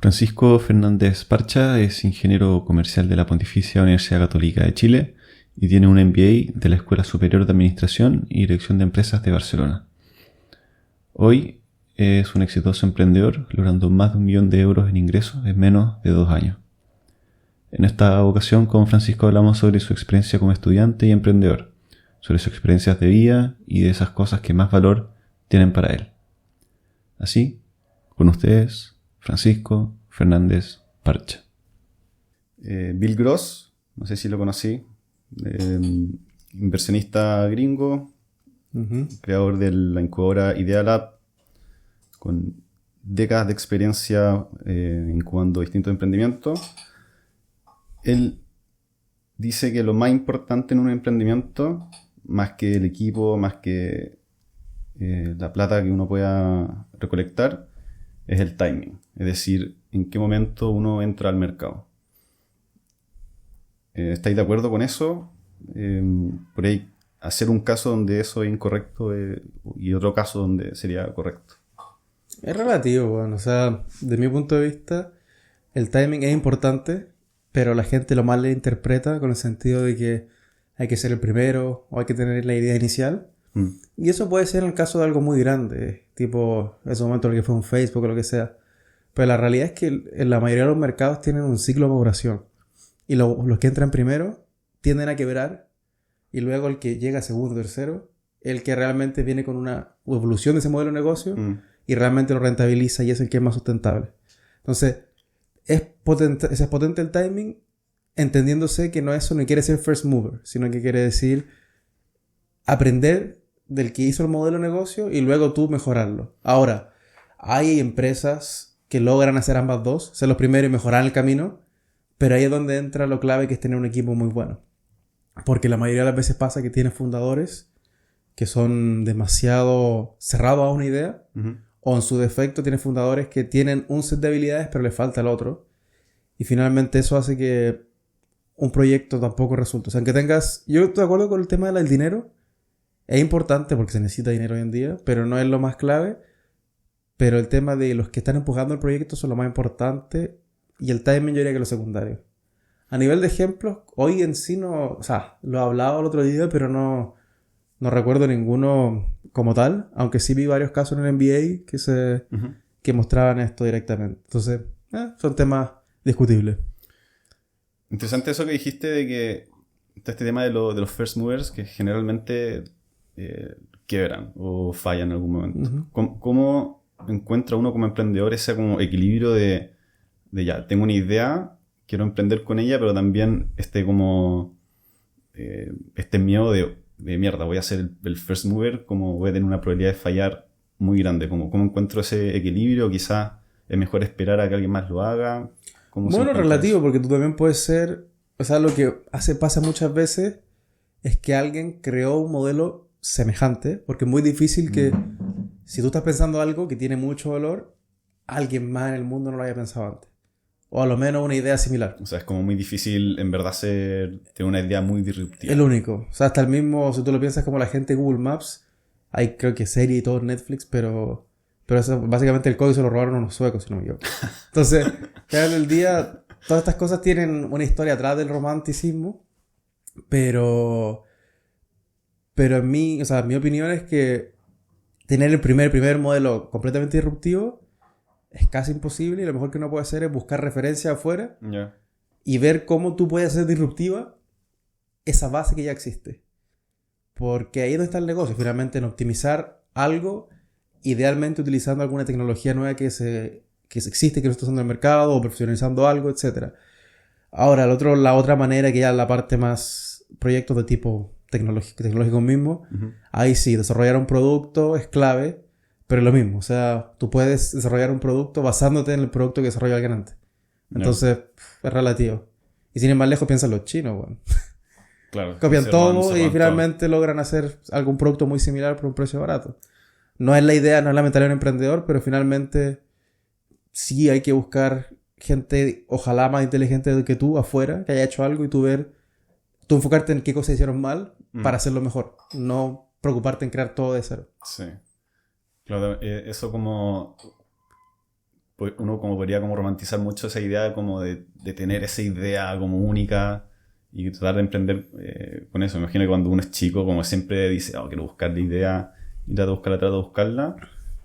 Francisco Fernández Parcha es ingeniero comercial de la Pontificia Universidad Católica de Chile y tiene un MBA de la Escuela Superior de Administración y Dirección de Empresas de Barcelona. Hoy es un exitoso emprendedor, logrando más de 1 millón de euros en ingresos en menos de 2 años. En esta ocasión con Francisco hablamos sobre su experiencia como estudiante y emprendedor, sobre sus experiencias de vida y de esas cosas que más valor tienen para él. Así, con ustedes, Francisco Fernández Parcha. Bill Gross, no sé si lo conocí, inversionista gringo, creador de la incubadora Idea Lab, con décadas de experiencia incubando distintos emprendimientos. Él dice que lo más importante en un emprendimiento, más que el equipo, más que la plata que uno pueda recolectar, es el timing. Es decir, en qué momento uno entra al mercado. ¿Estáis de acuerdo con eso? Por ahí, hacer un caso donde eso es incorrecto y otro caso donde sería correcto. Es relativo, bueno. O sea, de mi punto de vista, el timing es importante, pero la gente lo mal le interpreta con el sentido de que hay que ser el primero o hay que tener la idea inicial. Y eso puede ser en el caso de algo muy grande, tipo en ese momento en el que fue un Facebook o lo que sea. Pero la realidad es que en la mayoría de los mercados tienen un ciclo de maduración. Y los que entran primero tienden a quebrar, y luego el que llega segundo, tercero, el que realmente viene con una evolución de ese modelo de negocio y realmente lo rentabiliza y es el que es más sustentable. Entonces, es potente el timing, entendiéndose que eso no quiere ser first mover, sino que quiere decir aprender del que hizo el modelo de negocio y luego tú mejorarlo. Ahora, hay empresas que logran hacer ambas dos, ser los primeros y mejorar el camino, pero ahí es donde entra lo clave, que es tener un equipo muy bueno. Porque la mayoría de las veces pasa que tienes fundadores que son demasiado cerrados a una idea, o en su defecto tienes fundadores que tienen un set de habilidades pero les falta el otro. Y finalmente eso hace que un proyecto tampoco resulte. O sea, aunque tengas... Yo estoy de acuerdo con el tema del dinero. Es importante porque se necesita dinero hoy en día, pero no es lo más clave. Pero el tema de los que están empujando el proyecto son lo más importante, y el timing yo diría que lo secundario. A nivel de ejemplos, hoy en sí no... O sea, lo he hablado el otro día, pero no recuerdo ninguno como tal, aunque sí vi varios casos en el MBA que mostraban esto directamente. Entonces, son temas discutibles. Interesante eso que dijiste de que este tema de los first movers que generalmente quiebran o fallan en algún momento. ¿Cómo encuentra uno como emprendedor ese como equilibrio de ya, tengo una idea, quiero emprender con ella, pero también este miedo de mierda, voy a ser el first mover, como voy a tener una probabilidad de fallar muy grande? ¿Cómo encuentro ese equilibrio? Quizás es mejor esperar a que alguien más lo haga. Bueno, relativo, eso? Porque tú también puedes ser... O sea, lo que pasa muchas veces es que alguien creó un modelo semejante, porque es muy difícil que si tú estás pensando algo que tiene mucho valor, alguien más en el mundo no lo haya pensado antes. O a lo menos una idea similar. O sea, es como muy difícil en verdad tener una idea muy disruptiva. El único. O sea, hasta el mismo, si tú lo piensas como la gente de Google Maps, hay creo que serie y todo en Netflix, pero eso, básicamente el código se lo robaron unos suecos, si no me equivoco. Entonces, al final del día, todas estas cosas tienen una historia atrás del romanticismo, pero en mí, o sea, mi opinión es que tener el primer modelo completamente disruptivo es casi imposible, y lo mejor que uno puede hacer es buscar referencias afuera y ver cómo tú puedes hacer disruptiva esa base que ya existe. Porque ahí es donde está el negocio, finalmente, en optimizar algo, idealmente utilizando alguna tecnología nueva que existe, que no está usando en el mercado, o profesionalizando algo, etc. Ahora, la otra manera, que ya la parte más proyectos de tipo tecnológico mismo, ahí sí, desarrollar un producto es clave, pero es lo mismo. O sea, tú puedes desarrollar un producto basándote en el producto que desarrolló alguien antes. Entonces, es relativo. Y sin ir más lejos, piensan los chinos, bueno. Claro, copian todo y finalmente logran hacer algún producto muy similar por un precio barato. No es la idea, no es la mentalidad de un emprendedor, pero finalmente sí hay que buscar gente, ojalá más inteligente que tú, afuera, que haya hecho algo, y tú enfocarte en qué cosas hicieron mal para hacerlo mejor. No preocuparte en crear todo de cero. Sí. Claro, eso como uno como podría como romantizar mucho esa idea como de tener esa idea como única y tratar de emprender con eso. Me imagino que cuando uno es chico, como siempre dice, oh, quiero buscar la idea, y trato de buscarla,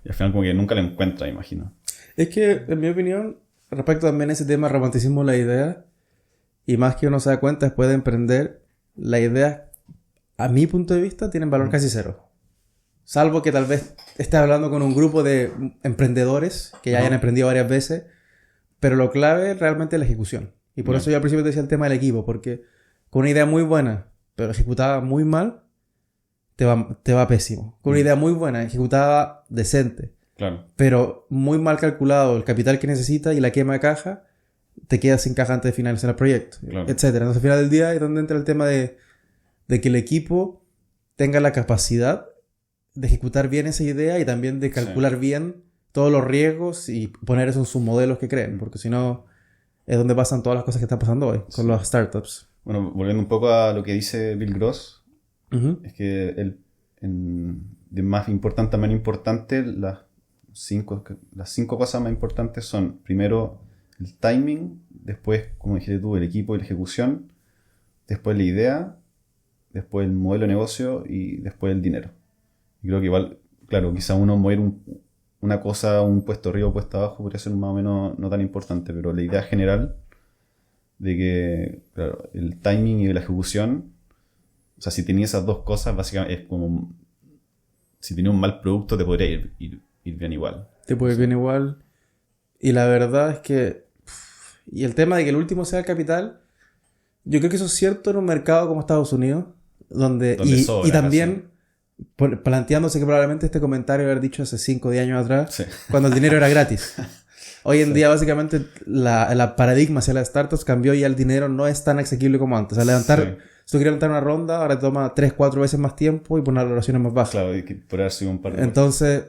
y al final como que nunca la encuentra, me imagino. Es que, en mi opinión, respecto también a ese tema romanticismo de la idea, y más que uno se da cuenta después de emprender, la idea, a mi punto de vista, tienen valor casi cero. Salvo que tal vez estés hablando con un grupo de emprendedores que ya hayan emprendido varias veces, pero lo clave realmente es la ejecución. Y por eso yo al principio te decía el tema del equipo, porque con una idea muy buena, pero ejecutada muy mal, te va pésimo. Con una idea muy buena, ejecutada decente, Claro. pero muy mal calculado el capital que necesitas y la quema de caja, te quedas sin caja antes de finalizar el proyecto, Claro. etcétera. Entonces al final del día es donde entra el tema de que el equipo tenga la capacidad de ejecutar bien esa idea y también de calcular bien todos los riesgos y poner eso en sus modelos que creen, porque si no es donde pasan todas las cosas que están pasando hoy con las startups. Bueno, volviendo un poco a lo que dice Bill Gross, es que de más importante a menos importante, las cinco cosas más importantes son, primero, el timing, después, como dijiste tú, el equipo y la ejecución, después la idea, después el modelo de negocio y después el dinero. Y creo que igual, claro, quizá uno mover una cosa, un puesto arriba o puesto abajo podría ser más o menos no tan importante, pero la idea general de que, claro, el timing y la ejecución, o sea, si tenías esas dos cosas, básicamente es como, si tenías un mal producto te podría ir bien igual. Te puede ir bien igual. Y la verdad es que, y el tema de que el último sea el capital, yo creo que eso es cierto en un mercado como Estados Unidos, donde sobra, y también planteándose que probablemente este comentario haber dicho hace 5 o 10 años atrás, cuando el dinero era gratis. Hoy en día básicamente la paradigma hacia las startups cambió y ya el dinero no es tan asequible como antes. O sea, si tú quieres levantar una ronda, ahora te toma 3-4 veces más tiempo y por una valoración más baja. Claro, y que por haber sido un par de Entonces,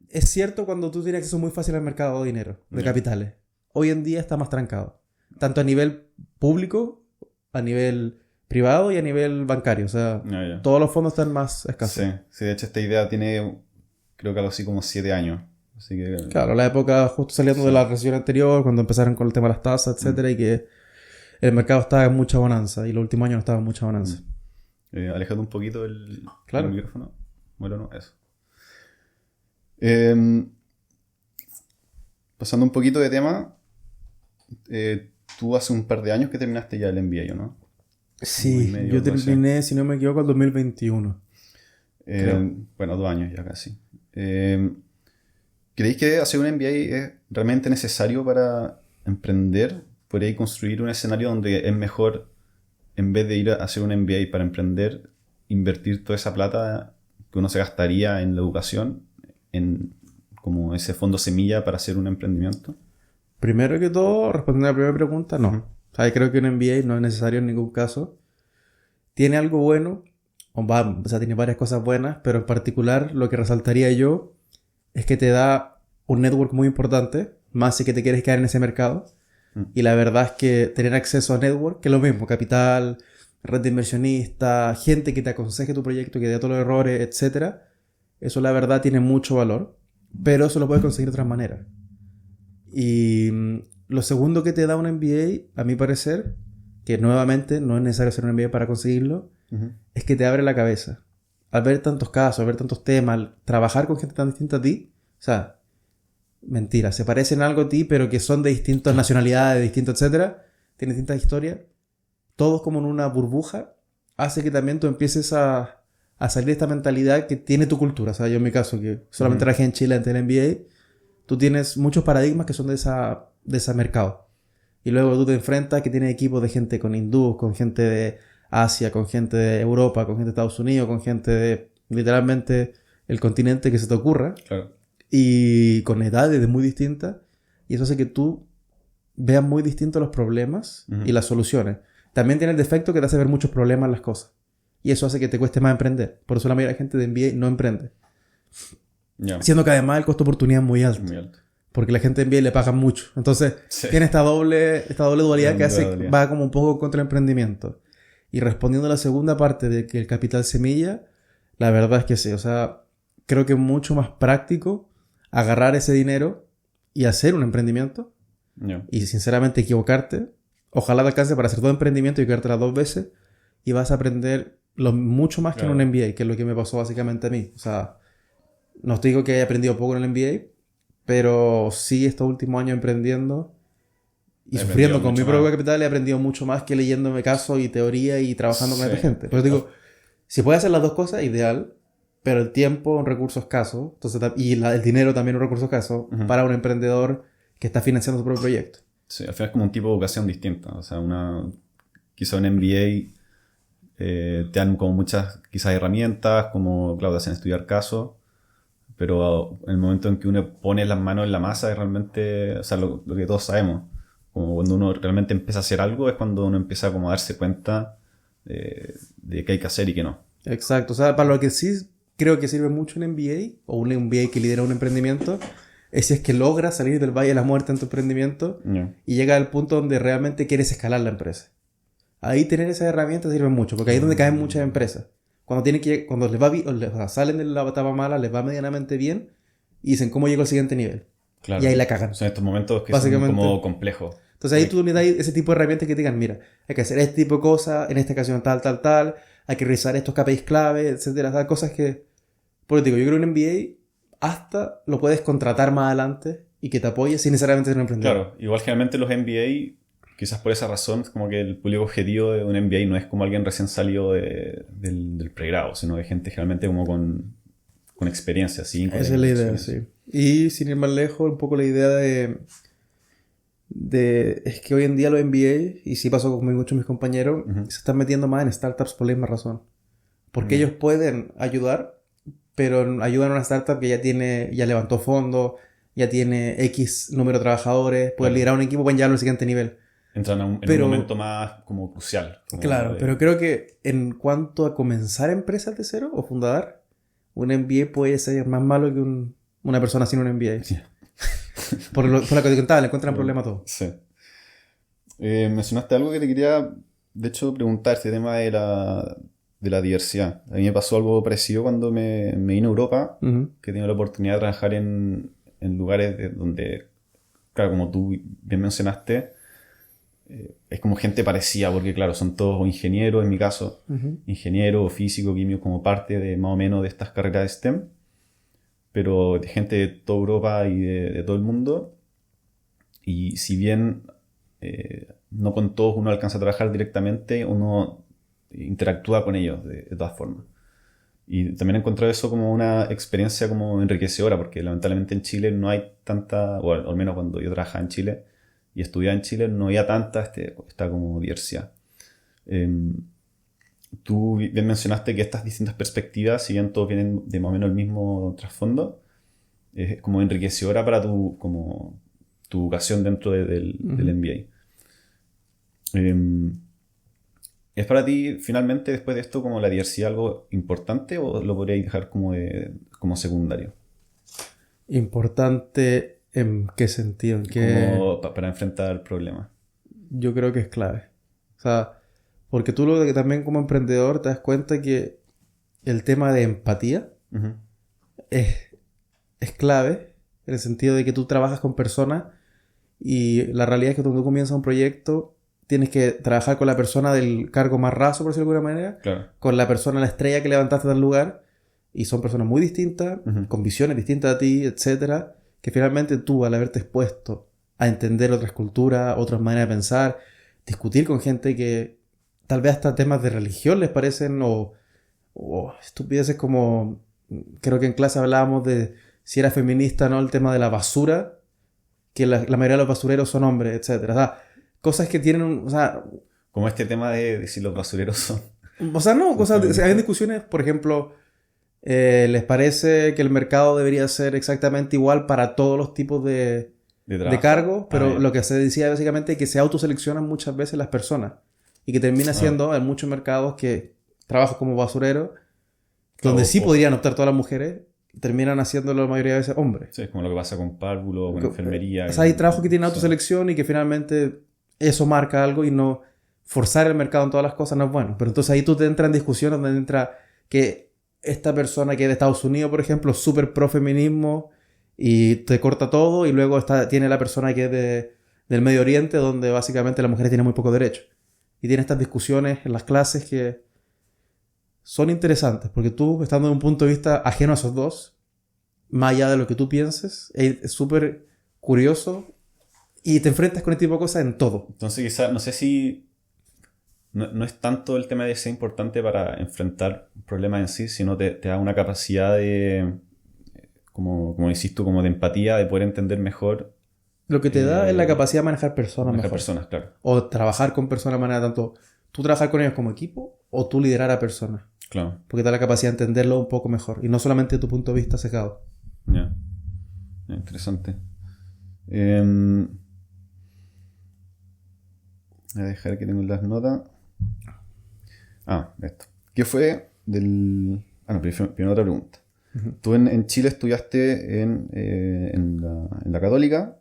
es cierto cuando tú tienes acceso muy fácil al mercado de dinero, de capitales. Hoy en día está más trancado. Tanto a nivel público, a nivel privado y a nivel bancario. O sea, todos los fondos están más escasos. Sí, de hecho esta idea tiene, creo que algo así como 7 años. Así que, claro, la época justo saliendo de la recesión anterior, cuando empezaron con el tema de las tasas, etcétera, y que el mercado estaba en mucha bonanza y los últimos años no estaba en mucha bonanza. Alejate un poquito el micrófono. Bueno, no, eso. Pasando un poquito de tema, tú hace un par de años que terminaste ya el MBA, ¿o no? Sí, yo terminé, si no me equivoco, el 2021. Bueno, 2 años ya casi. ¿Creéis que hacer un MBA es realmente necesario para emprender? ¿Podríais construir un escenario donde es mejor, en vez de ir a hacer un MBA para emprender, invertir toda esa plata que uno se gastaría en la educación, en como ese fondo semilla para hacer un emprendimiento? Primero que todo, respondiendo a la primera pregunta, no. O sea, creo que un MBA no es necesario en ningún caso. Tiene algo bueno, o sea, tiene varias cosas buenas, pero en particular lo que resaltaría yo es que te da un network muy importante, más si que te quieres quedar en ese mercado. Y la verdad es que tener acceso a network, que es lo mismo, capital, red de inversionistas, gente que te aconseje tu proyecto, que te dé todos los errores, etcétera, eso la verdad tiene mucho valor, pero eso lo puedes conseguir de otras maneras. Y lo segundo que te da un MBA, a mi parecer, que nuevamente no es necesario hacer un MBA para conseguirlo, es que te abre la cabeza. Al ver tantos casos, al ver tantos temas, al trabajar con gente tan distinta a ti, o sea, mentira, se parecen algo a ti, pero que son de distintas nacionalidades, distintos, etcétera, tienen distintas historias, todos como en una burbuja, hace que también tú empieces a salir de esta mentalidad que tiene tu cultura. O sea, yo en mi caso, que solamente trabajé en Chile antes del MBA, tú tienes muchos paradigmas que son de ese mercado. Y luego tú te enfrentas que tienes equipos de gente con hindús, con gente de Asia, con gente de Europa, con gente de Estados Unidos, con gente de literalmente el continente que se te ocurra. Claro. Y con edades muy distintas. Y eso hace que tú veas muy distintos los problemas y las soluciones. También tiene el defecto que te hace ver muchos problemas en las cosas. Y eso hace que te cueste más emprender. Por eso la mayoría de la gente de MBA no emprende. Siendo que además el costo de oportunidad es muy alto. Muy alto. Porque la gente de MBA le pagan mucho. Entonces tiene esta doble dualidad que va como un poco contra el emprendimiento. Y respondiendo a la segunda parte de que el capital semilla, la verdad es que sí. O sea, creo que es mucho más práctico agarrar ese dinero y hacer un emprendimiento. Ya. Y sinceramente equivocarte. Ojalá te alcance para hacer todo emprendimiento y quedarte las 2 veces. Y vas a aprender mucho más que en un MBA, que es lo que me pasó básicamente a mí. O sea, no te digo que haya aprendido poco en el MBA, pero sí estos últimos años emprendiendo y sufriendo con mi propio capital he aprendido mucho más que leyéndome casos y teoría y trabajando con esta gente. Pero digo, si puedes hacer las 2 cosas, ideal, pero el tiempo es un recurso escaso, entonces, y el dinero también es un recurso escaso para un emprendedor que está financiando su propio proyecto. Sí, al final es como un tipo de educación distinta. O sea, quizá un MBA te dan como muchas quizás herramientas, como claro, te hacen estudiar casos, pero en el momento en que uno pone las manos en la masa es realmente, o sea, lo que todos sabemos. Como cuando uno realmente empieza a hacer algo es cuando uno empieza como a darse cuenta de qué hay que hacer y qué no. Exacto. O sea, para lo que sí creo que sirve mucho un MBA o un MBA que lidera un emprendimiento es si es que logras salir del valle de la muerte en tu emprendimiento y llega al punto donde realmente quieres escalar la empresa. Ahí tener esas herramientas sirve mucho, porque ahí es donde caen muchas empresas. Cuando les va bien, o sea, salen de la etapa mala, les va medianamente bien y dicen cómo llego al siguiente nivel. Claro. Y ahí la cagan. Son estos momentos que son como complejos. Entonces ahí tú le das ese tipo de herramientas que te digan, mira, hay que hacer este tipo de cosas, en esta ocasión tal, hay que revisar estos KPIs clave, etcétera, o sea, cosas que, por eso digo, yo creo que un MBA hasta lo puedes contratar más adelante y que te apoye sin necesariamente ser un emprendedor. Claro, igual generalmente los MBA, quizás por esa razón, como que el público objetivo de un MBA no es como alguien recién salido del pregrado, sino de gente generalmente como con experiencia, 5 años. Esa es la idea, sí. Y sin ir más lejos, un poco la idea es que hoy en día los MBA, y sí pasó con muchos de mis compañeros, se están metiendo más en startups por la misma razón. Porque ellos pueden ayudar, pero ayudan a una startup que ya levantó fondos, ya tiene X número de trabajadores, pueden liderar un equipo, pueden llevarlo al siguiente nivel. Entran en un momento más como crucial. Pero creo que en cuanto a comenzar empresas de cero o fundar, un MBA puede ser más malo que una persona sin un MBA. Sí. Por lo que te contaba, le encuentran problema a todo. Sí. Mencionaste algo que te quería, de hecho, preguntar, este tema de la diversidad. A mí me pasó algo parecido cuando me vine a Europa, que tenía la oportunidad de trabajar en lugares donde, claro, como tú bien mencionaste, es como gente parecida, porque claro, son todos ingenieros, en mi caso, ingeniero, físico, químico, como parte de más o menos de estas carreras de STEM, pero de gente de toda Europa y de todo el mundo. Y si bien no con todos uno alcanza a trabajar directamente, uno interactúa con ellos de todas formas. Y también he encontrado eso como una experiencia como enriquecedora, porque lamentablemente en Chile no hay tanta, o al menos cuando yo trabajaba en Chile y estudiaba en Chile, no había tanta esta como diversidad. Tú bien mencionaste que estas distintas perspectivas, si bien todos vienen de más o menos el mismo trasfondo, es como enriquecedora para tu educación dentro del MBA. ¿Es para ti, finalmente, después de esto, como la diversidad algo importante o lo podríais dejar como secundario? ¿Importante en qué sentido? Como para enfrentar problemas. Yo creo que es clave. O sea, porque tú también como emprendedor te das cuenta que el tema de empatía es clave en el sentido de que tú trabajas con personas y la realidad es que cuando tú comienzas un proyecto tienes que trabajar con la persona del cargo más raso, por decirlo de alguna manera, claro, con la persona, la estrella que levantaste del lugar, y son personas muy distintas, con visiones distintas a ti, etcétera, que finalmente tú, al haberte expuesto a entender otras culturas, otras maneras de pensar, discutir con gente que tal vez hasta temas de religión les parecen o estupideces como, creo que en clase hablábamos de si era feminista o no el tema de la basura, que la mayoría de los basureros son hombres, etcétera. O sea, cosas que tienen, o sea... Como este tema de si los basureros son... O sea, no, hay discusiones, por ejemplo, ¿les parece que el mercado debería ser exactamente igual para todos los tipos de cargos? Pero lo que se decía básicamente es que se autoseleccionan muchas veces las personas y que termina siendo en muchos mercados que trabajos como basurero, donde sí podrían optar todas las mujeres, terminan haciéndolo la mayoría de veces hombres. Sí, es como lo que pasa con párvulo, con enfermería. O sea, hay trabajos que tienen autoselección y que finalmente eso marca algo y no forzar el mercado en todas las cosas no es bueno. Pero entonces ahí tú te entras en discusiones donde entra que esta persona que es de Estados Unidos, por ejemplo, súper pro feminismo y te corta todo, y luego tiene la persona que es del Medio Oriente, donde básicamente las mujeres tienen muy poco derecho. Y tiene estas discusiones en las clases que son interesantes, porque tú, estando de un punto de vista ajeno a esos dos, más allá de lo que tú pienses, es súper curioso y te enfrentas con este tipo de cosas en todo. Entonces quizás, no sé si no es tanto el tema de ser importante para enfrentar problemas en sí, sino te da una capacidad de, como decís tú, como de empatía, de poder entender mejor. Lo que te da es la capacidad de manejar personas Manejar mejor. personas, claro. O trabajar con personas de manera tanto tú trabajar con ellos como equipo o tú liderar a personas. Claro. Porque te da la capacidad de entenderlo un poco mejor. Y no solamente tu punto de vista sesgado. Ya. Interesante. Voy a dejar que tengo las notas. Esto. ¿Qué fue del...? No, primero otra pregunta. Uh-huh. Tú en Chile estudiaste en la Católica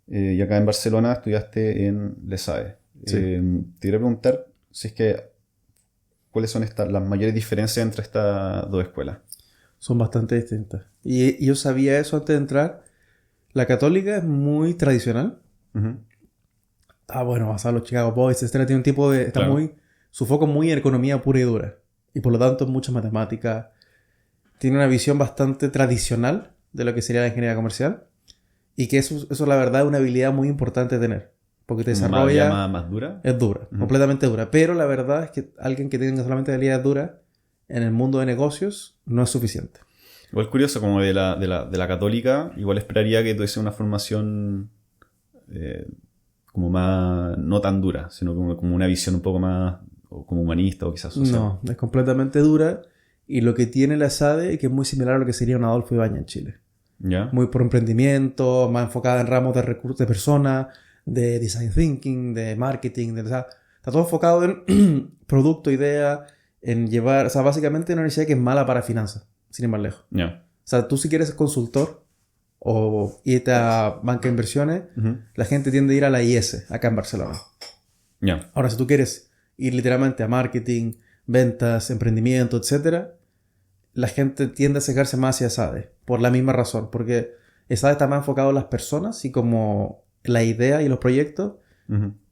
y acá en Barcelona estudiaste en l'ESAE. Sí. Te quería preguntar si es que cuáles son las mayores diferencias entre estas dos escuelas. Son bastante distintas. Y yo sabía eso antes de entrar. La Católica es muy tradicional. Uh-huh. Bueno, basado en los Chicago Boys, etcétera, tiene un tipo de... Está claro. Su foco muy en economía pura y dura. Y por lo tanto mucha matemática. Tiene una visión bastante tradicional de lo que sería la ingeniería comercial. Y que eso la verdad es una habilidad muy importante de tener. Porque te desarrolla... ¿Más dura? Es dura, completamente dura. Pero la verdad es que alguien que tenga solamente habilidades duras en el mundo de negocios no es suficiente. Igual curioso, como de la Católica, igual esperaría que tuviese una formación como más, no tan dura, sino como una visión un poco más o como humanista o quizás social. No, es completamente dura. Y lo que tiene la SADE es que es muy similar a lo que sería un Adolfo Ibáñez en Chile. ¿Ya? Muy por emprendimiento, más enfocada en ramos de recursos de personas, de design thinking, de marketing, está todo enfocado en producto, idea, en llevar, o sea, básicamente una universidad que es mala para finanzas, sin ir más lejos. Yeah. O sea, tú si quieres ser consultor o irte a banca de inversiones, la gente tiende a ir a la IS, acá en Barcelona. Yeah. Ahora, si tú quieres ir literalmente a marketing, ventas, emprendimiento, etcétera, la gente tiende a cegarse más hacia SADE, por la misma razón, porque SADE está más enfocado en las personas y como la idea y los proyectos,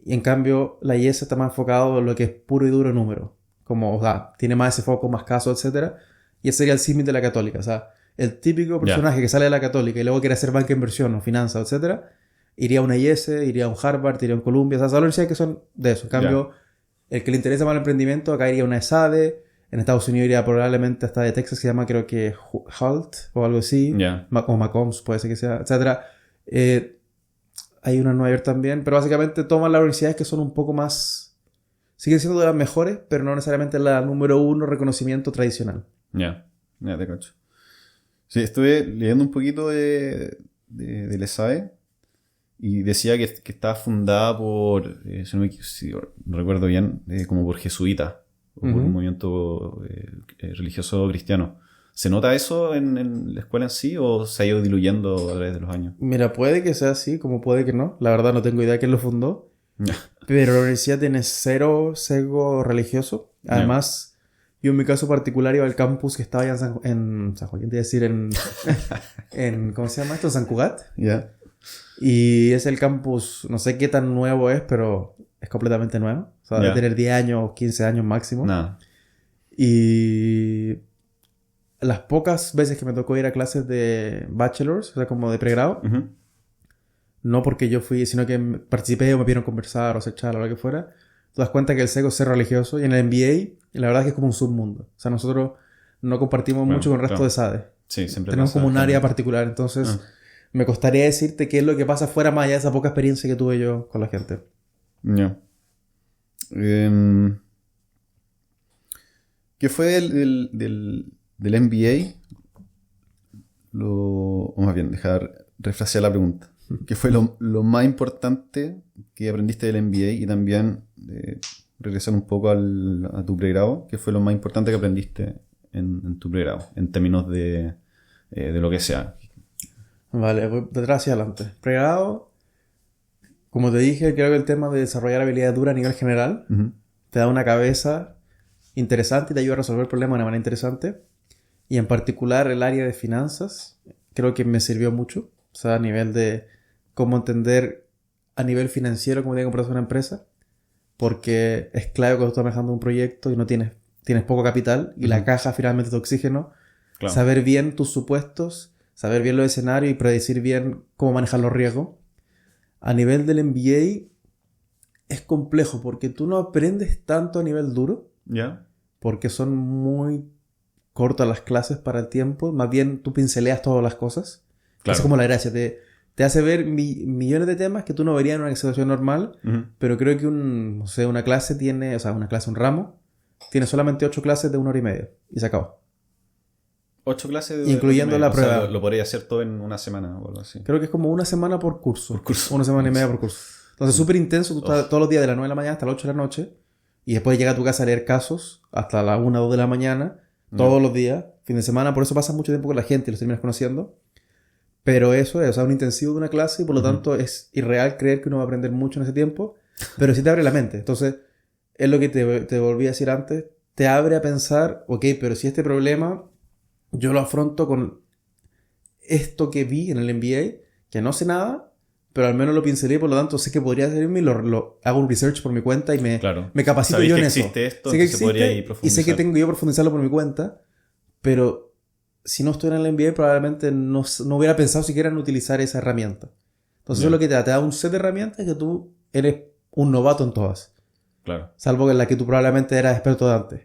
y en cambio la IS está más enfocado en lo que es puro y duro número, como, o sea, tiene más ese foco, más casos, etcétera, y ese sería el símil de la Católica, o sea, el típico personaje que sale de la Católica y luego quiere hacer banca de inversión o finanzas, etcétera, iría a una IS, iría a un Harvard, iría a un Columbia, o sea, son universidades que son de eso, en cambio, el que le interesa más el emprendimiento, acá iría a una SADE, en Estados Unidos iría probablemente hasta de Texas, que se llama creo que HALT o algo así, o Macombs puede ser que sea, etcétera. Hay una en Nueva York también, pero básicamente toman las universidades que son un poco más, siguen siendo de las mejores, pero no necesariamente la número uno reconocimiento tradicional. Ya te cacho. Sí, estuve leyendo un poquito de l'ESAE y decía que estaba fundada por, si no recuerdo bien, como por jesuitas o por un movimiento religioso cristiano. ¿Se nota eso en la escuela en sí o se ha ido diluyendo a través de los años? Mira, puede que sea así, como puede que no. La verdad no tengo idea de quién lo fundó. Pero la universidad tiene cero sesgo religioso. Además, yo en mi caso particular iba al campus que estaba allá en San Joaquín, te iba a decir en ¿cómo se llama esto? San Cugat. Y es el campus, no sé qué tan nuevo es, pero es completamente nuevo. O sea, debe tener 10 años, 15 años máximo. Y las pocas veces que me tocó ir a clases de bachelors, o sea, como de pregrado, no porque yo fui, sino que participé o me pidieron conversar o hacer charla o lo que fuera, te das cuenta que el sesgo es ser religioso y en el MBA, la verdad es que es como un submundo. O sea, nosotros no compartimos mucho con el resto de SADE. Sí, siempre tenemos como un área particular, entonces me costaría decirte qué es lo que pasa fuera más allá de esa poca experiencia que tuve yo con la gente. ¿Qué fue del MBA? O más bien, dejar refrasear la pregunta. ¿Qué fue lo más importante que aprendiste del MBA? Y también regresar un poco a tu pregrado. ¿Qué fue lo más importante que aprendiste en tu pregrado? En términos de lo que sea. Vale, voy de atrás hacia adelante. Pregrado, como te dije, creo que el tema de desarrollar habilidades duras a nivel general te da una cabeza interesante y te ayuda a resolver problemas de una manera interesante. Y en particular el área de finanzas creo que me sirvió mucho. O sea, a nivel de cómo entender a nivel financiero cómo tiene que comportarse una empresa. Porque es clave cuando estás manejando un proyecto y no tienes poco capital y la caja finalmente es tu oxígeno. Claro. Saber bien tus supuestos, saber bien los escenarios y predecir bien cómo manejar los riesgos. A nivel del MBA es complejo porque tú no aprendes tanto a nivel duro. ¿Ya? Porque son muy cortas las clases para el tiempo. Más bien tú pinceleas todas las cosas. Claro. Es como la gracia. Te hace ver millones de temas que tú no verías en una situación normal. Pero creo que una clase tiene... O sea, un ramo tiene solamente 8 clases de 1 hora y media. Y se acabó. 8 clases de incluyendo la prueba. O sea, lo podría hacer todo en una semana o algo así. Creo que es como una semana por curso. Por curso. Una semana y media por curso. Entonces, súper intenso. Tú estás todos los días de las 9 de la mañana hasta las 8 de la noche. Y después llega a tu casa a leer casos hasta las 1 o 2 de la mañana. Todos los días. Fin de semana. Por eso pasas mucho tiempo con la gente y los terminas conociendo. Pero eso es, o sea, un intensivo de una clase. Y por lo tanto es irreal creer que uno va a aprender mucho en ese tiempo. Pero sí te abre la mente. Entonces, es lo que te volví a decir antes. Te abre a pensar, ok, pero si este problema yo lo afronto con esto que vi en el MBA, que no sé nada, pero al menos lo pincelé, por lo tanto sé que podría servirme y hago un research por mi cuenta y me capacito yo en eso. Existe esto, sé que existe podría ir y sé que tengo yo profundizarlo por mi cuenta, pero si no estuviera en el MBA probablemente no hubiera pensado siquiera en utilizar esa herramienta. Entonces eso es lo que te da un set de herramientas que tú eres un novato en todas. Claro. Salvo en la que tú probablemente eras experto de antes.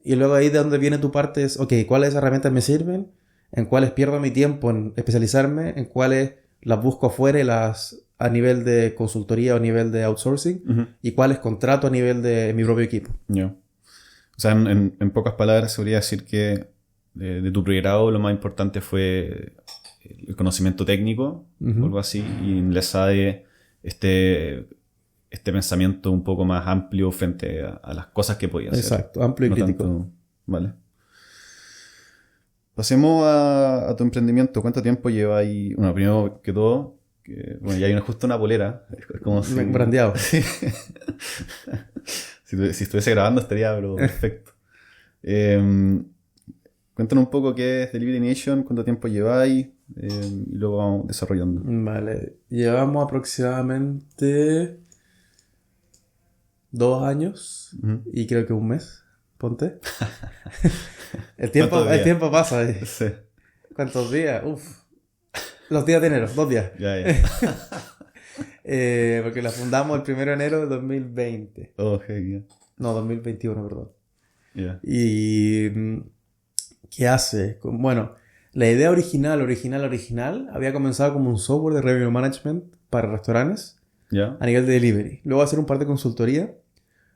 Y luego ahí de donde viene tu parte es, ok, ¿cuáles herramientas me sirven? ¿En cuáles pierdo mi tiempo en especializarme? ¿En cuáles las busco afuera a nivel de consultoría o a nivel de outsourcing? ¿Y cuáles contrato a nivel de mi propio equipo? Yeah. O sea, en pocas palabras, se podría decir que de tu pregrado lo más importante fue el conocimiento técnico, o algo así, y en la SADE este pensamiento un poco más amplio frente a las cosas que podía hacer. Exacto, amplio y crítico. Tanto, vale. Pasemos a tu emprendimiento. ¿Cuánto tiempo lleva ahí? Bueno, primero que todo, bueno, ya hay justo una polera. Es como si... Brandeado. si estuviese grabando estaría perfecto. Cuéntanos un poco qué es Delivery Nation, cuánto tiempo lleváis, y luego vamos desarrollando. Vale, llevamos aproximadamente 2 años y creo que 1 mes, ponte. el tiempo pasa ahí. Sí. ¿Cuántos días? Uf. Los días de enero, 2 días. Ya. Porque la fundamos el 1 de enero de 2020. Oh, genial. No, 2021, perdón. Yeah. Y... ¿qué hace? Bueno, la idea original había comenzado como un software de revenue management para restaurantes a nivel de delivery. Luego hacer un par de consultoría.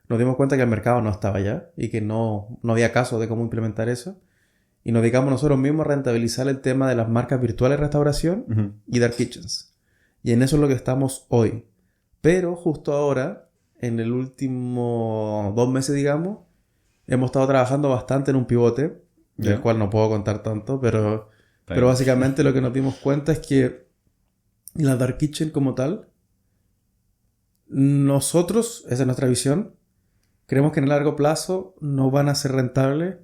Nos dimos cuenta que el mercado no estaba ya y que no había caso de cómo implementar eso. Y nos dedicamos nosotros mismos a rentabilizar el tema de las marcas virtuales de restauración y dark kitchens. Y en eso es lo que estamos hoy. Pero justo ahora, en el último 2 meses, digamos, hemos estado trabajando bastante en un pivote, del cual no puedo contar tanto, pero básicamente lo que nos dimos cuenta es que la dark kitchen como tal, nosotros, esa es nuestra visión, creemos que en el largo plazo no van a ser rentables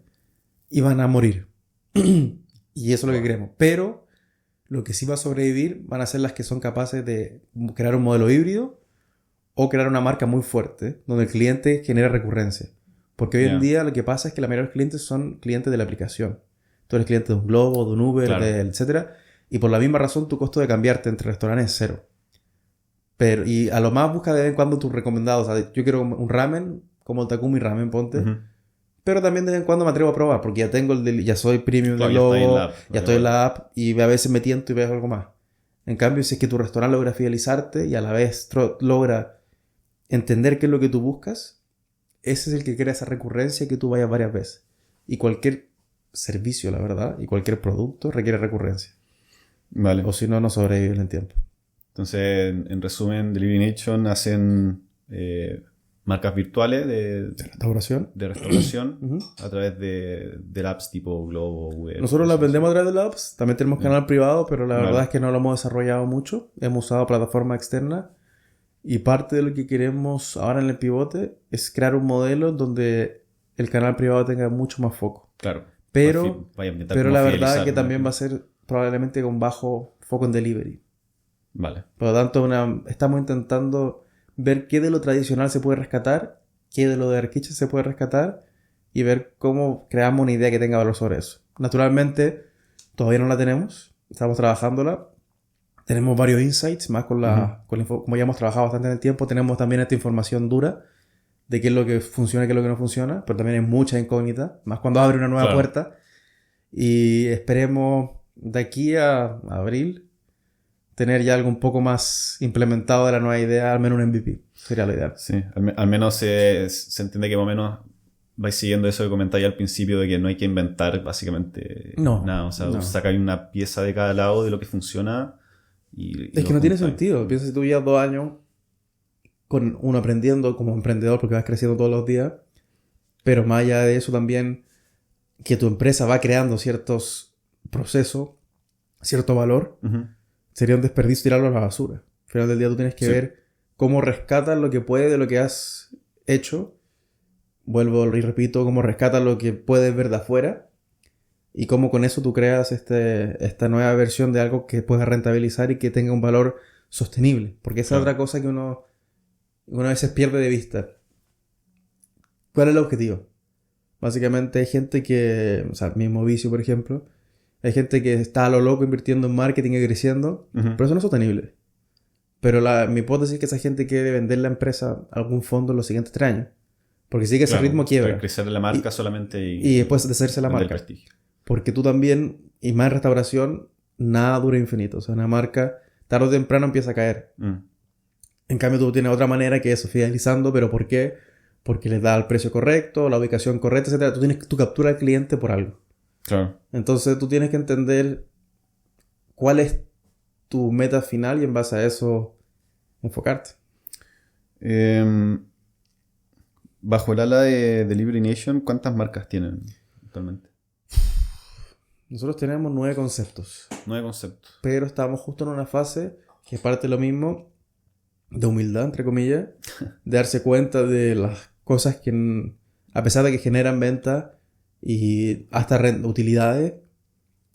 y van a morir. Y eso es lo que queremos. Pero lo que sí va a sobrevivir van a ser las que son capaces de crear un modelo híbrido o crear una marca muy fuerte donde el cliente genera recurrencia. Porque hoy en día lo que pasa es que la mayoría de los clientes son clientes de la aplicación. Tú eres cliente de un Globo, de un Uber, etc. Y por la misma razón tu costo de cambiarte entre restaurantes es 0. Y a lo más busca de vez en cuando tus recomendados. O sea, yo quiero un ramen, como el Takumi Ramen, ponte. Pero también de vez en cuando me atrevo a probar, porque ya tengo ya soy premium de Globo, ya estoy en la app y a veces me tiento y veo algo más. En cambio, si es que tu restaurante logra fidelizarte y a la vez logra entender qué es lo que tú buscas, ese es el que crea esa recurrencia que tú vayas varias veces. Y cualquier servicio, la verdad, y cualquier producto requiere recurrencia. Vale. O si no, no sobrevive en el tiempo. Entonces, en resumen, Delivery Nation hacen marcas virtuales de restauración, a través de apps tipo Globo, Uber. Nosotros las vendemos a través de apps. También tenemos canal privado, pero la verdad es que no lo hemos desarrollado mucho. Hemos usado plataformas externas. Y parte de lo que queremos ahora en el pivote es crear un modelo donde el canal privado tenga mucho más foco. Claro. Pero la verdad es que también va a ser probablemente con bajo foco en delivery. Vale. Por lo tanto, estamos intentando ver qué de lo tradicional se puede rescatar, qué de lo de ArcKitchen se puede rescatar y ver cómo creamos una idea que tenga valor sobre eso. Naturalmente, todavía no la tenemos, estamos trabajándola. Tenemos varios insights, más como ya hemos trabajado bastante en el tiempo, tenemos también esta información dura de qué es lo que funciona y qué es lo que no funciona, pero también hay mucha incógnita, más cuando abre una nueva puerta. Y esperemos de aquí a abril tener ya algo un poco más implementado de la nueva idea, al menos un MVP. Sería lo ideal. Sí, al menos se entiende que más o menos vais siguiendo eso que comentáis al principio de que no hay que inventar básicamente nada. O sea, sacáis una pieza de cada lado de lo que funciona y es que no tiene sentido. Piensa si tú llevas 2 años con uno aprendiendo como emprendedor porque vas creciendo todos los días, pero más allá de eso también que tu empresa va creando ciertos procesos, cierto valor, sería un desperdicio tirarlo a la basura. Al final del día tú tienes que ver cómo rescatas lo que puedes de lo que has hecho. Vuelvo y repito, cómo rescatas lo que puedes ver de afuera y cómo con eso tú creas esta nueva versión de algo que puedas rentabilizar y que tenga un valor sostenible. Porque esa es otra cosa que uno a veces pierde de vista. ¿Cuál es el objetivo? Básicamente hay gente que, o sea, mismo Vicio, por ejemplo, hay gente que está a lo loco invirtiendo en marketing y creciendo, pero eso no es sostenible. Pero mi hipótesis es que esa gente quiere vender la empresa a algún fondo en los siguientes 3 años. Porque sigue ese ritmo quiebra. Crecer la marca solamente y después deshacerse la marca. Porque tú también, y más en restauración, nada dura infinito. O sea, una marca tarde o temprano empieza a caer. En cambio, tú tienes otra manera que es fidelizando, pero ¿por qué? Porque les da el precio correcto, la ubicación correcta, etc. Tú capturas al cliente por algo. Claro. Entonces, tú tienes que entender cuál es tu meta final y en base a eso enfocarte. Bajo el ala de Delivery Nation, ¿cuántas marcas tienen actualmente? Nosotros tenemos 9 conceptos. 9 conceptos. Pero estamos justo en una fase que es parte de lo mismo, de humildad, entre comillas, de darse cuenta de las cosas que, a pesar de que generan ventas y hasta utilidades,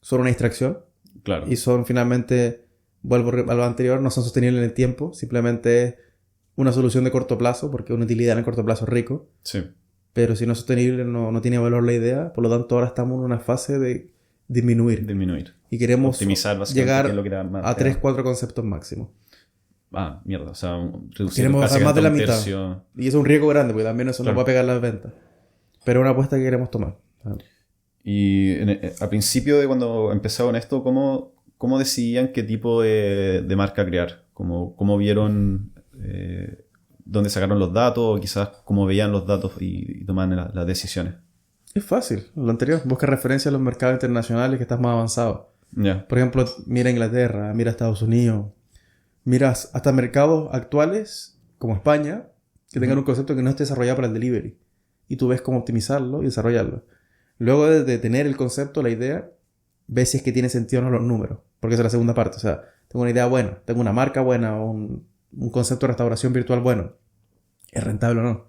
son una distracción. Claro. Y son finalmente, vuelvo a lo anterior, no son sostenibles en el tiempo, simplemente es una solución de corto plazo, porque una utilidad en el corto plazo es rico. Sí. Pero si no es sostenible, no tiene valor la idea. Por lo tanto, ahora estamos en una fase de disminuir. Y queremos optimizar llegar lo que da más, a 3-4 conceptos máximos. Mierda. O sea, reducir queremos bajar más de la mitad. Y eso es un riesgo grande, porque también eso nos va a pegar las ventas. Pero es una apuesta que queremos tomar. Y al principio de cuando empezaron esto, ¿cómo decidían qué tipo de marca crear? ¿Cómo vieron dónde sacaron los datos? O quizás cómo veían los datos y tomaban las decisiones. Es fácil. Lo anterior. Busca referencia a los mercados internacionales que estás más avanzado. Por ejemplo, mira Inglaterra, mira Estados Unidos. Miras hasta mercados actuales, como España, que tengan un concepto que no esté desarrollado para el delivery. Y tú ves cómo optimizarlo y desarrollarlo. Luego de tener el concepto, la idea, ves si es que tiene sentido o no los números. Porque esa es la segunda parte. O sea, tengo una idea buena, tengo una marca buena o un concepto de restauración virtual bueno. ¿Es rentable o no?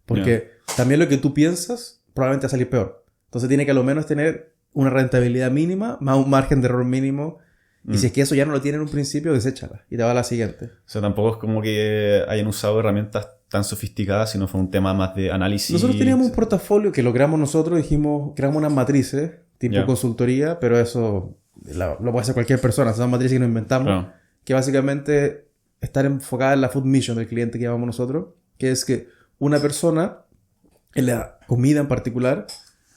Porque también lo que tú piensas probablemente va a salir peor. Entonces tiene que a lo menos tener una rentabilidad mínima, más un margen de error mínimo. Y si es que eso ya no lo tiene en un principio, deséchala y te va a la siguiente. O sea, tampoco es como que hayan usado herramientas tan sofisticadas, sino fue un tema más de análisis. Nosotros teníamos un portafolio que lo creamos nosotros, dijimos, creamos unas matrices, tipo consultoría, pero eso lo puede hacer cualquier persona, son matrices que nos inventamos, que básicamente están enfocadas en la food mission del cliente que llamamos nosotros, que es que una persona, en la comida en particular,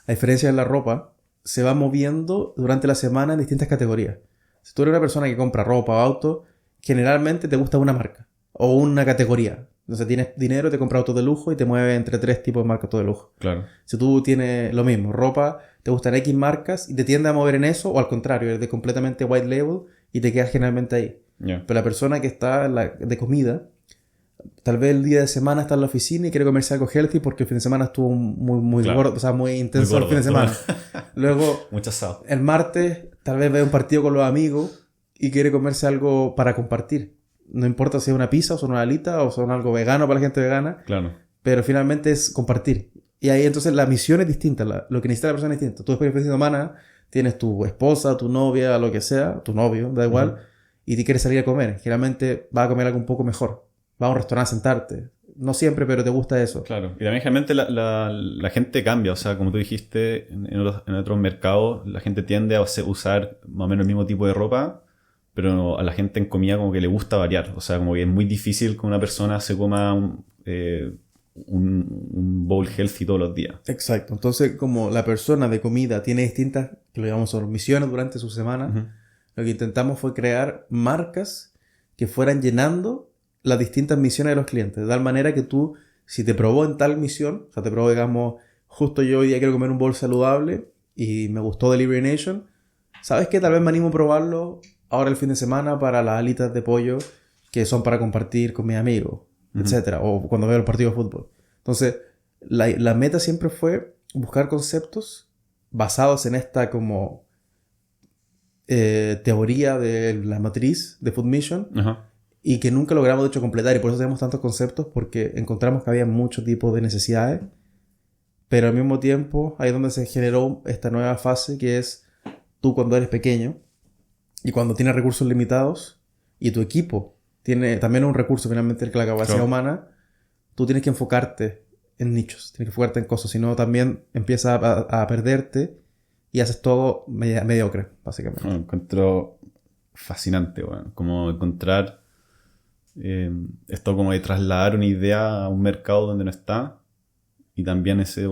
a diferencia de la ropa, se va moviendo durante la semana en distintas categorías. Si tú eres una persona que compra ropa o auto, generalmente te gusta una marca o una categoría. Entonces tienes dinero, te compras autos de lujo y te mueves entre 3 tipos de marcas de lujo. Claro. Si tú tienes lo mismo, ropa, te gustan X marcas y te tiende a mover en eso, o al contrario, eres de completamente white label y te quedas generalmente ahí. Pero la persona que está de comida, tal vez el día de semana está en la oficina y quiere comerse algo healthy porque el fin de semana estuvo muy gordo, o sea, muy intenso el fin de semana. Luego, mucho asado. El martes, tal vez ve un partido con los amigos y quiere comerse algo para compartir. No importa si es una pizza o son una alita o son algo vegano para la gente vegana. Claro. Pero finalmente es compartir. Y ahí entonces la misión es distinta. Lo que necesita la persona es distinto. Tú después del fin de semana tienes tu esposa, tu novia, lo que sea, tu novio, da igual, y te quieres salir a comer. Generalmente vas a comer algo un poco mejor. Vas a un restaurante a sentarte. No siempre, pero te gusta eso. Claro. Y también generalmente la gente cambia. O sea, como tú dijiste, en otros mercados la gente tiende a usar más o menos el mismo tipo de ropa, pero a la gente en comida como que le gusta variar. O sea, como que es muy difícil que una persona se coma un bowl healthy todos los días. Exacto. Entonces, como la persona de comida tiene distintas, que lo llamamos misiones durante su semana, lo que intentamos fue crear marcas que fueran llenando las distintas misiones de los clientes. De tal manera que tú, si te probó en tal misión, o sea, te probó, digamos, justo yo hoy día quiero comer un bowl saludable y me gustó Delivery Nation, ¿sabes qué? Tal vez me animo a probarlo ahora el fin de semana para las alitas de pollo que son para compartir con mis amigos, etcétera, o cuando veo el partido de fútbol. Entonces, la meta siempre fue buscar conceptos basados en esta como teoría de la matriz de Food Mission y que nunca logramos de hecho completar, y por eso tenemos tantos conceptos, porque encontramos que había muchos tipos de necesidades, pero al mismo tiempo ahí es donde se generó esta nueva fase que es tú cuando eres pequeño y cuando tienes recursos limitados y tu equipo tiene también un recurso finalmente que la capacidad humana, tú tienes que enfocarte en nichos, tienes que enfocarte en cosas, si no también empiezas a perderte y haces todo mediocre, básicamente. Lo encuentro fascinante, bueno. Como encontrar esto como de trasladar una idea a un mercado donde no está, y también ese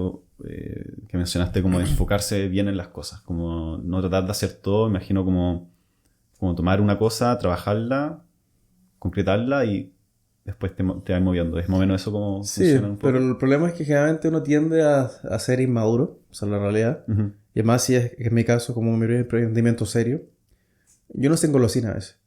que mencionaste como de enfocarse bien en las cosas, como no tratar de hacer todo, imagino como tomar una cosa, trabajarla, concretarla y después te vas moviendo. Es más o menos eso como funciona un poco. Pero el problema es que generalmente uno tiende a ser inmaduro, o sea, la realidad. Y además, si es en mi caso, como mi primer emprendimiento serio, yo no sé en golosina a veces.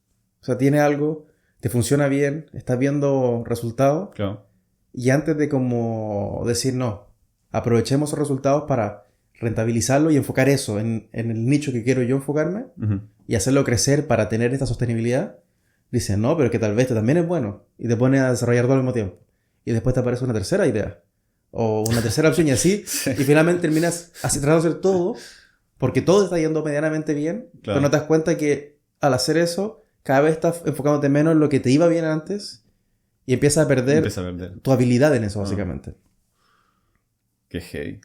O sea, tiene algo, te funciona bien, estás viendo resultados. Claro. Y antes de como decir no, aprovechemos esos resultados para rentabilizarlo y enfocar eso en el nicho que quiero yo enfocarme y hacerlo crecer para tener esta sostenibilidad. Dicen, no, pero que tal vez este también es bueno. Y te pones a desarrollar todo al mismo tiempo. Y después te aparece una tercera idea. O una tercera opción y así. Sí. Y finalmente terminas tratando de hacer todo. Porque todo está yendo medianamente bien. Claro. Pero no te das cuenta que al hacer eso, cada vez estás enfocándote menos en lo que te iba bien antes. Y empiezas a perder tu habilidad en eso, básicamente. Qué heavy.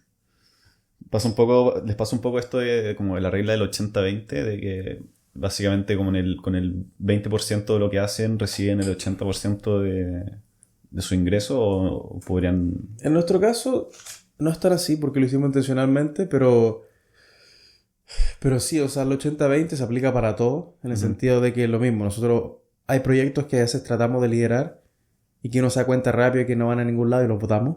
Les pasa un poco esto de como la regla del 80-20, de que básicamente como con el 20% de lo que hacen reciben el 80% de su ingreso, o podrían... En nuestro caso no es tan así porque lo hicimos intencionalmente, pero sí, o sea, el 80-20 se aplica para todo, en el sentido de que es lo mismo. Nosotros hay proyectos que a veces tratamos de liderar y que uno se da cuenta rápido que no van a ningún lado y los votamos.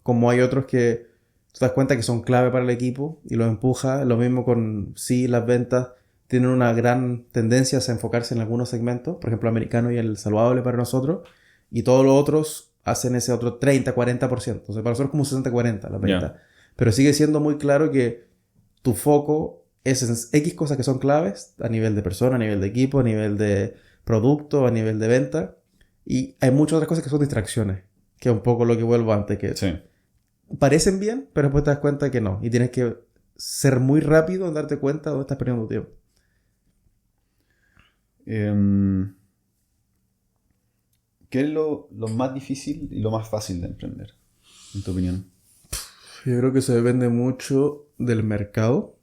Como hay otros que te das cuenta que son clave para el equipo y los empuja. Lo mismo con las ventas tienen una gran tendencia a enfocarse en algunos segmentos, por ejemplo, americano y el saludable para nosotros, y todos los otros hacen ese otro 30-40%. Entonces, para nosotros es como 60-40 la venta. Pero sigue siendo muy claro que tu foco es en X cosas que son claves a nivel de persona, a nivel de equipo, a nivel de producto, a nivel de venta, y hay muchas otras cosas que son distracciones, que es un poco lo que vuelvo antes, que parecen bien, pero después te das cuenta que no, y tienes que ser muy rápido en darte cuenta de dónde estás perdiendo tu tiempo. ¿Qué es lo más difícil y lo más fácil de emprender, en tu opinión? Yo creo que se depende mucho del mercado.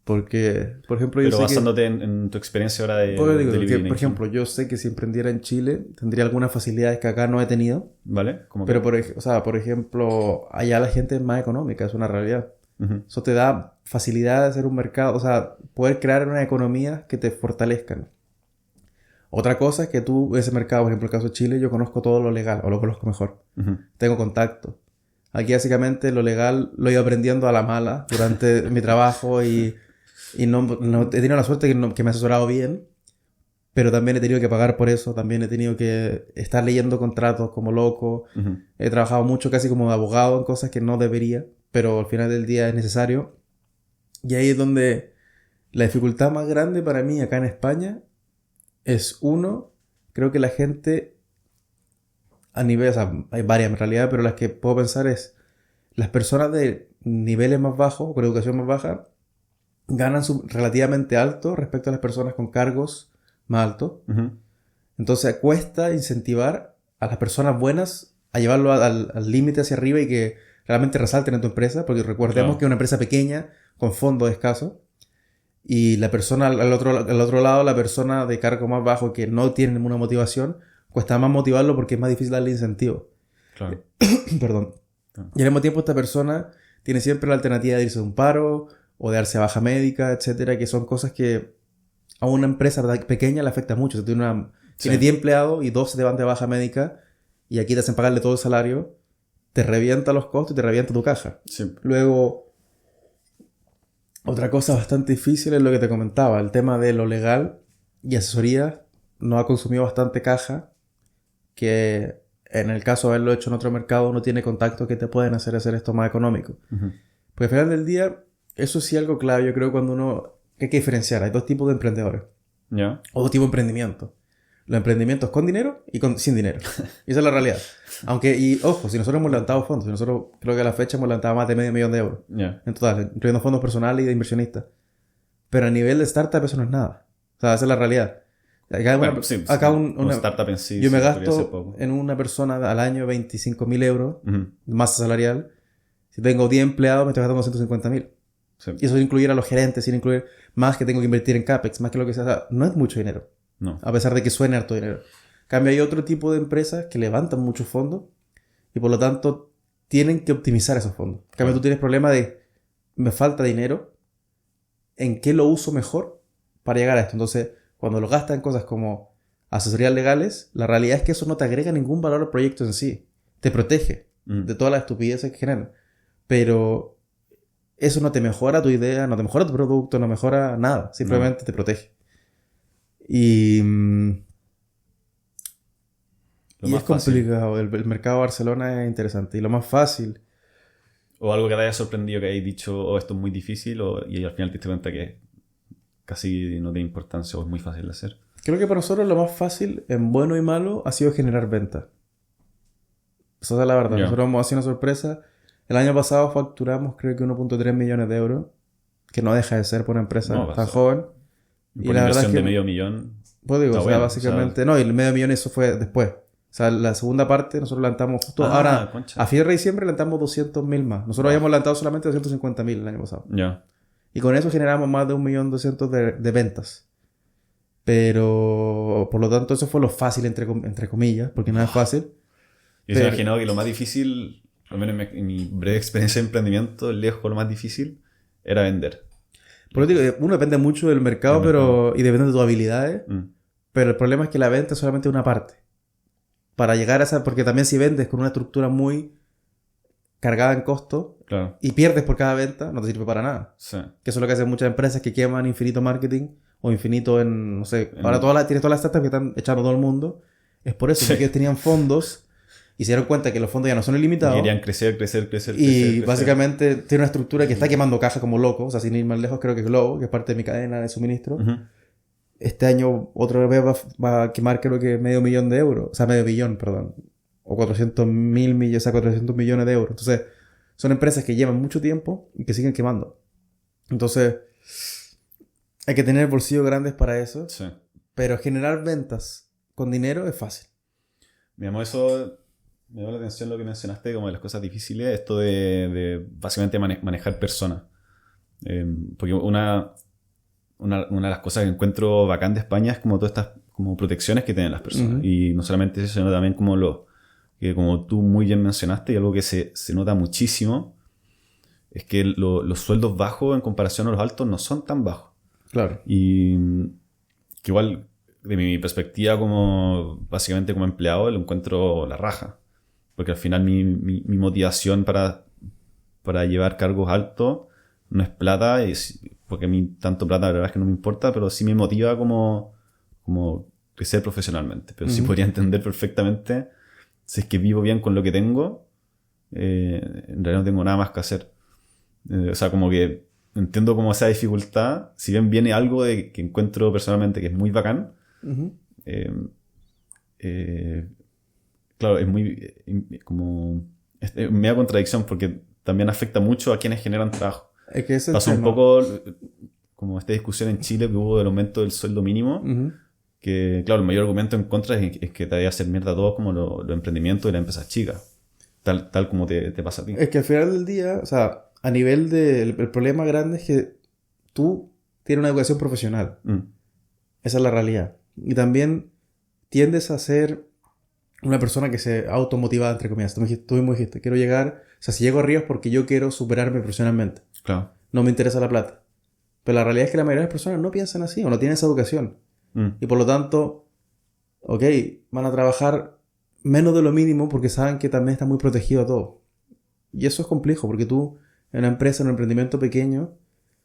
Porque, por ejemplo, yo pero sé basándote en tu experiencia ahora de por ejemplo, yo sé que si emprendiera en Chile tendría algunas facilidades que acá no he tenido. ¿Vale? Pero, por ejemplo, allá la gente es más económica, es una realidad. Eso te da facilidad de hacer un mercado, o sea, poder crear una economía que te fortalezcan. Otra cosa es que tú, ese mercado, por ejemplo, el caso de Chile, yo conozco todo lo legal, o lo conozco mejor. Tengo contacto. Aquí, básicamente, lo legal lo he ido aprendiendo a la mala durante mi trabajo y no he tenido la suerte que me he asesorado bien, pero también he tenido que pagar por eso, también he tenido que estar leyendo contratos como loco. He trabajado mucho casi como abogado en cosas que no debería, pero al final del día es necesario. Y ahí es donde la dificultad más grande para mí acá en España es, creo que la gente a nivel, o sea, hay varias en realidad, pero las que puedo pensar es las personas de niveles más bajos, con educación más baja, ganan relativamente alto respecto a las personas con cargos más altos. Entonces cuesta incentivar a las personas buenas a llevarlo al límite hacia arriba y que realmente resalten en tu empresa, porque recordemos que es una empresa pequeña con fondos escasos y la persona al otro lado, la persona de cargo más bajo que no tiene ninguna motivación, cuesta más motivarlo porque es más difícil darle incentivo. Claro. Perdón. Y al mismo tiempo esta persona tiene siempre la alternativa de irse de un paro o de darse baja médica, etcétera, que son cosas que a una empresa pequeña le afecta mucho. Si tienes 10 empleados y 2 se te van de baja médica y aquí te hacen pagarle todo el salario, te revienta los costos y te revienta tu caja. Sí. Luego, otra cosa bastante difícil es lo que te comentaba, el tema de lo legal y asesoría nos ha consumido bastante caja, que en el caso de haberlo hecho en otro mercado no tiene contactos que te pueden hacer esto más económico. Porque al final del día, eso sí es algo clave, yo creo, que hay que diferenciar. Hay dos tipos de emprendedores. O dos tipos de emprendimientos. Los emprendimientos con dinero y sin dinero. Y esa es la realidad. Y ojo, si nosotros hemos levantado fondos, nosotros creo que a la fecha hemos levantado más de $500,000 de euros. En total, incluyendo fondos personales y de inversionistas. Pero a nivel de startup eso no es nada. O sea, esa es la realidad. Una startup en sí. Yo me gasto en una persona al año 25.000 euros, masa salarial. Si tengo 10 empleados, me estoy gastando 150.000. Y eso sin incluir a los gerentes, sin incluir más que tengo que invertir en CAPEX, más que lo que sea. O sea, no es mucho dinero. No. A pesar de que suene harto dinero. En cambio, hay otro tipo de empresas que levantan muchos fondos y por lo tanto tienen que optimizar esos fondos. En cambio, tú tienes problema de me falta dinero, ¿en qué lo uso mejor para llegar a esto? Entonces, cuando lo gastas en cosas como asesorías legales, la realidad es que eso no te agrega ningún valor al proyecto en sí. Te protege de todas las estupideces que generan. Pero eso no te mejora tu idea, no te mejora tu producto, no mejora nada. Simplemente te protege. Y es complicado. El mercado de Barcelona es interesante. Y lo más fácil... O algo que te haya sorprendido, que hayas dicho, esto es muy difícil, y al final te diste cuenta que casi no tiene importancia o es muy fácil de hacer. Creo que para nosotros lo más fácil, en bueno y malo, ha sido generar ventas. Esa es la verdad. Nosotros hemos sido una sorpresa. El año pasado facturamos creo que 1.3 millones de euros, que no deja de ser por una empresa tan joven. Y por la inversión de medio millón. Pues digo, básicamente... No, y el medio millón eso fue después. O sea, la segunda parte nosotros levantamos justo ahora, a fin de diciembre levantamos 200.000 más. Nosotros habíamos levantado solamente 250.000 el año pasado. Y con eso generamos más de 1.200.000 de ventas. Pero, por lo tanto, eso fue lo fácil, entre comillas, porque no es fácil. Yo he imaginado que lo más difícil, al menos en mi breve experiencia de emprendimiento, lejos lo más difícil era vender. Por lo digo, uno depende mucho del mercado, y depende de tus habilidades. Pero el problema es que la venta es solamente una parte. Para llegar a esa... Porque también si vendes con una estructura muy cargada en costo y pierdes por cada venta, no te sirve para nada. Que eso es lo que hacen muchas empresas que queman infinito marketing o infinito en... No sé, ahora tienes todas las startups que están echando a todo el mundo. Es por eso, porque ellos tenían fondos y se dieron cuenta que los fondos ya no son ilimitados. Y querían crecer. Y básicamente tiene una estructura que está quemando caja como loco. O sea, sin ir más lejos, creo que Globo, que es parte de mi cadena de suministro... Este año otra vez va a quemar creo que $500,000 de euros. O sea, $500 millón, perdón. O 400 millones de euros. Entonces, son empresas que llevan mucho tiempo y que siguen quemando. Entonces, hay que tener bolsillos grandes para eso. Pero generar ventas con dinero es fácil. Me llamó la atención lo que mencionaste como de las cosas difíciles. Esto de básicamente manejar personas. Porque una de las cosas que encuentro bacán de España es como todas estas como protecciones que tienen las personas. Y no solamente eso, sino también como que como tú muy bien mencionaste, y algo que se nota muchísimo, es que los sueldos bajos en comparación a los altos no son tan bajos. Claro. Y que igual, de mi perspectiva básicamente como empleado, lo encuentro la raja. Porque al final mi motivación para llevar cargos altos no es plata, porque a mí tanto plata la verdad es que no me importa, pero sí me motiva como crecer profesionalmente. Pero sí podría entender perfectamente, si es que vivo bien con lo que tengo, en realidad no tengo nada más que hacer. O sea, como que entiendo como esa dificultad, si bien viene algo que encuentro personalmente que es muy bacán, claro, es muy como es media contradicción, porque también afecta mucho a quienes generan trabajo. Es que ese pasa un poco como esta discusión en Chile que hubo del aumento del sueldo mínimo, que claro, el mayor argumento en contra es que te vaya a hacer mierda a todos como los emprendimientos y las empresas chicas, tal como te pasa a ti. Es que al final del día, o sea, a nivel el problema grande es que tú tienes una educación profesional. Esa es la realidad. Y también tiendes a ser una persona que se automotiva, entre comillas. Tú mismo dijiste, quiero llegar... O sea, si llego arriba es porque yo quiero superarme profesionalmente. Claro. No me interesa la plata. Pero la realidad es que la mayoría de las personas no piensan así o no tienen esa educación. Y por lo tanto, ok, van a trabajar menos de lo mínimo porque saben que también está muy protegido a todo. Y eso es complejo porque tú, en una empresa, en un emprendimiento pequeño,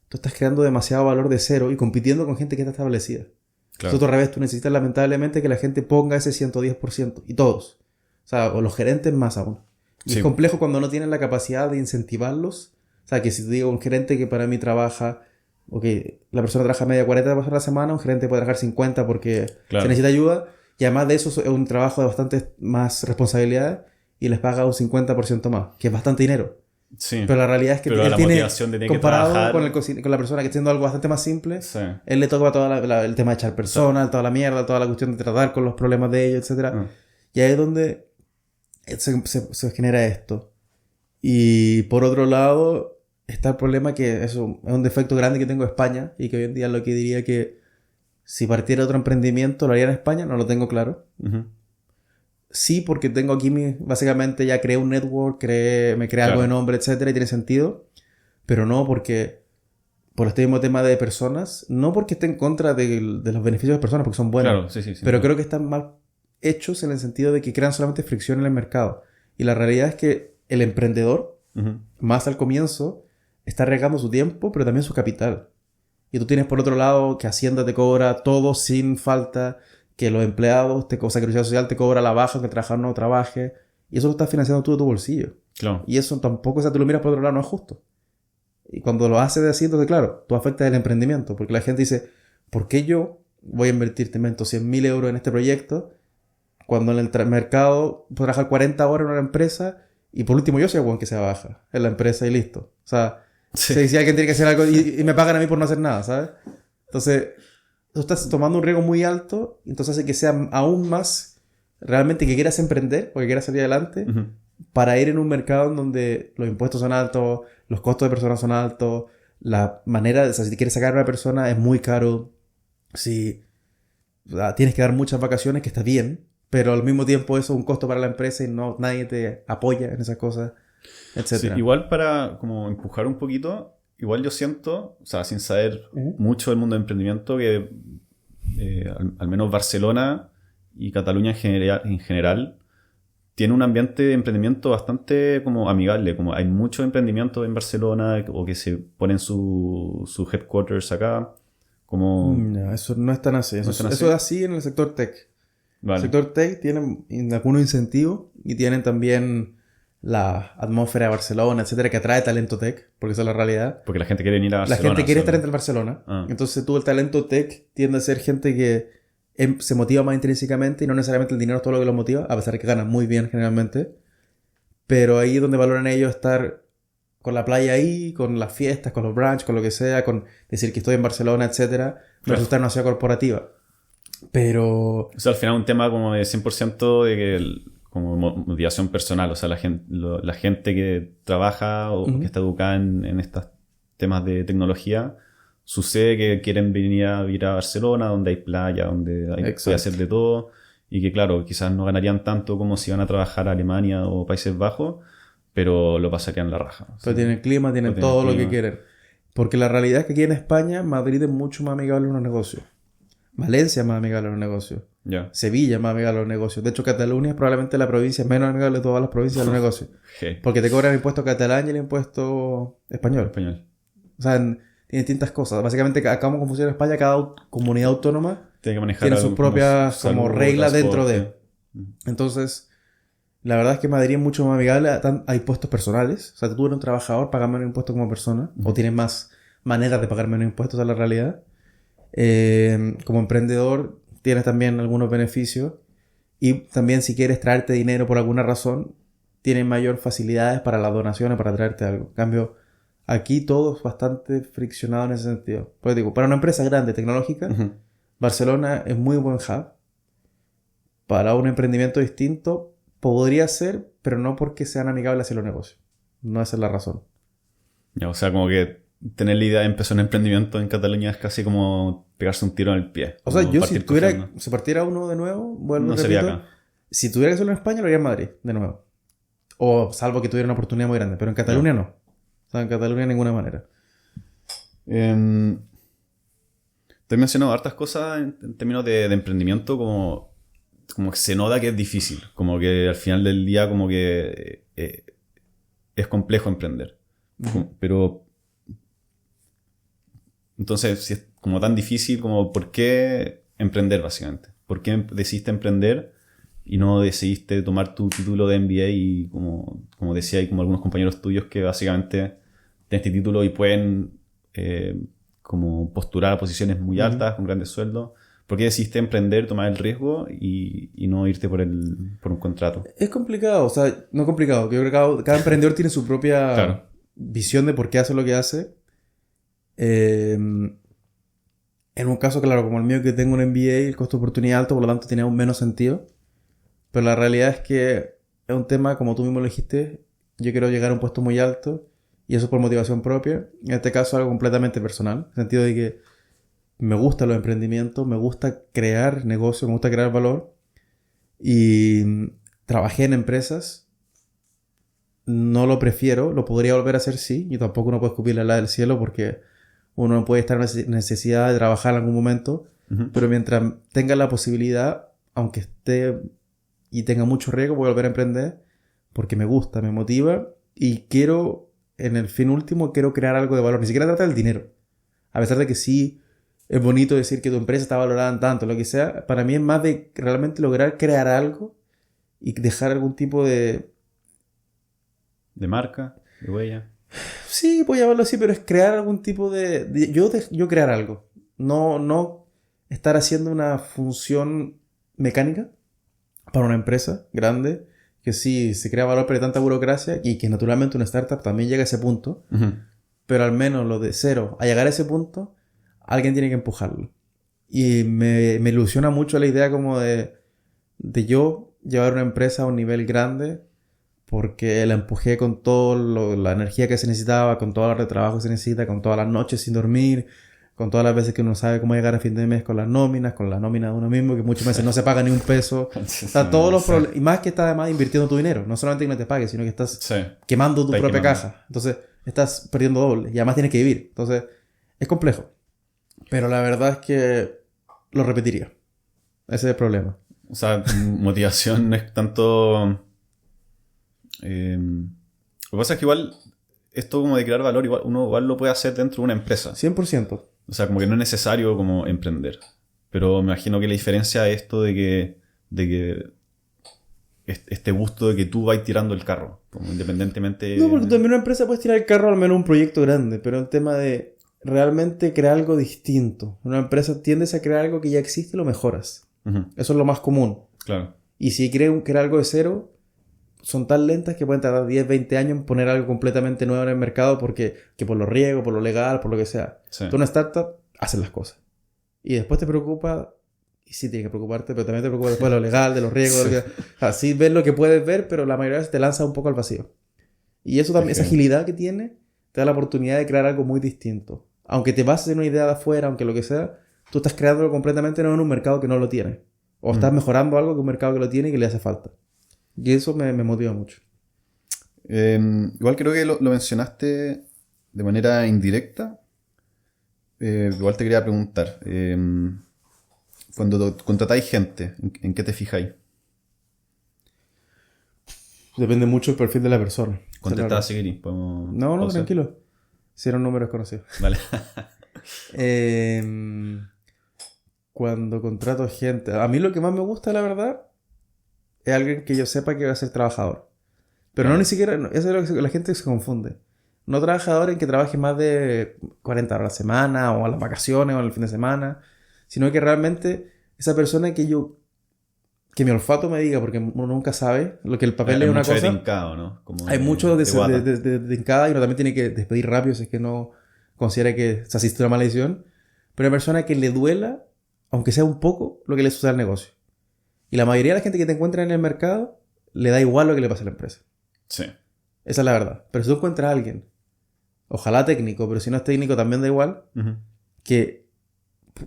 tú estás creando demasiado valor de cero y compitiendo con gente que está establecida. Claro. Tú al revés, tú necesitas lamentablemente que la gente ponga ese 110%. Y todos. O sea, o los gerentes más aún. Y es complejo cuando no tienen la capacidad de incentivarlos. O sea, que si te digo un gerente que para mí trabaja... Ok, la persona trabaja media 40 horas a la semana, un gerente puede trabajar 50 porque se necesita ayuda. Y además de eso es un trabajo de bastante más responsabilidad y les paga un 50% más. Que es bastante dinero. Sí. Pero la realidad es que pero él la tiene, motivación de tener comparado que trabajar, con la persona que está haciendo algo bastante más simple, sí. él le toca todo el tema de echar personas, toda la mierda, toda la cuestión de tratar con los problemas de ellos, etc. Y ahí es donde se genera esto. Y por otro lado, está el problema que eso es un defecto grande que tengo en España y que hoy en día lo que diría que si partiera otro emprendimiento lo haría en España, no lo tengo claro. Sí, porque tengo aquí básicamente ya creé un network, me creé algo de nombre, etcétera, y tiene sentido. Pero no porque, por este mismo tema de personas, no porque esté en contra de los beneficios de las personas, porque son buenos. Claro, sí, pero creo que están mal hechos en el sentido de que crean solamente fricción en el mercado. Y la realidad es que el emprendedor, más al comienzo, está arriesgando su tiempo, pero también su capital. Y tú tienes por otro lado que Hacienda te cobra todo sin falta, que los empleados, que Seguridad Social te cobra la baja, que el trabajador no trabaje, y eso lo estás financiando tú de tu bolsillo. Claro. Y eso tampoco, o sea, tú lo miras por otro lado, no es justo. Y cuando lo haces de así, entonces claro, tú afectas el emprendimiento, porque la gente dice, ¿por qué yo voy a invertir, te invento, 100.000 euros en este proyecto, cuando en el mercado puedo trabajar 40 horas en una empresa, y por último yo soy el buen que se baja en la empresa y listo? O sea, si alguien tiene que hacer algo y me pagan a mí por no hacer nada, ¿sabes? Entonces... tú estás tomando un riesgo muy alto, entonces hace que sea aún más realmente que quieras emprender o que quieras salir adelante para ir en un mercado en donde los impuestos son altos, los costos de personas son altos, la manera, o sea, si quieres sacar a una persona es muy caro, si tienes que dar muchas vacaciones, que está bien, pero al mismo tiempo eso es un costo para la empresa y nadie te apoya en esas cosas, etc. Sí, igual para como empujar un poquito... Igual yo siento, o sea, sin saber mucho del mundo del emprendimiento, que al menos Barcelona y Cataluña en general tiene un ambiente de emprendimiento bastante como amigable. Como hay muchos emprendimientos en Barcelona o que se ponen su headquarters acá. Como... No, eso no es tan así. Eso es así en el sector tech. Vale. El sector tech tiene algunos incentivos y tienen también... la atmósfera de Barcelona, etcétera, que atrae talento tech, porque esa es la realidad. Porque la gente quiere venir a Barcelona. La gente quiere estar en Barcelona. Entonces tú, el talento tech tiende a ser gente que se motiva más intrínsecamente y no necesariamente el dinero es todo lo que los motiva, a pesar de que ganan muy bien generalmente. Pero ahí es donde valoran ellos estar con la playa ahí, con las fiestas, con los brunch, con lo que sea, con decir que estoy en Barcelona, etcétera, versus estar en una ciudad corporativa. Pero... o sea, al final un tema como de 100% de que... como motivación personal, o sea, la gente que trabaja o que está educada en estos temas de tecnología, sucede que quieren venir a vivir a Barcelona, donde hay playa, donde puede hacer de todo, y que claro, quizás no ganarían tanto como si van a trabajar a Alemania o Países Bajos, pero lo pasarían la raja. Pero tienen clima, tienen todo lo que quieren. Porque la realidad es que aquí en España, Madrid es mucho más amigable en los negocios. Valencia es más amigable en los negocios. Sevilla es más amigable en los negocios. De hecho, Cataluña es probablemente la provincia menos amigable de todas las provincias de los negocios. Porque te cobran el impuesto catalán y el impuesto español. O sea, tiene distintas cosas. Básicamente, acá como funciona en España, cada comunidad autónoma tiene sus propias como reglas dentro de. Entonces, la verdad es que Madrid es mucho más amigable a impuestos personales. O sea, tú eres un trabajador, pagas menos impuestos como persona. O tienes más maneras de pagar menos impuestos, a la realidad. Como emprendedor tienes también algunos beneficios y también si quieres traerte dinero por alguna razón tienes mayor facilidades para las donaciones, para traerte algo. En cambio, aquí todo es bastante friccionado en ese sentido. Pues digo, para una empresa grande, tecnológica, Barcelona es muy buen hub. Para un emprendimiento distinto, podría ser, pero no porque sean amigables hacia los negocios. No esa es la razón. Ya, o sea, como que tener la idea de empezar un emprendimiento en Cataluña es casi como pegarse un tiro en el pie. O sea, yo partir si partiera uno de nuevo, vuelvo no repito, sería acá. Si tuviera que hacerlo en España, lo haría en Madrid, de nuevo. O salvo que tuviera una oportunidad muy grande. Pero en Cataluña no. O sea, en Cataluña de ninguna manera. Te he mencionado hartas cosas en términos de emprendimiento, como que se nota que es difícil. Como que al final del día como que es complejo emprender. Pero entonces, si es como tan difícil, como ¿por qué emprender básicamente? ¿Por qué decidiste emprender y no decidiste tomar tu título de MBA y como decía, hay como algunos compañeros tuyos que básicamente tienen este título y pueden como postular a posiciones muy altas con grandes sueldos? ¿Por qué decidiste emprender, tomar el riesgo y no irte por un contrato? Es complicado, o sea, no complicado. Yo creo que cada emprendedor tiene su propia visión de por qué hace lo que hace. En un caso, claro, como el mío, que tengo un MBA, el costo de oportunidad alto, por lo tanto tiene aún menos sentido. Pero la realidad es que es un tema, como tú mismo lo dijiste, yo quiero llegar a un puesto muy alto y eso por motivación propia. En este caso algo completamente personal, en el sentido de que me gustan los emprendimientos, me gusta crear negocios, me gusta crear valor. Y trabajé en empresas, no lo prefiero, lo podría volver a hacer, sí. Y tampoco uno puede escupirle la del cielo porque uno no puede estar en necesidad de trabajar en algún momento. Pero mientras tenga la posibilidad, aunque esté y tenga mucho riesgo, voy a volver a emprender porque me gusta, me motiva y quiero, en el fin último, quiero crear algo de valor. Ni siquiera trata del dinero. A pesar de que sí es bonito decir que tu empresa está valorada en tanto, lo que sea, para mí es más de realmente lograr crear algo y dejar algún tipo de... ¿De marca? ¿De huella? Sí, voy a llamarlo así, pero es crear algún tipo de yo crear algo. No estar haciendo una función mecánica para una empresa grande, que sí se crea valor, pero hay tanta burocracia y que naturalmente una startup también llega a ese punto. Pero al menos lo de cero a llegar a ese punto, alguien tiene que empujarlo. Y me ilusiona mucho la idea como de yo llevar una empresa a un nivel grande, porque la empujé con toda la energía que se necesitaba, con toda la hora de trabajo que se necesita, con todas las noches sin dormir, con todas las veces que uno sabe cómo llegar a fin de mes con la nómina de uno mismo, que muchas veces no se paga ni un peso. O sea, todos los problemas. Y más que estás además invirtiendo tu dinero. No solamente que no te pagues, sino que estás quemando tu propia caja. Entonces, estás perdiendo doble. Y además tienes que vivir. Entonces, es complejo. Pero la verdad es que lo repetiría. Ese es el problema. O sea, motivación no es tanto... lo que pasa es que igual esto como de crear valor, uno igual lo puede hacer dentro de una empresa. 100%. O sea, como que no es necesario como emprender. Pero me imagino que la diferencia es esto de que este gusto de que tú vas tirando el carro, como independientemente... No, porque también en una empresa puedes tirar el carro al menos un proyecto grande, pero el tema de realmente crear algo distinto. En una empresa tiendes a crear algo que ya existe y lo mejoras. Eso es lo más común. Claro. Y si crear algo de cero, son tan lentas que pueden tardar 10, 20 años en poner algo completamente nuevo en el mercado que por lo riesgo, por lo legal, por lo que sea. Sí. Tú, una startup, haces las cosas. Y después te preocupa, y sí tienes que preocuparte, pero también te preocupa después de lo legal, de los riesgos. O sea, sí ves lo que puedes ver, pero la mayoría de veces te lanza un poco al vacío. Y eso también, esa agilidad que tiene, te da la oportunidad de crear algo muy distinto. Aunque te bases en una idea de afuera, aunque lo que sea, tú estás creándolo completamente nuevo en un mercado que no lo tiene. O estás mejorando algo que un mercado que lo tiene y que le hace falta. Y eso me motiva mucho. Igual creo que lo mencionaste de manera indirecta. Igual te quería preguntar. Cuando contratáis gente, ¿en qué te fijáis? Depende mucho del perfil de la persona. Contestá si querís. No, tranquilo. Si era un número desconocido. Vale. Cuando contrato gente... A mí lo que más me gusta, la verdad, es alguien que yo sepa que va a ser trabajador. Pero no ni siquiera... Eso es lo que la gente se confunde. No trabajador en que trabaje más de 40 horas a la semana, o a las vacaciones, o al fin de semana. Sino que realmente esa persona que que mi olfato me diga, porque uno nunca sabe. Lo que el papel Hay es una mucho de cosa. tincado, ¿no? Como Hay mucho guata. de encada y uno también tiene que despedir rápido si es que no considera que se asiste a una mala decisión. Pero hay personas que le duela, aunque sea un poco, lo que le sucede al negocio. Y la mayoría de la gente que te encuentra en el mercado le da igual lo que le pasa a la empresa. Sí. Esa es la verdad. Pero si tú encuentras a alguien, ojalá técnico, pero si no es técnico también da igual, Ujú. que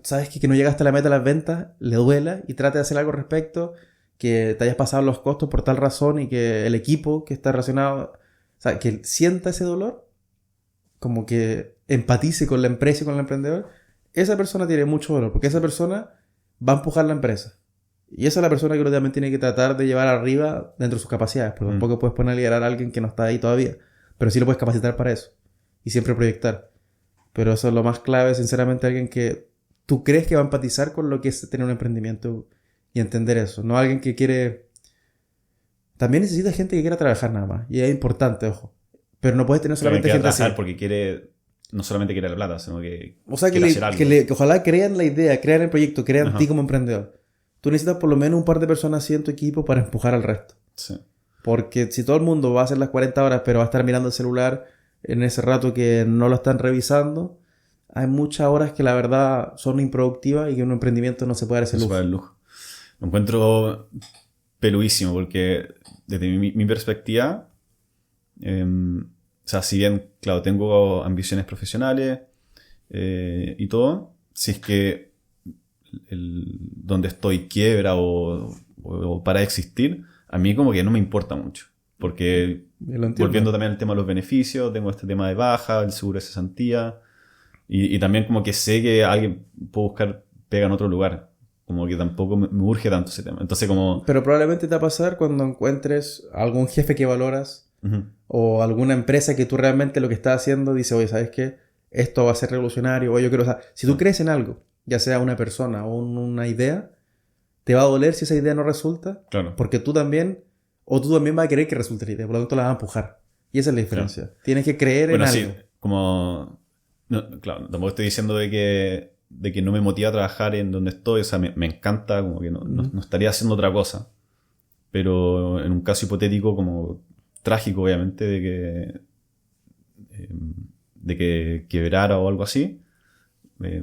sabes que no llegaste a la meta de las ventas, le duela y trate de hacer algo al respecto, que te hayas pasado los costos por tal razón y que el equipo que está relacionado, o sea, que sienta ese dolor, como que empatice con la empresa y con el emprendedor, esa persona tiene mucho valor, porque esa persona va a empujar la empresa. Y esa es la persona que uno también tiene que tratar de llevar arriba dentro de sus capacidades, porque tampoco puedes poner a liderar a alguien que no está ahí todavía, pero sí lo puedes capacitar para eso y siempre proyectar. Pero eso es lo más clave, sinceramente, alguien que tú crees que va a empatizar con lo que es tener un emprendimiento y entender eso. No alguien que quiere... También necesita gente que quiera trabajar nada más. Y es importante, ojo. Pero no puedes tener solamente quiere gente así. trabajar porque quiere... No solamente quiere la plata, sino que O sea, quiere hacer algo. que ojalá crean la idea, crean el proyecto, crean Ajá. ti como emprendedor. Tú necesitas por lo menos un par de personas así en tu equipo para empujar al resto. Sí. Porque si todo el mundo va a hacer las 40 horas, pero va a estar mirando el celular en ese rato que no lo están revisando, hay muchas horas que la verdad son improductivas y que un emprendimiento no se puede dar ese Eso lujo. para el lujo. Lo encuentro peluísimo porque desde mi perspectiva, o sea, si bien, claro, tengo ambiciones profesionales y todo, si es que donde estoy quiebra o para de existir, a mí como que no me importa mucho. Porque Yo lo entiendo. volviendo también al tema de los beneficios, tengo este tema de baja, el seguro de cesantía, y también como que sé que alguien puede buscar pega en otro lugar. Como que tampoco me urge tanto ese tema. Entonces como... Pero probablemente te va a pasar cuando encuentres algún jefe que valoras Ujú. o alguna empresa que tú realmente lo que estás haciendo dice, oye, ¿sabes qué? Esto va a ser revolucionario. O yo quiero, o sea, si tú crees en algo, ya sea una persona o una idea, te va a doler si esa idea no resulta, Claro. porque tú también vas a querer que resulte la idea, por lo tanto la vas a empujar. Y esa es la diferencia. Tienes que creer Bueno, en sí, algo. como... No, claro, tampoco estoy diciendo de que no me motiva a trabajar en donde estoy, o sea, me encanta, como que no estaría haciendo otra cosa. Pero en un caso hipotético, como trágico, obviamente, de que quebrara o algo así,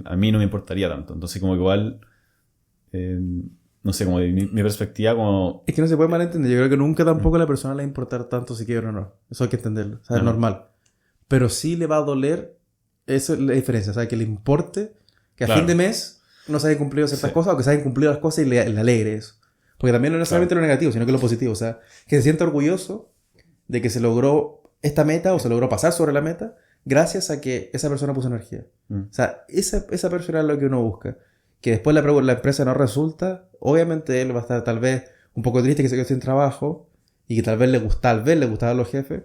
a mí no me importaría tanto. Entonces, como que igual, no sé, como de mi perspectiva, como... Es que no se puede malentender. Yo creo que nunca tampoco a la persona le va a importar tanto si quiere o no. Eso hay que entenderlo. O sea, es normal. Pero sí le va a doler. Eso es la diferencia. O sea, que le importe que a Claro. fin de mes no se hayan cumplido ciertas Sí. cosas o que se hayan cumplido las cosas y le alegre eso. Porque también no es necesariamente lo negativo, sino que lo positivo. O sea, que se sienta orgulloso de que se logró esta meta o se logró pasar sobre la meta gracias a que esa persona puso energía. O sea, esa persona es lo que uno busca. Que después la empresa no resulta, obviamente él va a estar tal vez un poco triste que se quedó sin trabajo y que tal vez le gustaban los jefes,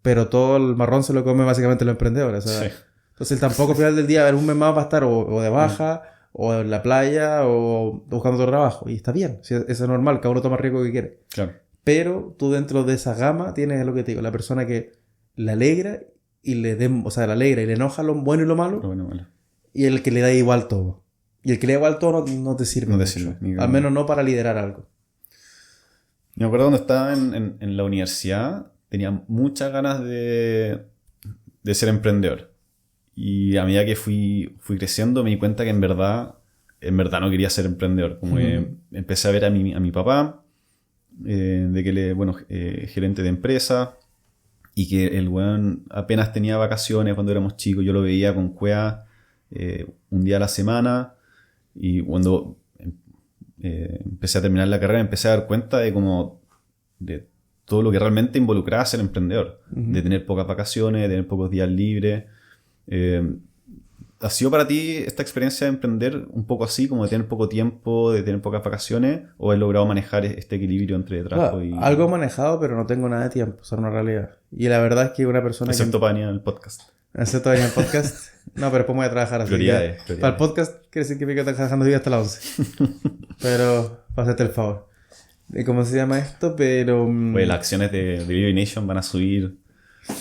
pero todo el marrón se lo come básicamente los emprendedores. O sea, Sí. entonces él tampoco al final del día, a ver, un mes más va a estar o de baja, o en la playa, o buscando otro trabajo. Y está bien, eso es normal, cada uno toma el riesgo que quiere. Claro. Pero tú dentro de esa gama tienes lo que te digo, la persona que le alegra y le enoja lo bueno y lo malo, Pero bueno. y el que le da igual todo. Y el que le da igual todo no te sirve No te mucho. sirve, ni Al menos no para liderar algo. Me acuerdo cuando estaba en la universidad, tenía muchas ganas de ser emprendedor. Y a medida que fui creciendo me di cuenta que en verdad no quería ser emprendedor. Como que empecé a ver a mi papá, de que gerente de empresa, y que el weón apenas tenía vacaciones cuando éramos chicos. Yo lo veía con cueva un día a la semana, y cuando empecé a terminar la carrera empecé a dar cuenta de todo lo que realmente involucraba ser emprendedor, de tener pocas vacaciones, de tener pocos días libres. ¿Ha sido para ti esta experiencia de emprender un poco así, como de tener poco tiempo, de tener pocas vacaciones, o has logrado manejar este equilibrio entre trabajo y... Algo he manejado, pero no tengo nada de tiempo, eso es una realidad. Y la verdad es que una persona excepto para venir al podcast. Excepto en el podcast. No, pero después me voy a trabajar así. Prioridades. Para el podcast quiere decir que me quedo trabajando hoy hasta las 11. Pero, pásate el favor. ¿Cómo se llama esto? Pero... Pues las acciones de Vivi Nation van a subir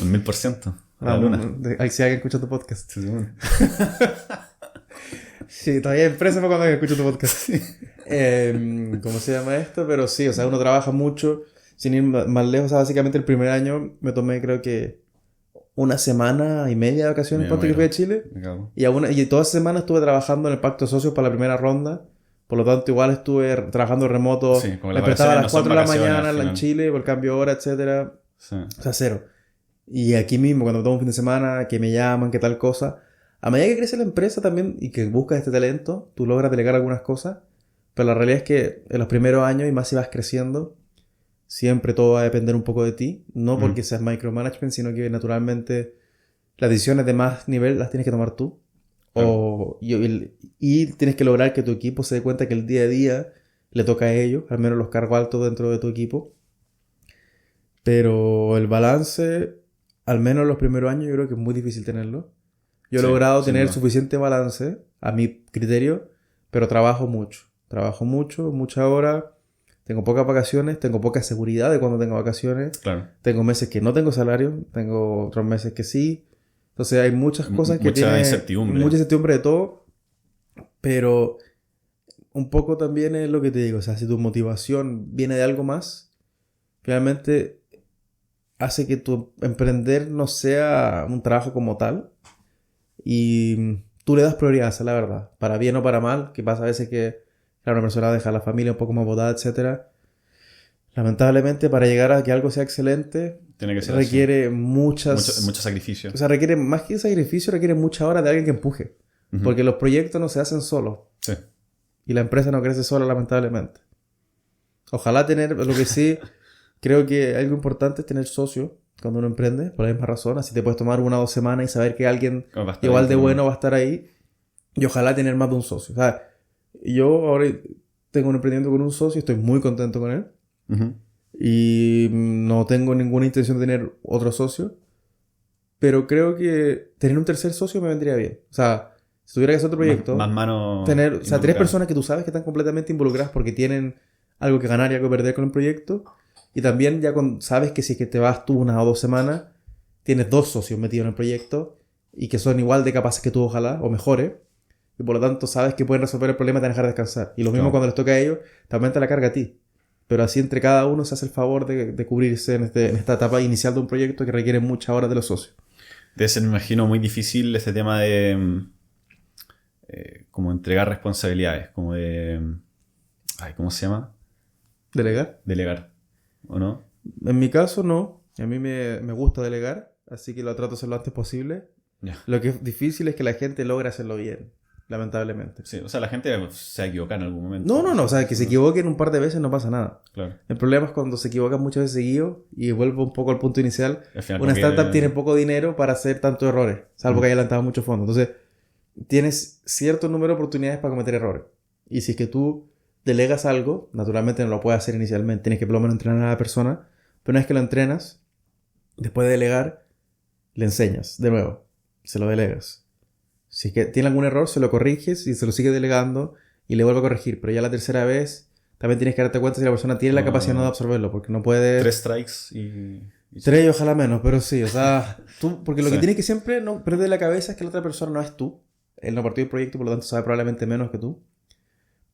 un 1000%. A la luna. Si alguien escucha tu podcast. Sí, todavía empresa fue cuando escucho tu podcast. ¿Cómo se llama esto? Pero sí, o sea, uno trabaja mucho. Sin ir más lejos, o sea, básicamente el primer año me tomé creo que una semana y media de vacaciones cuando que fui a Chile. Y toda esa semana estuve trabajando en el Pacto de Socios para la primera ronda. Por lo tanto, igual estuve trabajando remoto. Sí, como me despertaba a las 4 de la mañana en Chile por cambio de hora, etcétera. Sí. O sea, cero. Y aquí mismo, cuando tomo un fin de semana, que me llaman, que tal cosa. A medida que crece la empresa también y que buscas este talento, tú logras delegar algunas cosas. Pero la realidad es que en los primeros años, y más si vas creciendo, siempre todo va a depender un poco de ti. No porque seas micromanagement, sino que naturalmente las decisiones de más nivel las tienes que tomar tú. Y tienes que lograr que tu equipo se dé cuenta que el día a día le toca a ellos, al menos los cargos altos dentro de tu equipo. Pero el balance, al menos en los primeros años, yo creo que es muy difícil tenerlo. Yo he logrado tener suficiente balance, a mi criterio, pero trabajo mucho. Trabajo mucho, muchas horas. Tengo pocas vacaciones, tengo poca seguridad de cuando tengo vacaciones. Claro. Tengo meses que no tengo salario, tengo otros meses que sí. Entonces hay muchas cosas que mucha incertidumbre. Mucha incertidumbre de todo. Pero un poco también es lo que te digo. O sea, si tu motivación viene de algo más, finalmente hace que tu emprender no sea un trabajo como tal. Y tú le das prioridad, esa es la verdad. Para bien o para mal, que pasa a veces que una persona deja a la familia un poco más botada, etcétera. Lamentablemente, para llegar a que algo sea excelente, tiene que ser requiere mucho sacrificio. O sea, requiere más que sacrificio, requiere muchas horas de alguien que empuje. Porque los proyectos no se hacen solos. Sí. Y la empresa no crece sola, lamentablemente. Ojalá tener, lo que sí, creo que algo importante es tener socios cuando uno emprende, por la misma razón. Así te puedes tomar 1 o 2 semanas y saber que alguien igual de bueno va a estar ahí. Y ojalá tener más de un socio. O sea, yo ahora tengo un emprendimiento con un socio, estoy muy contento con él. Y no tengo ninguna intención de tener otro socio. Pero creo que tener un tercer socio me vendría bien. O sea, si tuviera que hacer otro proyecto, más manos tener, o sea, 3 personas que tú sabes que están completamente involucradas porque tienen algo que ganar y algo que perder con el proyecto. Y también ya sabes que si es que te vas tú 1 o 2 semanas, tienes 2 socios metidos en el proyecto y que son igual de capaces que tú, ojalá, o mejores. Y por lo tanto sabes que pueden resolver el problema y te dejar descansar. Y lo mismo cuando les toca a ellos, también te la carga a ti. Pero así entre cada uno se hace el favor de cubrirse en esta etapa inicial de un proyecto que requiere muchas horas de los socios. Debe ser, me imagino, muy difícil este tema de como entregar responsabilidades, como de... ¿cómo se llama? ¿Delegar? ¿O no? En mi caso, no. A mí me gusta delegar, así que lo trato de hacer lo antes posible. Yeah. Lo que es difícil es que la gente logre hacerlo bien, lamentablemente. Sí, o sea, la gente se va a equivocar en algún momento. No. O sea, que se equivoquen un par de veces no pasa nada. Claro. El problema es cuando se equivocan muchas veces seguido y vuelvo un poco al punto inicial. Final, una startup tiene poco dinero para hacer tantos errores, salvo que haya levantado mucho fondo. Entonces, tienes cierto número de oportunidades para cometer errores. Y si es que tú delegas algo, naturalmente no lo puedes hacer inicialmente. Tienes que por lo menos entrenar a la persona. Pero una vez que lo entrenas, después de delegar, le enseñas de nuevo. Se lo delegas. Si es que tiene algún error, se lo corriges y se lo sigues delegando y le vuelve a corregir. Pero ya la tercera vez, también tienes que darte cuenta si la persona tiene la capacidad no de absorberlo. Porque no puede... 3 strikes y 3 y ojalá menos, pero sí. O sea, tú... Porque lo que tienes que siempre no perder la cabeza es que la otra persona no es tú. Él no partió del proyecto y por lo tanto sabe probablemente menos que tú.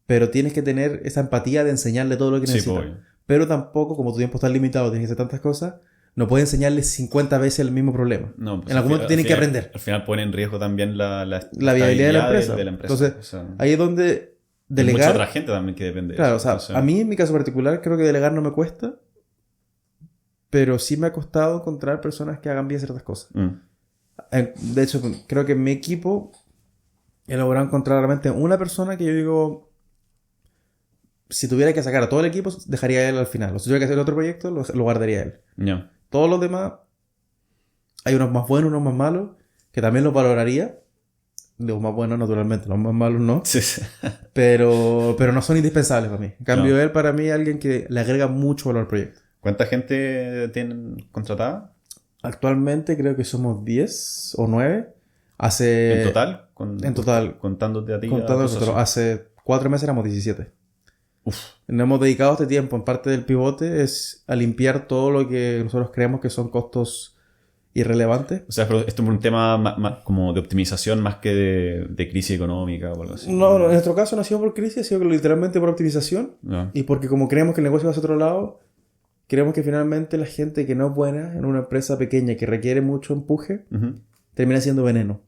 Pero tienes que tener esa empatía de enseñarle todo lo que necesita. Pero tampoco, como tu tiempo está limitado, tienes que hacer tantas cosas, no puedes enseñarle 50 veces el mismo problema. No, pues en algún momento tienen que aprender. Al final pone en riesgo también la viabilidad de la empresa. Entonces, o sea, ahí es donde delegar... Hay mucha otra gente también que depende claro, de eso. O sea, a mí en mi caso particular creo que delegar no me cuesta, pero sí me ha costado encontrar personas que hagan bien ciertas cosas. De hecho, creo que en mi equipo he logrado encontrar realmente una persona que yo digo... Si tuviera que sacar a todo el equipo, dejaría a él al final. O si tuviera que hacer otro proyecto, lo guardaría a él. Yeah. Todos los demás, hay unos más buenos, unos más malos, que también los valoraría. Los más buenos, naturalmente, los más malos no. Sí. Pero no son indispensables para mí. En cambio, él para mí es alguien que le agrega mucho valor al proyecto. ¿Cuánta gente tienen contratada? Actualmente creo que somos 10 o 9. ¿En total? En total. Contándote a ti. Contando nosotros. Hace 4 meses éramos 17. Nos hemos dedicado este tiempo, en parte del pivote, es a limpiar todo lo que nosotros creemos que son costos irrelevantes. O sea, pero esto es un tema como de optimización más que de crisis económica o algo así. No, en nuestro caso no ha sido por crisis, ha sido literalmente por optimización. No. Y porque como creemos que el negocio va hacia otro lado, creemos que finalmente la gente que no es buena en una empresa pequeña que requiere mucho empuje, termina siendo veneno.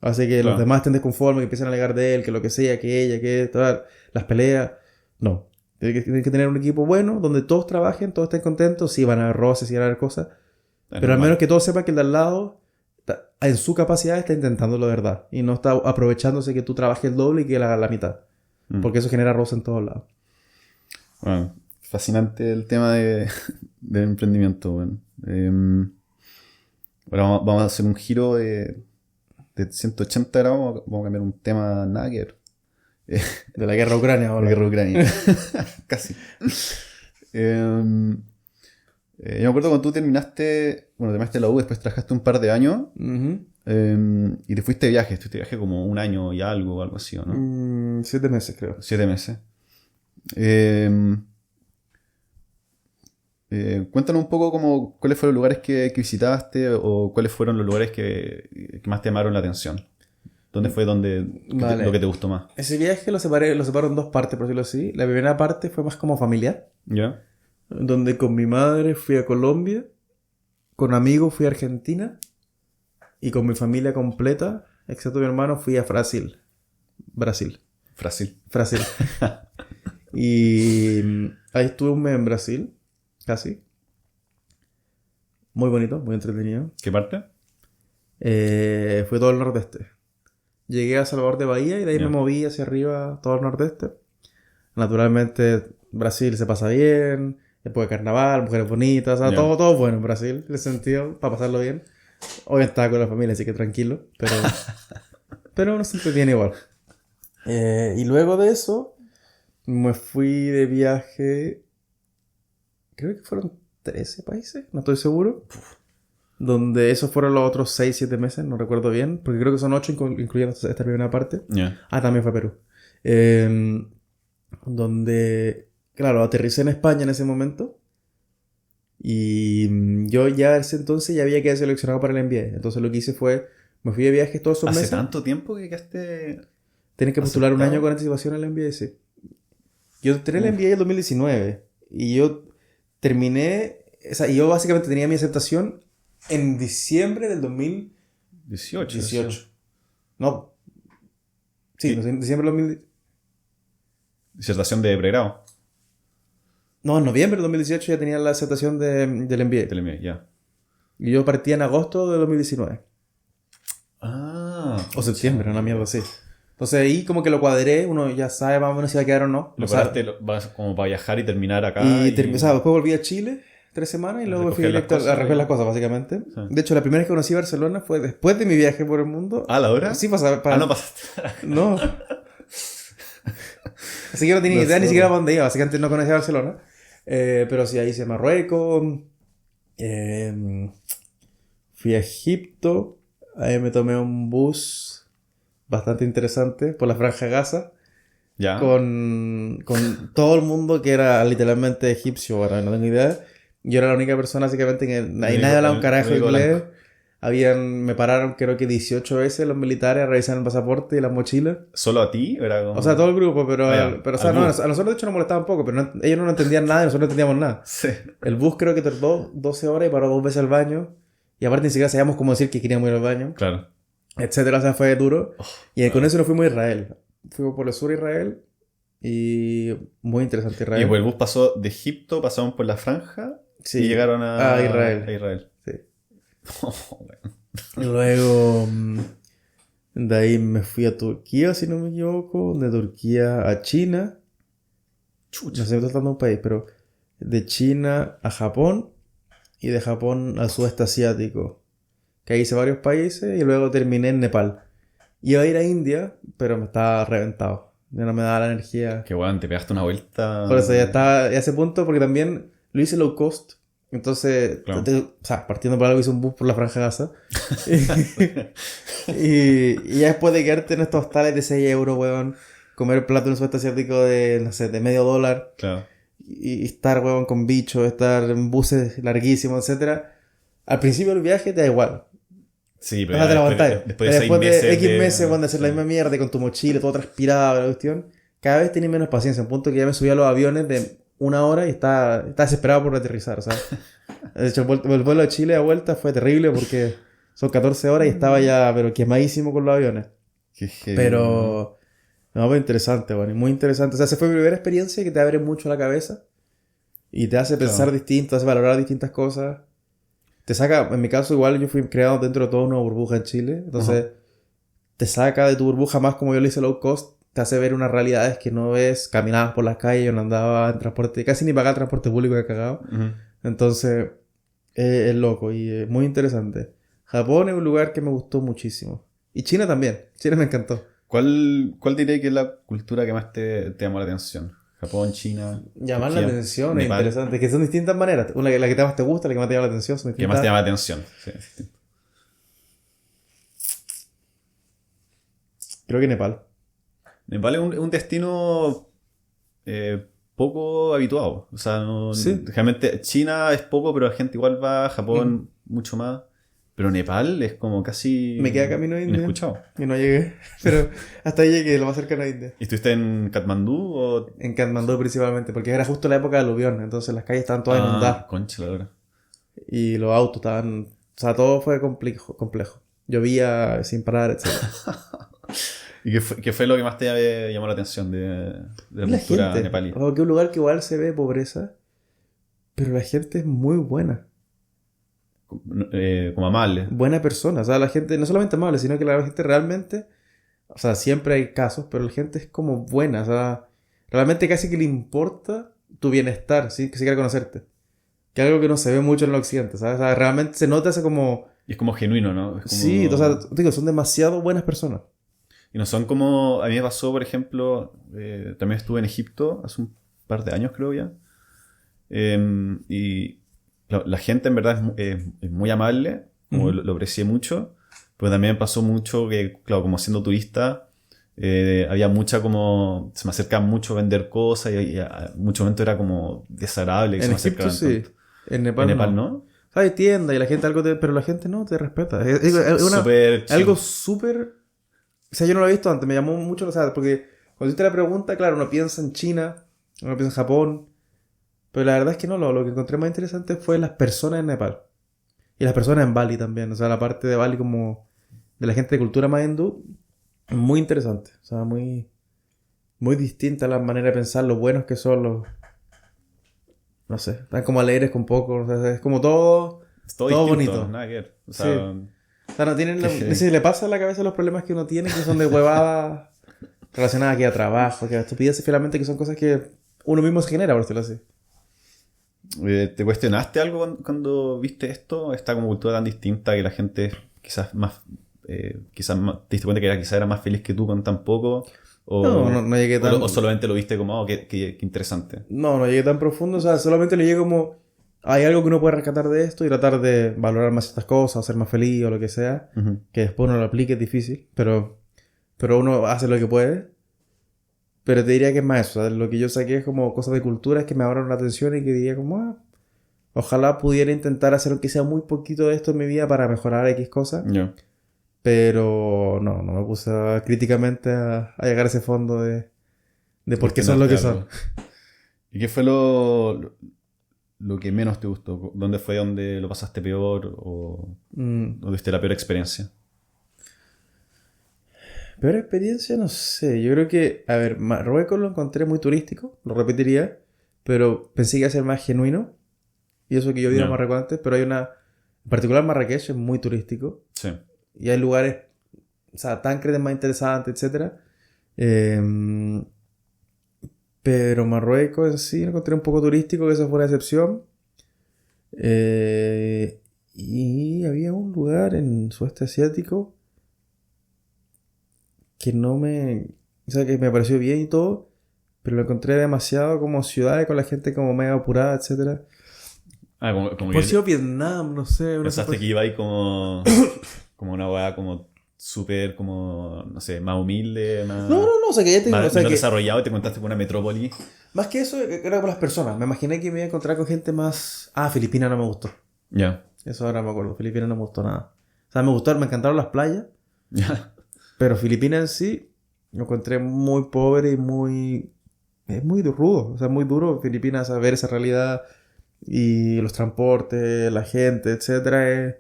Así que los demás estén desconformes, que empiezan a alegar de él, que lo que sea, que ella, que tal, las peleas. No. Tienen que tener un equipo bueno, donde todos trabajen, todos estén contentos, sí van a haber roces, sí van a haber cosas. Pero al menos que todos sepan que el de al lado, en su capacidad, está intentando la verdad. Y no está aprovechándose que tú trabajes el doble y que él haga la mitad. Porque eso genera roce en todos lados. Bueno, fascinante el tema del emprendimiento. Bueno. Ahora vamos a hacer un giro de 180 grados. Vamos a cambiar un tema nada que ver. De la guerra a Ucrania. De la guerra a Ucrania. Casi. Yo me acuerdo cuando tú terminaste la U, después trabajaste un par de años y te fuiste de viaje. Estuviste de viaje como un año y algo así, ¿o no? 7 meses, creo. 7 meses. Cuéntanos un poco cuáles fueron los lugares que visitaste o cuáles fueron los lugares que más te llamaron la atención. ¿Dónde fue lo que te gustó más? Ese viaje lo separo en 2 partes, por decirlo así. La primera parte fue más como familiar. ¿Ya? Donde con mi madre fui a Colombia, con amigos fui a Argentina y con mi familia completa, excepto mi hermano, fui a Brasil. Y ahí estuve un mes en Brasil, casi. Muy bonito, muy entretenido. ¿Qué parte? Fue todo el nordeste. Llegué a Salvador de Bahía y de ahí me moví hacia arriba todo el nordeste. Naturalmente, Brasil se pasa bien. Después de carnaval, mujeres bonitas, o sea, todo bueno en Brasil, en ese sentido, para pasarlo bien. Hoy estaba con la familia, así que tranquilo, pero uno se entretiene igual. Y luego de eso, me fui de viaje, creo que fueron 13 países, no estoy seguro. Donde esos fueron los otros 6-7 meses, no recuerdo bien, porque creo que son 8 incluyendo esta primera parte. También fue a Perú. Donde... Claro, aterricé en España en ese momento y yo ya ese entonces ya había quedado seleccionado para el MBA. Entonces lo que hice fue, me fui de viaje todos esos meses. ¿Hace tanto tiempo que quedaste...? Tienes que postular un año con anticipación al MBA, sí. Yo terminé el MBA en el 2019 y yo terminé... O sea, yo básicamente tenía mi aceptación en diciembre del 2018. No. Sí, en diciembre del 2018. Disertación de pregrado. No, en noviembre de 2018 ya tenía la aceptación del MBA. Del MBA, ya. Y yo partí en agosto de 2019. O septiembre, una mierda así. Entonces ahí como que lo cuadré, uno ya sabe más o menos si va a quedar o no. Lo cuadraste como para viajar y terminar acá. O sea, después volví a Chile 3 semanas y luego me fui directo a recoger las cosas, básicamente. Sí. De hecho, la primera vez que conocí Barcelona fue después de mi viaje por el mundo. ¿La hora? Sí, para... no pasaste. No. Así que no tenía idea ni siquiera para dónde iba. Así que antes no conocía Barcelona. Pero sí, ahí hice Marruecos. Fui a Egipto. Ahí me tomé un bus bastante interesante por la Franja de Gaza. Ya. Con todo el mundo que era literalmente egipcio. Bueno, no tengo idea. Yo era la única persona, básicamente, que nadie hablaba un carajo de inglés. Me pararon creo que 18 veces los militares a revisar el pasaporte y las mochilas. ¿Solo a ti? ¿Era como... O sea, todo el grupo, pero o sea, no, a nosotros de hecho nos molestaba un poco, pero ellos no entendían nada y nosotros no entendíamos nada. Sí. El bus creo que tardó 12 horas y paró 2 veces al baño. Y aparte ni siquiera sabíamos cómo decir que queríamos ir al baño. Claro. Etcétera, o sea, fue duro. Y con eso nos fuimos a Israel. Fuimos por el sur de Israel y muy interesante Israel. Y pues el bus pasó de Egipto, pasamos por la Franja y llegaron a Israel. Sí. Y luego de ahí me fui a Turquía, si no me equivoco. De Turquía a China. No sé, estoy tratando un país, pero de China a Japón y de Japón al sudeste asiático. Que ahí hice varios países y luego terminé en Nepal. Iba a ir a India, pero me estaba reventado. Ya no me daba la energía. Qué guay, te pegaste una vuelta. Por eso ya estaba a ese punto, porque también lo hice low cost. Entonces, claro. O sea, partiendo por algo hice un bus por la Franja de Gaza. y ya después de quedarte en estos hostales de 6 euros, weón, comer el plato en un sudeste asiático de, no sé, de $0.50. Claro. Y estar, weón, con bichos, estar en buses larguísimos, etcétera. Al principio del viaje te da igual. Sí, pero No te la aguantáis. después de 6 Después meses. de X meses, cuando hacer la misma mierda y con tu mochila, todo transpirado, la cuestión, cada vez tenés menos paciencia. Un punto que ya me subí a los aviones de 1 hora y estaba desesperado por aterrizar, o sea. De hecho, el vuelo de Chile a vuelta fue terrible porque son 14 horas y estaba ya, pero quemadísimo con los aviones. Qué heavy, Pero, no, pues interesante, bueno, y muy interesante. O sea, esa fue mi primera experiencia que te abre mucho la cabeza y te hace pensar Claro. distinto, te hace valorar distintas cosas. Te saca, en mi caso, igual yo fui creado dentro de toda una burbuja en Chile, entonces te saca de tu burbuja más como yo le hice low cost, te hace ver unas realidades que no ves, caminabas por las calles, yo no andaba en transporte, casi ni pagaba transporte público de cagado. Ujú. Entonces, es loco y es muy interesante. Japón es un lugar que me gustó muchísimo. Y China también. China me encantó. ¿Cuál dirías que es la cultura que más te llamó la atención? Japón, China, Llamar la Turquía, atención es Nepal. interesante. Que son distintas maneras. Una la que más te gusta, la que más te llama la atención. Son ¿Qué más distintas. te llama la atención? Sí. Creo que Nepal. Nepal es un destino poco habituado. O sea, Sí. realmente China es poco, pero la gente igual va a Japón mucho más. Pero Nepal es como casi Me queda camino a India. inescuchado. Y no llegué. Pero hasta ahí llegué, lo más cercano a India. ¿Y estuviste en Katmandú o...? En Katmandú principalmente. Porque era justo la época del aluvión. Entonces las calles estaban todas inundadas. Concha la lora. Y los autos estaban... O sea, todo fue complejo. Llovía sin parar, etc. ¿Y qué fue lo que más te llamó la atención de la La cultura gente. nepalí? O que un lugar que igual se ve pobreza, pero la gente es muy buena. Como amable. Buena persona. O sea, la gente no solamente amable, sino que la gente realmente... O sea, siempre hay casos, pero la gente es como buena. O sea, realmente casi que le importa tu bienestar, ¿sí? Que se quiera conocerte. Que es algo que no se ve mucho en el occidente, ¿sabes? O sea, realmente se nota ese como... Y es como genuino, ¿no? Es como... Sí, o sea, digo, son demasiado buenas personas. Y no son como... A mí me pasó, por ejemplo, también estuve en Egipto hace un par de años, creo ya. Y la gente en verdad es muy amable, como lo aprecié mucho, pero también me pasó mucho que, claro, como siendo turista, había mucha como... Se me acercaban mucho a vender cosas y a muchos momentos era como desagradable que se En me Egipto acercaban sí. tanto. En Nepal, En Nepal, no. ¿no? Hay tienda y la gente pero la gente no te respeta. Es Súper chill. algo súper... O sea, yo no lo he visto antes, me llamó mucho, o sea, porque cuando hiciste la pregunta, claro, uno piensa en China, uno piensa en Japón, pero la verdad es que no, lo que encontré más interesante fue las personas en Nepal. Y las personas en Bali también, o sea, la parte de Bali como de la gente de cultura más hindú, muy interesante, o sea, muy, muy distinta la manera de pensar, lo buenos que son los... No sé, están como alegres con poco, o sea, es como todo Es todo distinto, bonito. nada que ver. O sea, Sí. O sea, no tienen no sé si le pasa a la cabeza los problemas que uno tiene, que son de huevadas relacionadas aquí a trabajo, que a estupideces, finalmente, que son cosas que uno mismo se genera, por decirlo así. ¿te cuestionaste algo cuando viste esto? Esta como cultura tan distinta que la gente quizás más... quizás te diste cuenta que quizás era más feliz que tú con tan poco. O, No llegué tan... o solamente lo viste como, qué interesante. No llegué tan profundo, o sea, solamente le llegué como... Hay algo que uno puede rescatar de esto y tratar de valorar más estas cosas, ser más feliz o lo que sea. Ujú. Que después uno lo aplique es difícil, pero uno hace lo que puede. Pero te diría que es más eso, o sea, lo que yo saqué es como cosas de culturas que me abran la atención y que diría como, ojalá pudiera intentar hacer aunque sea muy poquito de esto en mi vida para mejorar X cosas. Ya. Pero no me puse críticamente a llegar a ese fondo de por qué son lo que son. ¿Y qué fue lo que menos te gustó? ¿Dónde fue donde lo pasaste peor? ¿O dónde tuviste la peor experiencia? Peor experiencia, no sé. Yo creo que, a ver, Marruecos lo encontré muy turístico, lo repetiría, pero pensé que iba a ser más genuino. Y eso que yo he ido a Marruecos antes, pero hay una... En particular Marrakech es muy turístico. Sí. Y hay lugares, o sea, Táncred es más interesante, etc. Pero Marruecos en sí lo encontré un poco turístico, que eso fue una excepción. Y había un lugar en sudeste asiático que no me... O sea, que me pareció bien y todo, pero lo encontré demasiado como ciudades con la gente como medio apurada, etc. Como Por que si Vietnam, no sé. pensaste que iba ahí como una weá como súper como, no sé, más humilde, más... No, o sea, que ya te digo, más, o sea, menos que... desarrollado y te encontraste con una metrópoli. Más que eso, era como las personas. Me imaginé que me iba a encontrar con gente más... Filipina no me gustó. Ya. Eso ahora me acuerdo. Filipinas no me gustó nada. O sea, me encantaron las playas. Ya. Pero Filipinas en sí, lo encontré muy pobre y es muy rudo. O sea, muy duro Filipinas a ver esa realidad. Y los transportes, la gente, etcétera.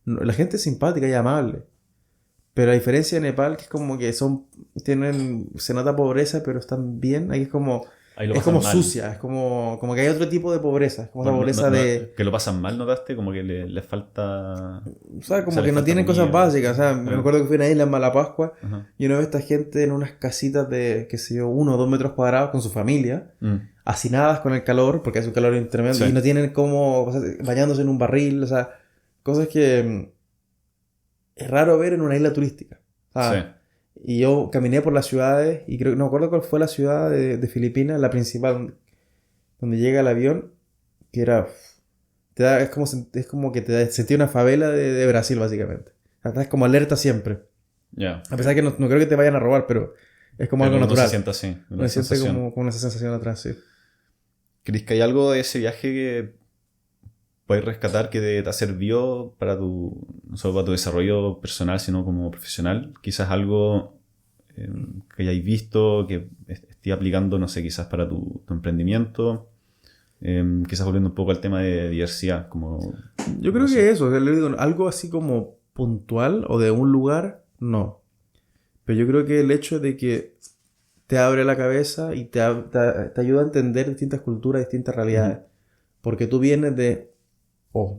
La gente es simpática y amable. Pero a diferencia de Nepal, que es como que se nota pobreza, pero están bien. Ahí es como mal. sucia, es como que hay otro tipo de pobreza. Es como esa pobreza que lo pasan mal, ¿notaste? Como que les falta... O sea, como que no tienen cosas básicas. O sea, me acuerdo que fui a una isla en Malapascua y uno ve a esta gente en unas casitas de, qué sé yo, 1 o 2 metros cuadrados con su familia, hacinadas con el calor, porque es un calor tremendo, y no tienen como, o sea, bañándose en un barril, o sea, cosas que es raro ver en una isla turística. Y yo caminé por las ciudades y no me acuerdo cuál fue la ciudad de Filipinas, la principal, donde llega el avión, que era... es como que sentí una favela de Brasil, básicamente. Estás como alerta siempre. Yeah. A pesar de que no creo que te vayan a robar, pero es como algo natural. Se siente así. Me siente como una sensación atrás, sí. ¿Crees que hay algo de ese viaje que puedes rescatar que te ha servido para no solo para tu desarrollo personal, sino como profesional? Quizás algo que hayáis visto, que estés aplicando, no sé, quizás para tu emprendimiento. Quizás volviendo un poco al tema de diversidad. Yo creo que eso, le digo, algo así como puntual o de un lugar, no. Pero yo creo que el hecho de que te abre la cabeza y te ayuda a entender distintas culturas, distintas realidades. Porque tú vienes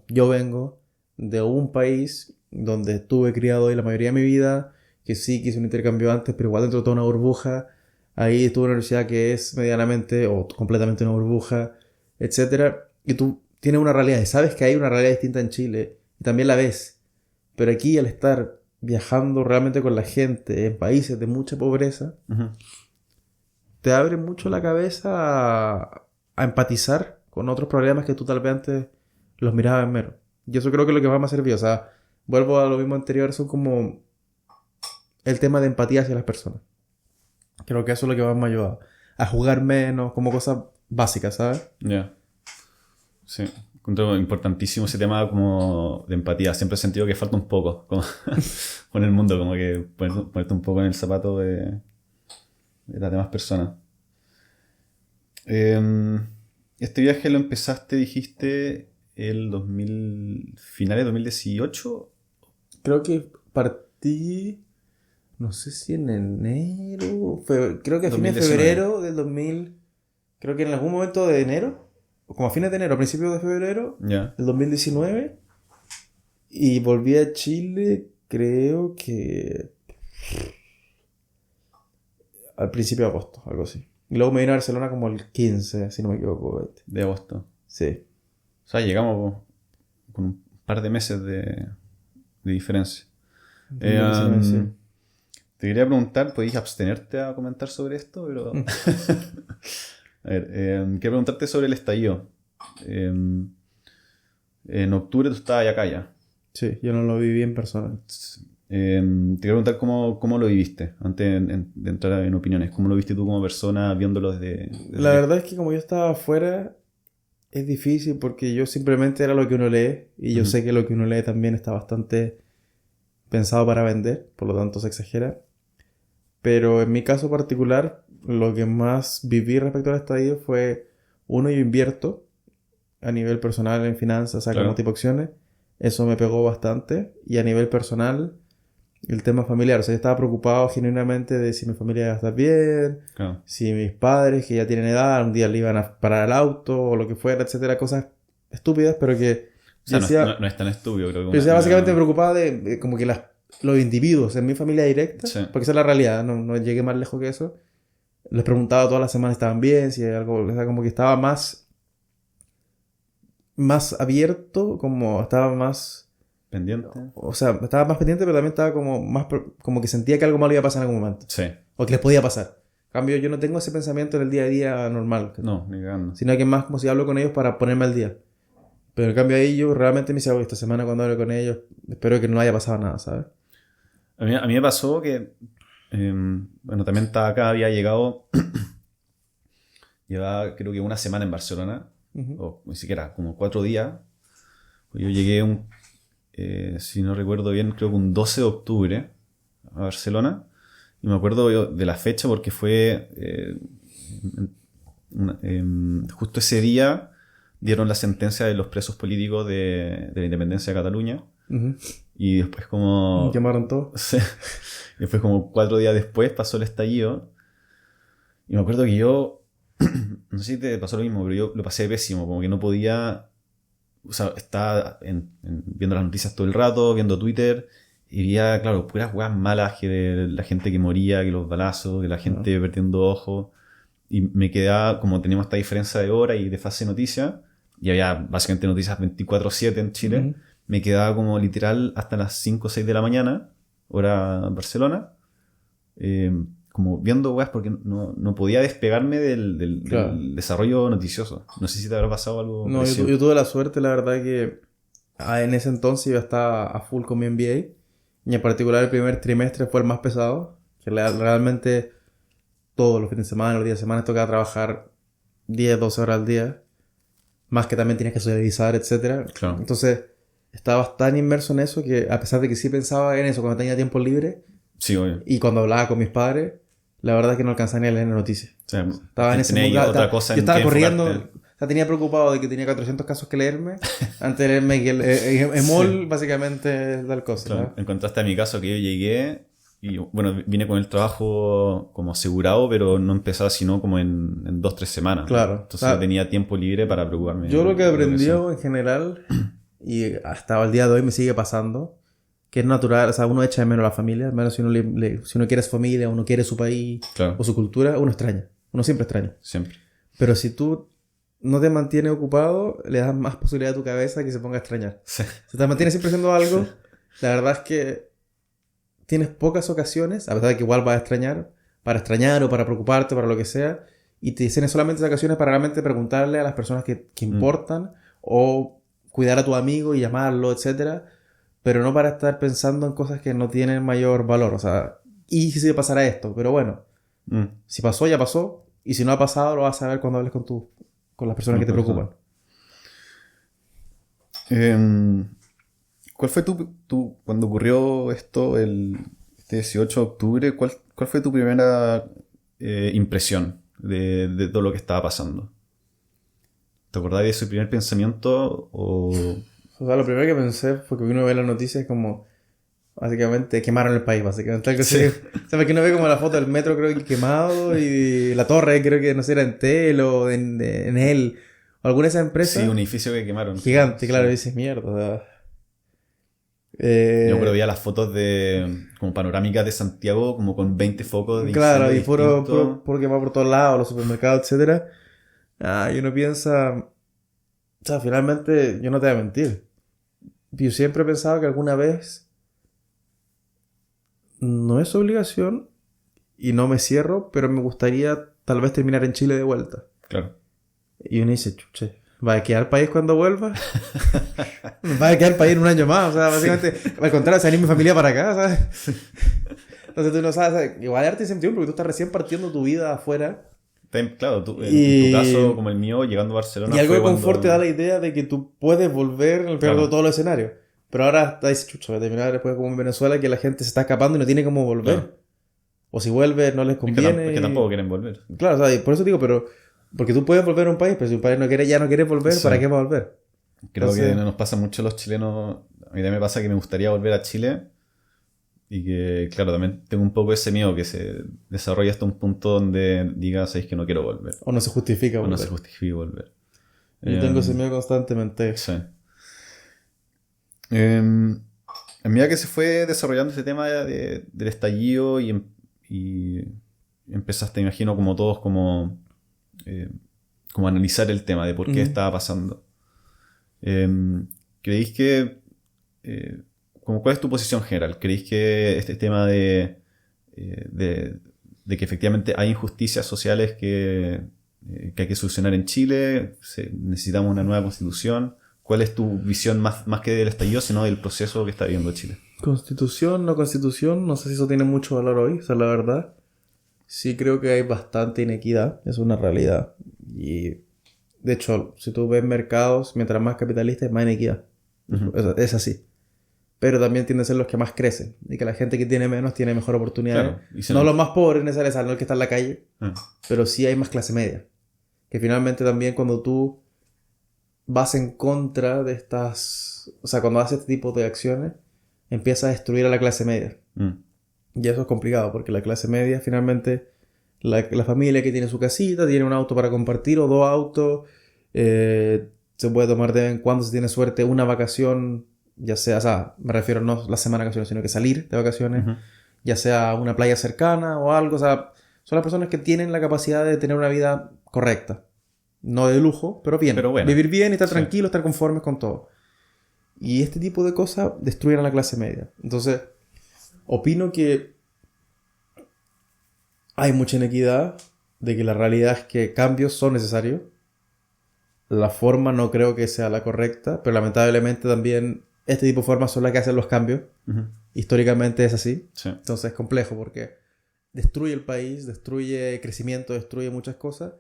yo vengo de un país donde estuve criado ahí la mayoría de mi vida, que sí quise un intercambio antes, pero igual dentro de toda una burbuja. Ahí estuve en una universidad que es medianamente o completamente una burbuja, etcétera. Y tú tienes una realidad y sabes que hay una realidad distinta en Chile y también la ves. Pero aquí, al estar viajando realmente con la gente en países de mucha pobreza, te abre mucho la cabeza a empatizar con otros problemas que tú tal vez antes los mirabas en menos. Y eso creo que es lo que más me ha servido. O sea, vuelvo a lo mismo anterior, son como el tema de empatía hacia las personas. Creo que eso es lo que más me ha ayudado. A jugar menos, como cosas básicas, ¿sabes? Ya. Sí. Encuentro importantísimo ese tema como de empatía. Siempre he sentido que falta un poco como con el mundo, como que ponerte un poco en el zapato de las demás personas. Este viaje lo empezaste, dijiste, finales de 2018. Creo que partí, no sé si en enero, creo que a fines de febrero del 2000, creo que en algún momento de enero, como a fines de enero, a principios de febrero del 2019, y volví a Chile, creo que al principio de agosto, algo así. Y luego me vine a Barcelona como el 15, si no me equivoco. De agosto. Sí. O sea, llegamos con un par de meses de diferencia. Sí. Te quería preguntar, ¿podéis abstenerte a comentar sobre esto? Pero... A ver, quería preguntarte sobre el estallido. En octubre tú estabas acá ya. Sí, yo no lo viví en persona. Te quería preguntar cómo lo viviste, antes de entrar en opiniones. ¿Cómo lo viste tú como persona viéndolo desde La verdad es que como yo estaba afuera, es difícil porque yo simplemente era lo que uno lee. Y yo sé que lo que uno lee también está bastante pensado para vender, por lo tanto se exagera. Pero en mi caso particular, lo que más viví respecto al estallido fue, yo invierto a nivel personal en finanzas, o sea, como tipo acciones. Eso me pegó bastante. Y a nivel personal, el tema familiar. O sea, yo estaba preocupado genuinamente de si mi familia iba a estar bien, si mis padres, que ya tienen edad, un día le iban a parar el auto o lo que fuera, etcétera. Cosas estúpidas, pero que... O sea, decía, no es tan estúpido, creo que... Yo decía básicamente preocupado de como que los individuos en mi familia directa, porque esa es la realidad, no llegué más lejos que eso. Les preguntaba todas las semanas si estaban bien, si hay algo... O sea, como que estaba más abierto, como estaba más... pendiente. O sea, estaba más pendiente, pero también estaba como que sentía que algo malo iba a pasar en algún momento. Sí. O que les podía pasar. En cambio, yo no tengo ese pensamiento en el día a día normal. No, ni cagando. Sino que más como si hablo con ellos para ponerme al día. Pero en cambio ahí yo realmente me decía, esta semana cuando hable con ellos, espero que no haya pasado nada, ¿sabes? A mí me pasó que, bueno, también estaba acá, había llegado, llevaba creo que una semana en Barcelona, o ni siquiera, como 4 días, Yo llegué si no recuerdo bien, creo que un 12 de octubre a Barcelona. Y me acuerdo de la fecha porque fue justo ese día dieron la sentencia de los presos políticos de la independencia de Cataluña. Ujú. Y después como... Quemaron todo. Sí. Después como 4 días después pasó el estallido. Y me acuerdo que yo... No sé si te pasó lo mismo, pero yo lo pasé pésimo. Como que no podía... O sea, estaba viendo las noticias todo el rato, viendo Twitter... Y veía, claro, puras weas malas, que de la gente que moría, que los balazos, que la gente perdiendo ojos. Y me quedaba, como teníamos esta diferencia de hora y de fase de noticias, y había básicamente noticias 24/7 en Chile, me quedaba como literal hasta las 5 o 6 de la mañana, hora Barcelona, como viendo weas porque no podía despegarme del desarrollo noticioso. No sé si te habrá pasado algo No, parecido. yo tuve la suerte, la verdad, que en ese entonces yo estaba a full con mi MBA. Y en particular el primer trimestre fue el más pesado, que realmente todos los fines de semana, los días de semana tocaba trabajar 10, 12 horas al día, más que también tenías que socializar, etcétera. Claro. Entonces estaba tan inmerso en eso que a pesar de que sí pensaba en eso cuando tenía tiempo libre Sí, obvio. y cuando hablaba con mis padres, la verdad es que no alcanzaba ni a leer las noticias. O sea, Estaba en ese tenía mundo, otra cosa yo en estaba que corriendo, enfocarte. o sea, tenía preocupado de que tenía 400 casos que leerme antes de leerme que el EMOL básicamente es tal cosa. Claro, ¿no? en contraste a mi caso, que yo llegué y bueno, vine con el trabajo como asegurado, pero no empezaba sino como en 2-3 semanas. Claro. Entonces O sea, tenía tiempo libre para preocuparme. Yo lo que de aprendí sea. en general, y hasta el día de hoy me sigue pasando, que es natural, o sea, uno echa de menos a la familia, al menos si uno quiere su familia, uno quiere su país Claro, o su cultura, uno extraña, uno siempre extraña. siempre. Pero si tú no te mantienes ocupado, le das más posibilidad a tu cabeza que se ponga a extrañar. Sí. Si te mantienes siempre haciendo algo, la verdad es que tienes pocas ocasiones, a pesar de que igual vas a para extrañar o para preocuparte, para lo que sea, y te tienes solamente esas ocasiones para realmente preguntarle a las personas que importan o cuidar a tu amigo y llamarlo, etcétera, pero no para estar pensando en cosas que no tienen mayor valor. O sea, ¿y si pasara esto? Pero bueno, si pasó, ya pasó, y si no ha pasado, lo vas a ver cuando hables con las personas que te preocupan. ¿Cuál fue cuando ocurrió esto este 18 de octubre, cuál fue tu primera impresión de todo lo que estaba pasando? ¿Te acordás de ese primer pensamiento o...? O sea, lo primero que pensé fue que uno ve las noticias como... Básicamente quemaron el país, básicamente. Algo así. O sea, porque uno ve como la foto del metro, creo que quemado, y la torre, creo que no sé, era en Tel o en él, o alguna de esas empresas. Sí, un edificio que quemaron. Gigante, claro, y Sí. dices, mierda. O sea, Yo veía las fotos como panorámicas de Santiago, como con 20 focos de claro, y incendio puro quemado por todos lados, los supermercados, etcétera. Y uno piensa... O sea, finalmente, yo no te voy a mentir. Yo siempre he pensado que alguna vez... No es obligación y no me cierro, pero me gustaría tal vez terminar en Chile de vuelta. Claro. Y uno dice, chuche, ¿va a quedar el país cuando vuelva? ¿Va a quedar el país en un año más? O sea, básicamente, al contrario, se va a venir mi familia para acá, ¿sabes? Entonces tú no sabes, o sea, igual hay arte incertidumbre porque tú estás recién partiendo tu vida afuera. Claro, Y- en tu caso, como el mío, llegando a Barcelona. Y algo fue de confort cuando- te da la idea de que tú puedes volver en el peor Claro. de todos los escenarios. Pero ahora dices, chucha, va a terminar después como en Venezuela que la gente se está escapando y no tiene cómo volver. Claro. O si vuelve no les Es que, conviene. es que tampoco quieren volver. Claro, o sea, y por eso digo, pero... Porque tú puedes volver a un país, pero si un país ya no quiere volver, Sí. ¿para qué va a volver? Creo Entonces- que nos pasa mucho a los chilenos. A mí también me pasa que me gustaría volver a Chile. Y que, claro, también tengo un poco ese miedo que se desarrolla hasta un punto donde digas, sabéis que no quiero volver. O no se justifica O no volver. se justifique volver. Yo tengo ese miedo constantemente. Sí. A medida que se fue desarrollando ese tema del estallido y empezaste, imagino, como todos, como analizar el tema de por qué estaba pasando. ¿Creéis que, cuál es tu posición general? ¿Creéis que este tema de que efectivamente hay injusticias sociales que hay que solucionar en Chile? ¿Necesitamos una nueva constitución? ¿Cuál es tu visión más que del estallido, sino del proceso que está viviendo Chile? Constitución, no constitución, no sé si eso tiene mucho valor hoy, esa es la verdad. Sí creo que hay bastante inequidad, es una realidad. Y de hecho, si tú ves mercados, mientras más capitalistas, más inequidad. Es así. Pero también tienden a ser los que más crecen. Y que la gente que tiene menos tiene mejor oportunidades. Claro, no los más pobres necesariamente, no el que está en la calle. Pero sí hay más clase media. Que finalmente también cuando tú vas en contra de estas... O sea, cuando haces este tipo de acciones, empiezas a destruir a la clase media. Y eso es complicado, porque la clase media finalmente... La familia que tiene su casita, tiene un auto para compartir o 2 autos. Se puede tomar de vez en cuando, si tiene suerte, una vacación... Ya sea, o sea, me refiero no la semana de vacaciones, sino que salir de vacaciones. Ya sea una playa cercana o algo. O sea, son las personas que tienen la capacidad de tener una vida correcta. No de lujo, pero bien. Pero bueno. Vivir bien y estar tranquilo, estar conformes con todo. Y este tipo de cosas destruyen a la clase media. Entonces, opino que hay mucha inequidad, de que la realidad es que cambios son necesarios. La forma no creo que sea la correcta, pero lamentablemente también este tipo de formas son las que hacen los cambios. Históricamente es así. Sí. Entonces es complejo porque destruye el país, destruye crecimiento, destruye muchas cosas.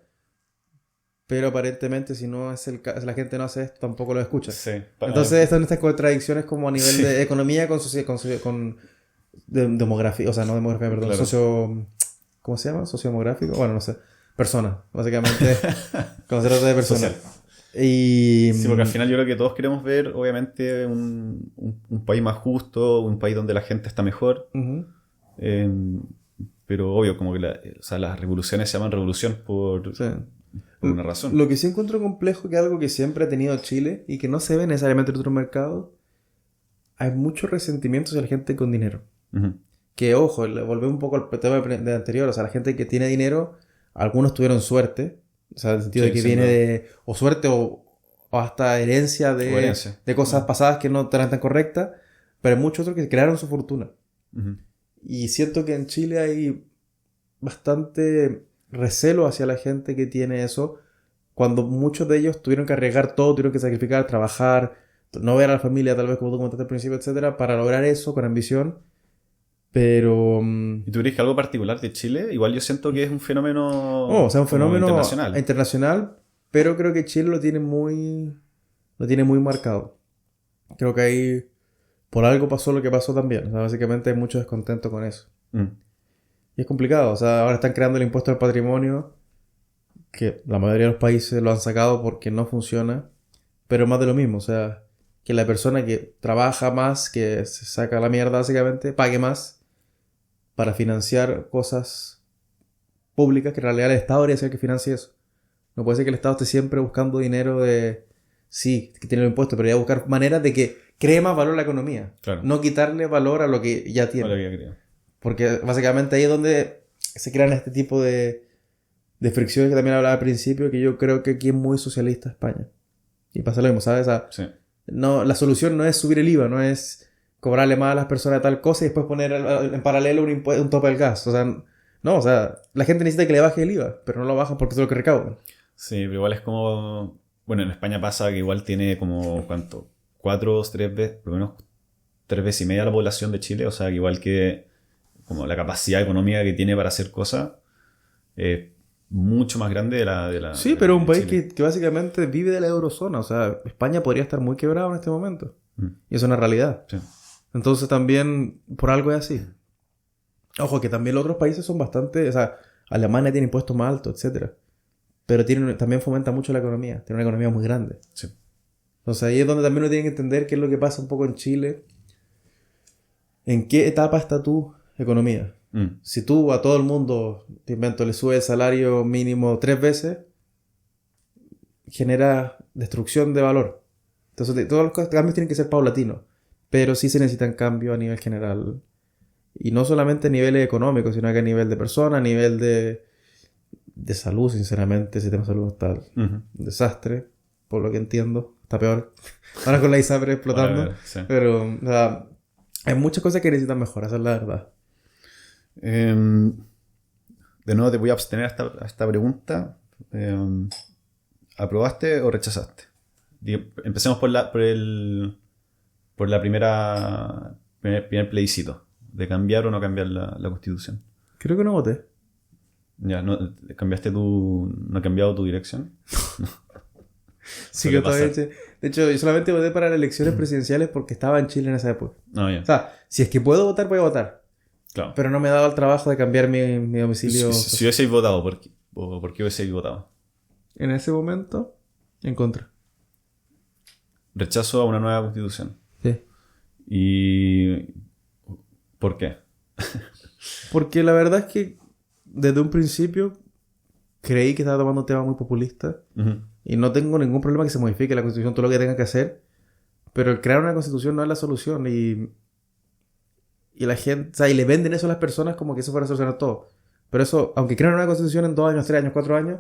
Pero aparentemente si no es si la gente no hace esto, tampoco lo escucha. Sí. Entonces están estas contradicciones como a nivel de economía con demografía. O sea, no demografía, perdón. Claro. ¿Cómo se llama? Sociodemográfico. Bueno, no sé. Personas. Básicamente. Cuando se trata de personas. Sí, porque al final yo creo que todos queremos ver, obviamente, un país más justo, un país donde la gente está mejor. Pero obvio, como que las revoluciones se llaman revolución por una razón. Lo que sí encuentro complejo, que es algo que siempre ha tenido Chile y que no se ve necesariamente en otros mercados, hay mucho resentimiento hacia la gente con dinero. Que, ojo, volvemos un poco al tema de anterior, o sea, la gente que tiene dinero, algunos tuvieron suerte. O sea, en el sentido de que viene de... O suerte o hasta herencia de cosas pasadas que no eran tan correctas. Pero hay muchos otros que crearon su fortuna. Y siento que en Chile hay bastante recelo hacia la gente que tiene eso. Cuando muchos de ellos tuvieron que arriesgar todo, tuvieron que sacrificar, trabajar, no ver a la familia, tal vez como tú comentaste al principio, etcétera, para lograr eso con ambición. Pero... ¿Y tú crees que algo particular de Chile? Igual yo siento que es un fenómeno... un fenómeno internacional. Pero creo que Chile lo tiene muy marcado. Creo que ahí por algo pasó lo que pasó también. O sea, básicamente hay mucho descontento con eso. Y es complicado. O sea, ahora están creando el impuesto al patrimonio, que la mayoría de los países lo han sacado porque no funciona. Pero más de lo mismo. O sea, que la persona que trabaja más, que se saca la mierda básicamente, pague más para financiar cosas públicas, que en realidad el Estado debería ser el que financie eso. No puede ser que el Estado esté siempre buscando dinero de... Sí, que tiene los impuestos, pero ya buscar maneras de que cree más valor a la economía. Claro. No quitarle valor a lo que ya tiene. Lo que creo. Porque básicamente ahí es donde se crean este tipo de fricciones que también hablaba al principio, que yo creo que aquí es muy socialista España. Y pasa lo mismo, ¿sabes? O sea, no, la solución no es subir el IVA, no es cobrarle más a las personas de tal cosa y después poner en paralelo un tope al gas. O sea, no, o sea, la gente necesita que le baje el IVA, pero no lo bajan porque es lo que recaudan. Sí, pero igual es como... Bueno, en España pasa que igual tiene como, ¿cuánto? 4 o 3 veces, por lo menos 3 veces y media la población de Chile. O sea, que igual que como la capacidad económica que tiene para hacer cosas es mucho más grande de la sí, pero un país que básicamente vive de la eurozona. O sea, España podría estar muy quebrado en este momento. Y es una realidad. Sí. Entonces también, por algo es así. Ojo, que también los otros países son bastante... O sea, Alemania tiene impuestos más altos, etcétera. Pero también fomenta mucho la economía. Tiene una economía muy grande. Sí. Entonces ahí es donde también uno tiene que entender qué es lo que pasa un poco en Chile. ¿En qué etapa está tu economía? Si tú a todo el mundo, te invento, le subes el salario mínimo 3 veces, genera destrucción de valor. Entonces todos los cambios tienen que ser paulatinos. Pero sí se necesitan cambios a nivel general. Y no solamente a nivel económico, sino que a nivel de persona, a nivel de salud, sinceramente. El sistema de salud está un desastre, por lo que entiendo. Está peor. Ahora con la ISAPRE explotando. Ver, sí. Pero o sea, hay muchas cosas que necesitan mejorar, esa es la verdad. De nuevo te voy a abstener a esta pregunta. ¿Aprobaste o rechazaste? Empecemos por la primer plebiscito. De cambiar o no cambiar la Constitución. Creo que no voté. Ya, ¿no ha cambiado tu dirección? Sí, que todavía De hecho, yo solamente voté para las elecciones presidenciales porque estaba en Chile en esa época. No, ya. O sea, si es que puedo votar, voy a votar. Claro. Pero no me he dado el trabajo de cambiar mi domicilio. Si hubieseis votado, ¿por qué hubieseis votado? En ese momento, en contra. Rechazo a una nueva constitución. Sí. ¿Y por qué? Porque la verdad es que desde un principio creí que estaba tomando un tema muy populista. Ujú. Y no tengo ningún problema que se modifique la constitución, todo lo que tenga que hacer. Pero el crear una constitución no es la solución. Y la gente, o sea, y le venden eso a las personas como que eso fuera a solucionar todo. Pero eso, aunque crean una constitución en 2 años, 3 años, 4 años,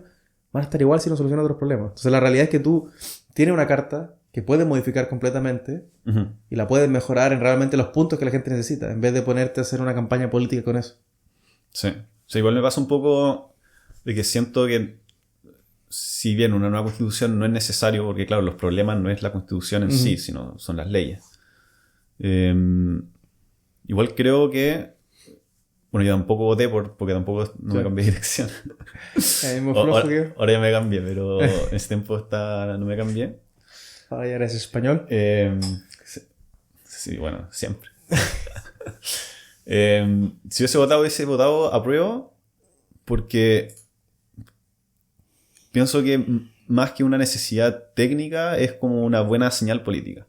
van a estar igual si no solucionan otros problemas. Entonces la realidad es que tú tienes una carta que puedes modificar completamente Ujú. y la puedes mejorar en realmente los puntos que la gente necesita, en vez de ponerte a hacer una campaña política con eso. Sí. O sea, igual me pasa un poco de que siento que si bien una nueva constitución no es necesario, porque claro, los problemas no es la constitución en sí, sino son las leyes. Igual creo que... Bueno, yo tampoco voté porque tampoco no me cambié de dirección. El mismo flojo que... Ahora ya me cambié, pero en ese tiempo no me cambié. Ahora ya eres español. Sí, bueno, siempre. Si hubiese votado apruebo, porque pienso que más que una necesidad técnica es como una buena señal política.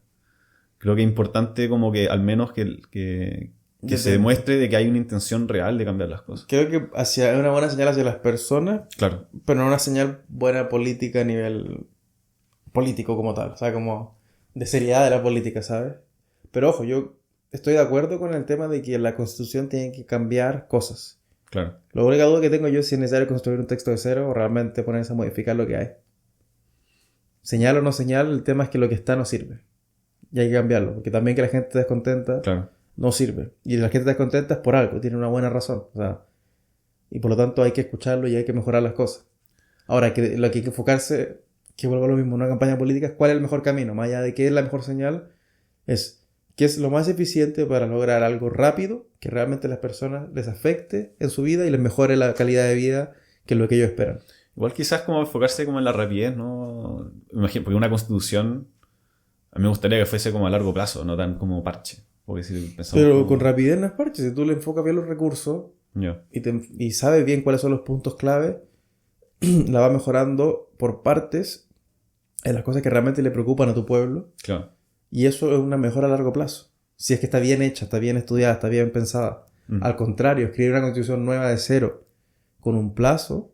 Creo que es importante como que al menos que se demuestre de que hay una intención real de cambiar las cosas. Creo que es una buena señal hacia las personas, Claro. pero no una señal buena política a nivel político como tal. O sea, como de seriedad de la política, ¿sabes? Pero ojo, yo estoy de acuerdo con el tema de que la Constitución tiene que cambiar cosas. Claro. La única duda que tengo yo es si es necesario construir un texto de cero o realmente ponerse a modificar lo que hay. Señal o no señal, el tema es que lo que está no sirve. Y hay que cambiarlo, porque también que la gente esté descontenta Claro. no sirve. Y la gente descontenta es por algo, tiene una buena razón. O sea, y por lo tanto hay que escucharlo y hay que mejorar las cosas. Ahora, lo que hay que enfocarse, que vuelvo a lo mismo, en una campaña política, es cuál es el mejor camino. Más allá de qué es la mejor señal, es qué es lo más eficiente para lograr algo rápido, que realmente a las personas les afecte en su vida y les mejore la calidad de vida, que es lo que ellos esperan. Igual quizás como enfocarse como en la rapidez, ¿no? Imagino, porque una constitución a mí me gustaría que fuese como a largo plazo, no tan como parche. Porque si pensamos Pero como... con rapidez no es parche. Si tú le enfocas bien los recursos Ya. y sabes bien cuáles son los puntos clave, la vas mejorando por partes en las cosas que realmente le preocupan a tu pueblo. Claro. Y eso es una mejora a largo plazo. Si es que está bien hecha, está bien estudiada, está bien pensada. Al contrario, escribir una constitución nueva de cero con un plazo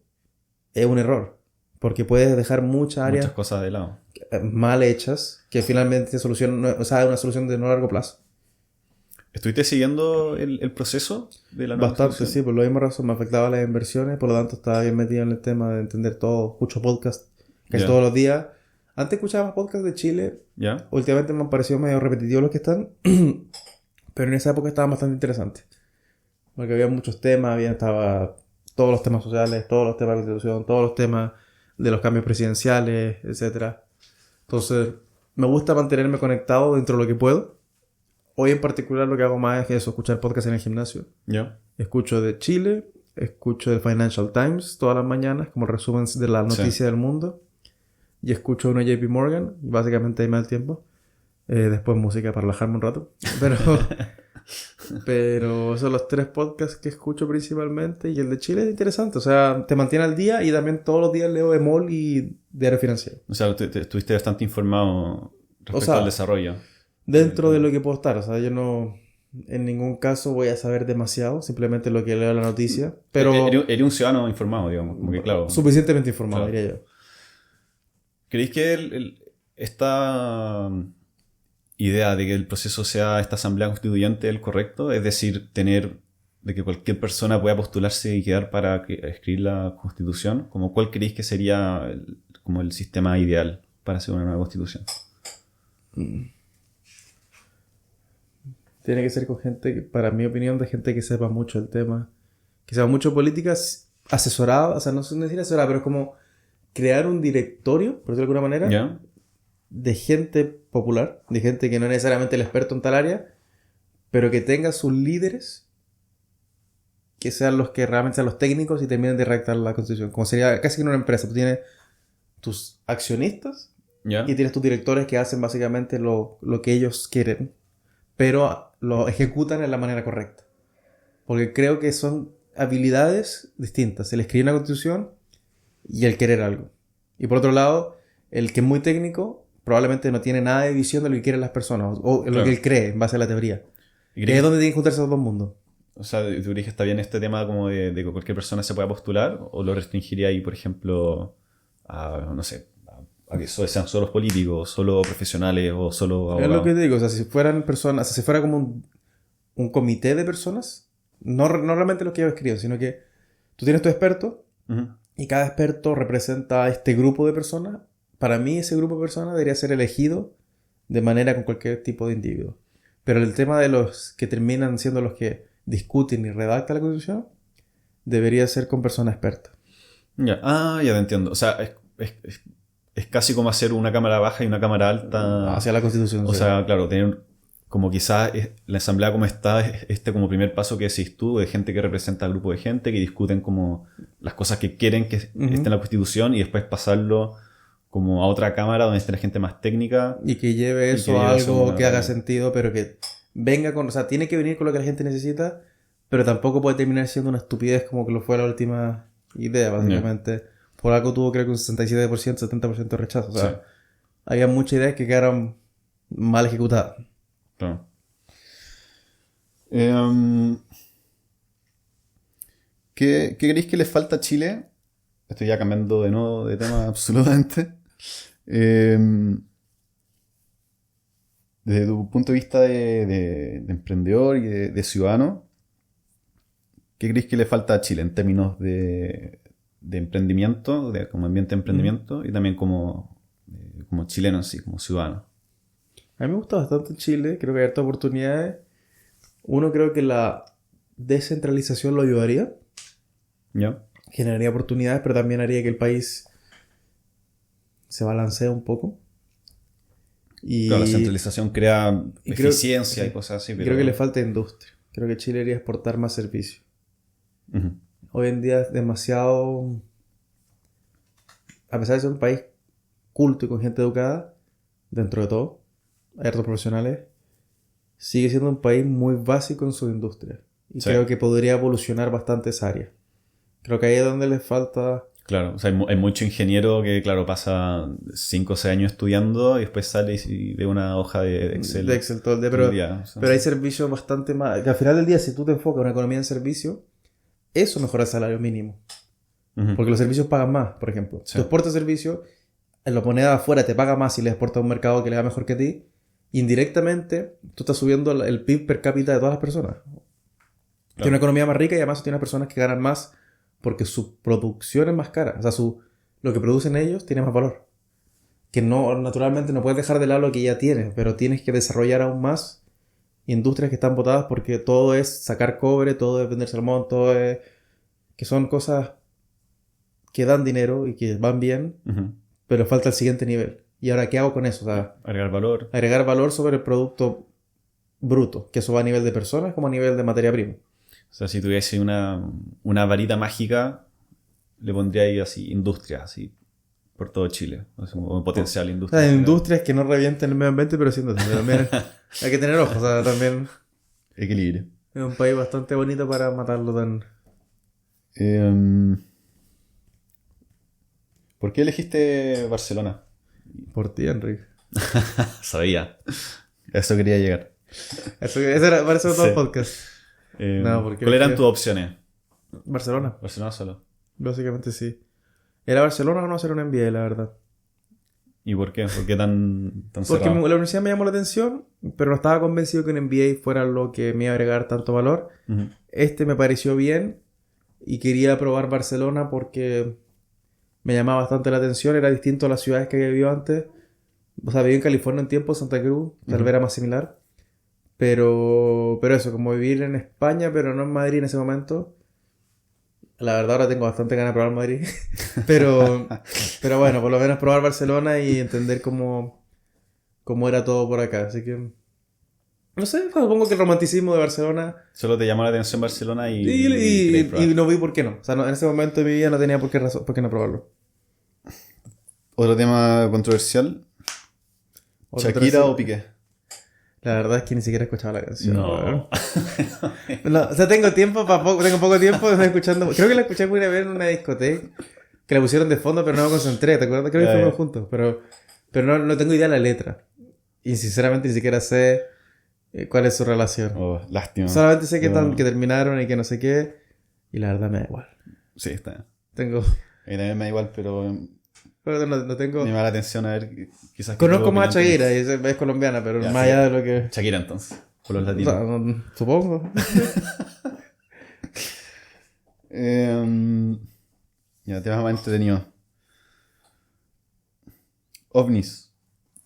es un error. Porque puedes dejar muchas áreas Muchas cosas de lado. mal hechas que finalmente una solución de no largo plazo. ¿Estuviste siguiendo el proceso de la nueva Bastante, sí, constitución? por lo mismo razón me afectaba las inversiones, por lo tanto estaba bien metido en el tema de entender todo. Escucho podcast casi Ya. todos los días. Antes escuchaba más podcasts de Chile. ¿Ya? Últimamente me han parecido medio repetitivos los que están. Pero en esa época estaban bastante interesantes. Porque había muchos temas, estaba todos los temas sociales, todos los temas de constitución, todos los temas de los cambios presidenciales, etcétera. Entonces, me gusta mantenerme conectado dentro de lo que puedo. Hoy en particular lo que hago más es eso, escuchar podcasts en el gimnasio. ¿Ya? Escucho de Chile, escucho de Financial Times todas las mañanas, como resumen de las noticias del mundo. Y escucho uno de JP Morgan, y básicamente ahí me da el tiempo. Después música para relajarme un rato. Pero esos son los 3 podcasts que escucho principalmente. Y el de Chile es interesante. O sea, te mantiene al día y también todos los días leo EMOL y Diario Financiero. O sea, estuviste bastante informado respecto O sea, al desarrollo. Dentro de lo que puedo estar. O sea, yo no... En ningún caso voy a saber demasiado. Simplemente lo que leo en la noticia. Pero... Eres un ciudadano informado, digamos. Como que, claro. Suficientemente informado, Claro. diría yo. ¿Creéis que esta idea de que el proceso sea esta asamblea constituyente el correcto? Es decir, de que cualquier persona pueda postularse y quedar para escribir la constitución. ¿Como cuál creéis que sería como el sistema ideal para hacer una nueva constitución? Tiene que ser con gente, para mi opinión, de gente que sepa mucho el tema. Que sepa mucho políticas, asesorada. O sea, no sé decir asesorada, pero es como crear un directorio, por decirlo de alguna manera, ¿Ya? de gente popular, de gente que no es necesariamente el experto en tal área, pero que tenga sus líderes, que sean los que realmente sean los técnicos y terminen de redactar la constitución. Como sería casi en una empresa. Tú tienes tus accionistas ¿Ya? y tienes tus directores que hacen básicamente lo que ellos quieren, pero lo ejecutan en la manera correcta. Porque creo que son habilidades distintas, el escribir una constitución y el querer algo. Y por otro lado, el que es muy técnico probablemente no tiene nada de visión de lo que quieren las personas, o lo que él cree en base a la teoría. ¿Y Es donde tienen que juntarse los dos mundos. O sea, ¿tú crees que está bien este tema como de que cualquier persona se pueda postular? ¿O lo restringiría ahí, por ejemplo, a, no sé, a que sean solo políticos, solo profesionales o solo Es abogados? lo que te digo, o sea, si fueran personas, si fuera como un comité de personas, no realmente lo que yo he escrito, sino que tú tienes tu experto Ujú. y cada experto representa a este grupo de personas. Para mí ese grupo de personas debería ser elegido de manera con cualquier tipo de individuo. Pero el tema de los que terminan siendo los que discuten y redactan la Constitución debería ser con personas expertas. Ya. Ah, ya te entiendo. O sea, es casi como hacer una cámara baja y una cámara alta. Hacia la Constitución. O sí. sea, claro, tener como quizás la asamblea como está, este como primer paso que decís tú, de gente que representa al grupo de gente, que discuten como las cosas que quieren que esté en la Constitución y después pasarlo como a otra cámara donde esté la gente más técnica. Y que lleve eso que a lleve eso algo a una que haga realidad. sentido, pero que venga con... O sea, tiene que venir con lo que la gente necesita, pero tampoco puede terminar siendo una estupidez como que lo fue la última idea, básicamente. Por algo tuvo creo que un 67%, 70% de rechazo. O sea, Sí. había muchas ideas que quedaron mal ejecutadas. Claro. ¿Qué creéis que le falta a Chile? Estoy ya cambiando de nuevo de tema absolutamente. Desde tu punto de vista de emprendedor y de ciudadano, ¿qué creéis que le falta a Chile en términos de emprendimiento, como ambiente de emprendimiento y también como chileno en sí, como ciudadano? A mí me gusta bastante Chile, creo que hay hartas oportunidades. Uno, creo que la descentralización lo ayudaría, ¿Ya? generaría oportunidades, pero también haría que el país se balancee un poco. Y Claro, la centralización crea y creo- eficiencia y sí. cosas así. y Pero... creo que le falta industria. Creo que Chile debería exportar más servicios. Ujú. Hoy en día es demasiado... A pesar de ser un país culto y con gente educada, dentro de todo, hay hartos profesionales, sigue siendo un país muy básico en su industria. Y Sí. creo que podría evolucionar bastante esa área. Creo que ahí es donde les falta... Claro, o sea, hay mucho ingeniero que, claro, pasa 5 o 6 años estudiando y después sale y ve una hoja de Excel. de Excel todo el día, todo pero, el día, o sea, pero hay servicios bastante más... Que al final del día, si tú te enfocas en una economía en servicio, eso mejora el salario mínimo. Ujú. Porque los servicios pagan más, por ejemplo. Sí. Tú exportas servicios, la moneda de afuera te paga más si le exportas a un mercado que le va mejor que a ti. Indirectamente, tú estás subiendo el PIB per cápita de todas las personas. Tiene una economía más rica y además tiene personas que ganan más porque su producción es más cara. O sea, lo que producen ellos tiene más valor. Que no, naturalmente no puedes dejar de lado lo que ya tienes, pero tienes que desarrollar aún más industrias que están botadas porque todo es sacar cobre, todo es vender salmón, todo es... que son cosas que dan dinero y que van bien, Ujú. pero falta el siguiente nivel. ¿Y ahora qué hago con eso? O sea, Agregar valor. agregar valor sobre el producto bruto, que eso va a nivel de personas como a nivel de materia prima. O sea, si tuviese una varita mágica, le pondría ahí así industria, así, por todo Chile. O sea, un potencial O industria. sea, industrias que no revienten el medio ambiente, pero sí, también hay que tener ojos. O sea, también Equilibrio. es un país bastante bonito para matarlo tan... ¿Por qué elegiste Barcelona? Por ti, Enrique. Sabía. A eso quería llegar. Eso era, para eso todo Sí. el podcast. No, porque ¿Cuáles eran elegí- tus opciones? Barcelona, Barcelona solo. básicamente sí. ¿Era Barcelona o no hacer un MBA, la verdad? ¿Y por qué? ¿Por qué tan Porque cerrado? la universidad me llamó la atención, pero no estaba convencido que un MBA fuera lo que me iba a agregar tanto valor. Ujú. Este me pareció bien y quería probar Barcelona porque me llamaba bastante la atención. Era distinto a las ciudades que había vivido antes. O sea, viví en California un tiempo, Santa Cruz, tal vez era más similar. Pero eso, como vivir en España, pero no en Madrid en ese momento. La verdad ahora tengo bastante ganas de probar Madrid. pero bueno, por lo menos probar Barcelona y entender cómo era todo por acá. Así que... No sé, supongo que el romanticismo de Barcelona... Solo te llamó la atención Barcelona y Y probar. no vi por qué no. O sea, en ese momento de mi vida no tenía por qué no probarlo. Otro tema controversial, ¿Shakira o Piqué? La verdad es que ni siquiera he escuchado la canción. No. Weón. No, o sea, tengo poco tiempo de estar escuchando. Creo que la escuché una vez en una discoteca, que la pusieron de fondo, pero no me concentré, ¿te acuerdas? Creo que fuimos juntos, pero no tengo idea de la letra. Y sinceramente ni siquiera sé cuál es su relación. Oh, lástima. Solamente sé que terminaron y que no sé qué, y la verdad me da igual. Sí, está bien. Tengo... A mí también me da igual, pero no tengo... me llama la atención a ver quizás... Conozco más a Shakira, y es colombiana, pero Ya, más sí. allá de lo que... Shakira entonces, por los O latinos. sea, supongo. Ya, temas más entretenidos. OVNIs.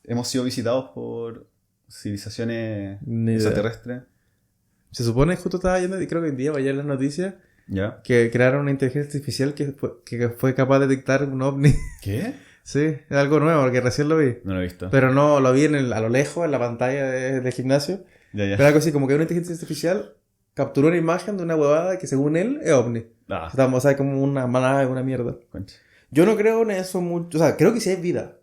Hemos sido visitados por civilizaciones Ni idea. extraterrestres. Se supone, justo estaba viendo, y creo que hoy día, ayer en las noticias, ¿Ya? que crearon una inteligencia artificial que fue capaz de detectar un ovni. ¿Qué? Sí, es algo nuevo, porque recién lo vi. No lo he visto. Pero no, lo vi a lo lejos, en la pantalla del gimnasio. Ya. Pero algo así, como que una inteligencia artificial capturó una imagen de una huevada que según él es ovni. Ah, O sea, como una manada, una mierda. concha. Yo no creo en eso mucho. O sea, creo que sí hay vida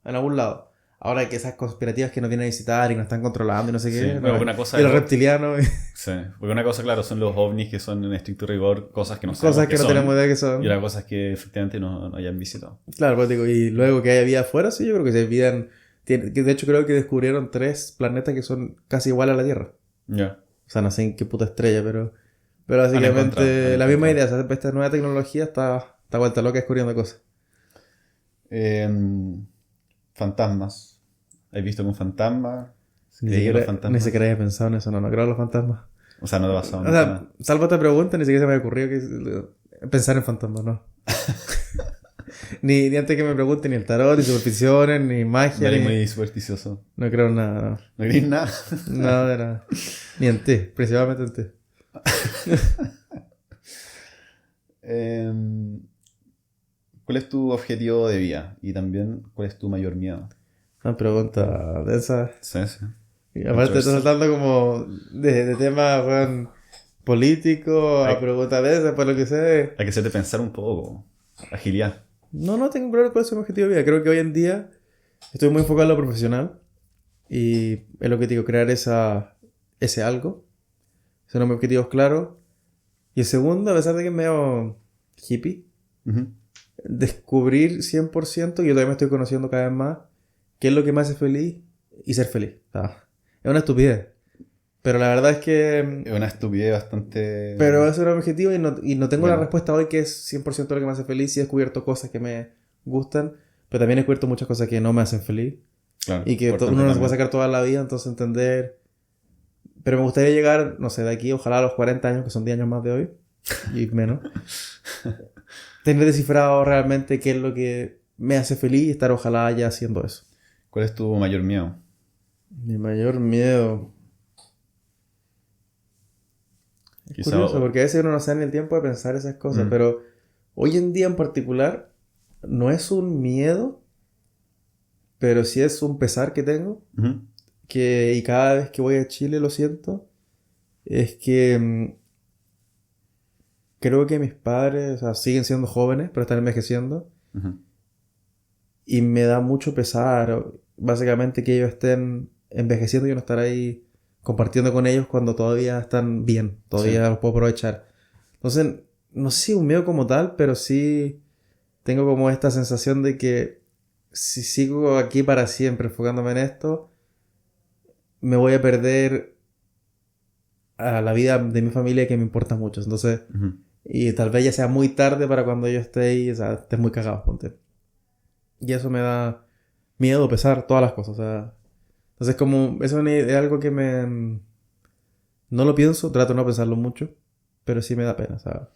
en algún lado. Ahora que esas conspirativas que nos vienen a visitar y nos están controlando y no sé qué. Sí, ¿no? pero una cosa y los es- reptilianos. Sí, porque una cosa, claro, son los ovnis que son en estricto rigor cosas que no Cosas sabemos que no son, tenemos idea que son. y otra cosa es que efectivamente no hayan visitado. Claro, pues digo, y luego que haya vida afuera, sí, yo creo que sí hay vida que de hecho creo que descubrieron 3 planetas que son casi iguales a la Tierra. Ya. O sea, no sé en qué puta estrella, pero encontrado, básicamente han la misma encontrado. idea. O sea, esta nueva tecnología está vuelta loca descubriendo cosas. Fantasmas. ¿Has visto algún fantasma? Ni ¿Creí en los siquiera fantasmas? había pensado en eso, no creo en los fantasmas. O sea, no te ha pasado O nunca sea, nada. salvo esta pregunta, ni siquiera se me ocurrió pensar en fantasmas, ¿no? ni antes que me pregunten ni el tarot, ni supersticiones, ni magia, Eres ni... muy supersticioso. No creo en nada, no. ¿No crees nada? Nada de nada. Ni en ti, principalmente en ti. ¿Cuál es tu objetivo de vida? Y también, ¿cuál es tu mayor miedo? Una pregunta de esas. Sí. Y aparte estás saltando como de temas, weón, políticos a preguntas de esas, por lo que sé. Hay que hacerte pensar un poco. Agilidad. No tengo claro cuál es mi objetivo de vida. Creo que hoy en día estoy muy enfocado en lo profesional. Y es lo que te digo, crear ese algo. Esos son mis objetivos claros. Y el segundo, a pesar de que es medio hippie, Ujú. descubrir 100%, que yo todavía me estoy conociendo cada vez más, qué es lo que me hace feliz y ser feliz. Es una estupidez. Pero la verdad es que... Es una estupidez bastante... Pero ese era mi objetivo y no tengo la Bueno. respuesta hoy que es 100% lo que me hace feliz. Sí he descubierto cosas que me gustan, pero también he descubierto muchas cosas que no me hacen feliz. Claro, Y que importante uno no se puede también. sacar toda la vida, entonces entender... Pero me gustaría llegar, no sé, de aquí, ojalá a los 40 años, que son 10 años más de hoy, y menos. Tener descifrado realmente qué es lo que me hace feliz y estar ojalá ya haciendo eso. ¿Cuál es tu mayor miedo? Mi mayor miedo... Es Quizá- curioso, porque a veces uno no se da ni el tiempo de pensar esas cosas, pero hoy en día en particular no es un miedo, pero sí es un pesar que tengo, Ujú. y cada vez que voy a Chile lo siento, es que creo que mis padres, o sea, siguen siendo jóvenes, pero están envejeciendo, Ujú. y me da mucho pesar, básicamente, que ellos estén envejeciendo y yo no estar ahí compartiendo con ellos cuando todavía están bien, todavía los puedo aprovechar. Entonces, no sé si un miedo como tal, pero sí tengo como esta sensación de que si sigo aquí para siempre enfocándome en esto, me voy a perder a la vida de mi familia que me importa mucho. Entonces, Ujú. y tal vez ya sea muy tarde para cuando yo esté ahí, o sea, esté muy cagado, ponte. Y eso me da miedo, pesar, todas las cosas, o sea. Entonces, como, eso es algo que no lo pienso, trato de no pensarlo mucho, pero sí me da pena, o sea.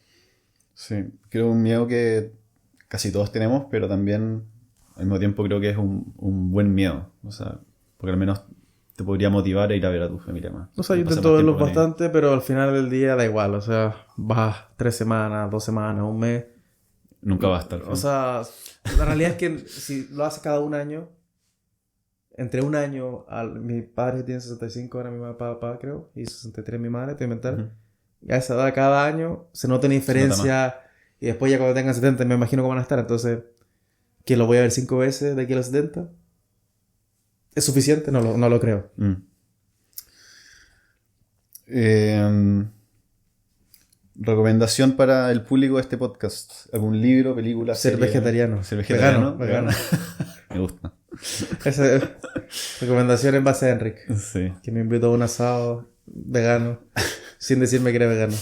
Sí, creo un miedo que casi todos tenemos, pero también al mismo tiempo creo que es un buen miedo. O sea, porque al menos te podría motivar a ir a ver a tu familia más. O sea, yo Pasar intento más verlos tiempo con ellos. bastante, pero al final del día da igual, o sea, vas 3 semanas, 2 semanas, un mes. Nunca va a estar. O sea, la realidad es que si lo haces cada un año, entre un año, mi padre tiene 65, ahora mi papá creo, y 63 mi madre, estoy mental. Ujú. Y a esa edad, cada año, se nota una diferencia. Y después ya cuando tengan 70, me imagino cómo van a estar. Entonces, que lo voy a ver 5 veces de aquí a los 70. ¿Es suficiente? No lo creo. Recomendación para el público de este podcast. ¿Algún libro, película, Ser serie? vegetariano. Ser vegetariano. Vegano. Me gusta. Esa es recomendación en base a Enric, Sí. que me invitó a un asado vegano, sin decirme que era vegano.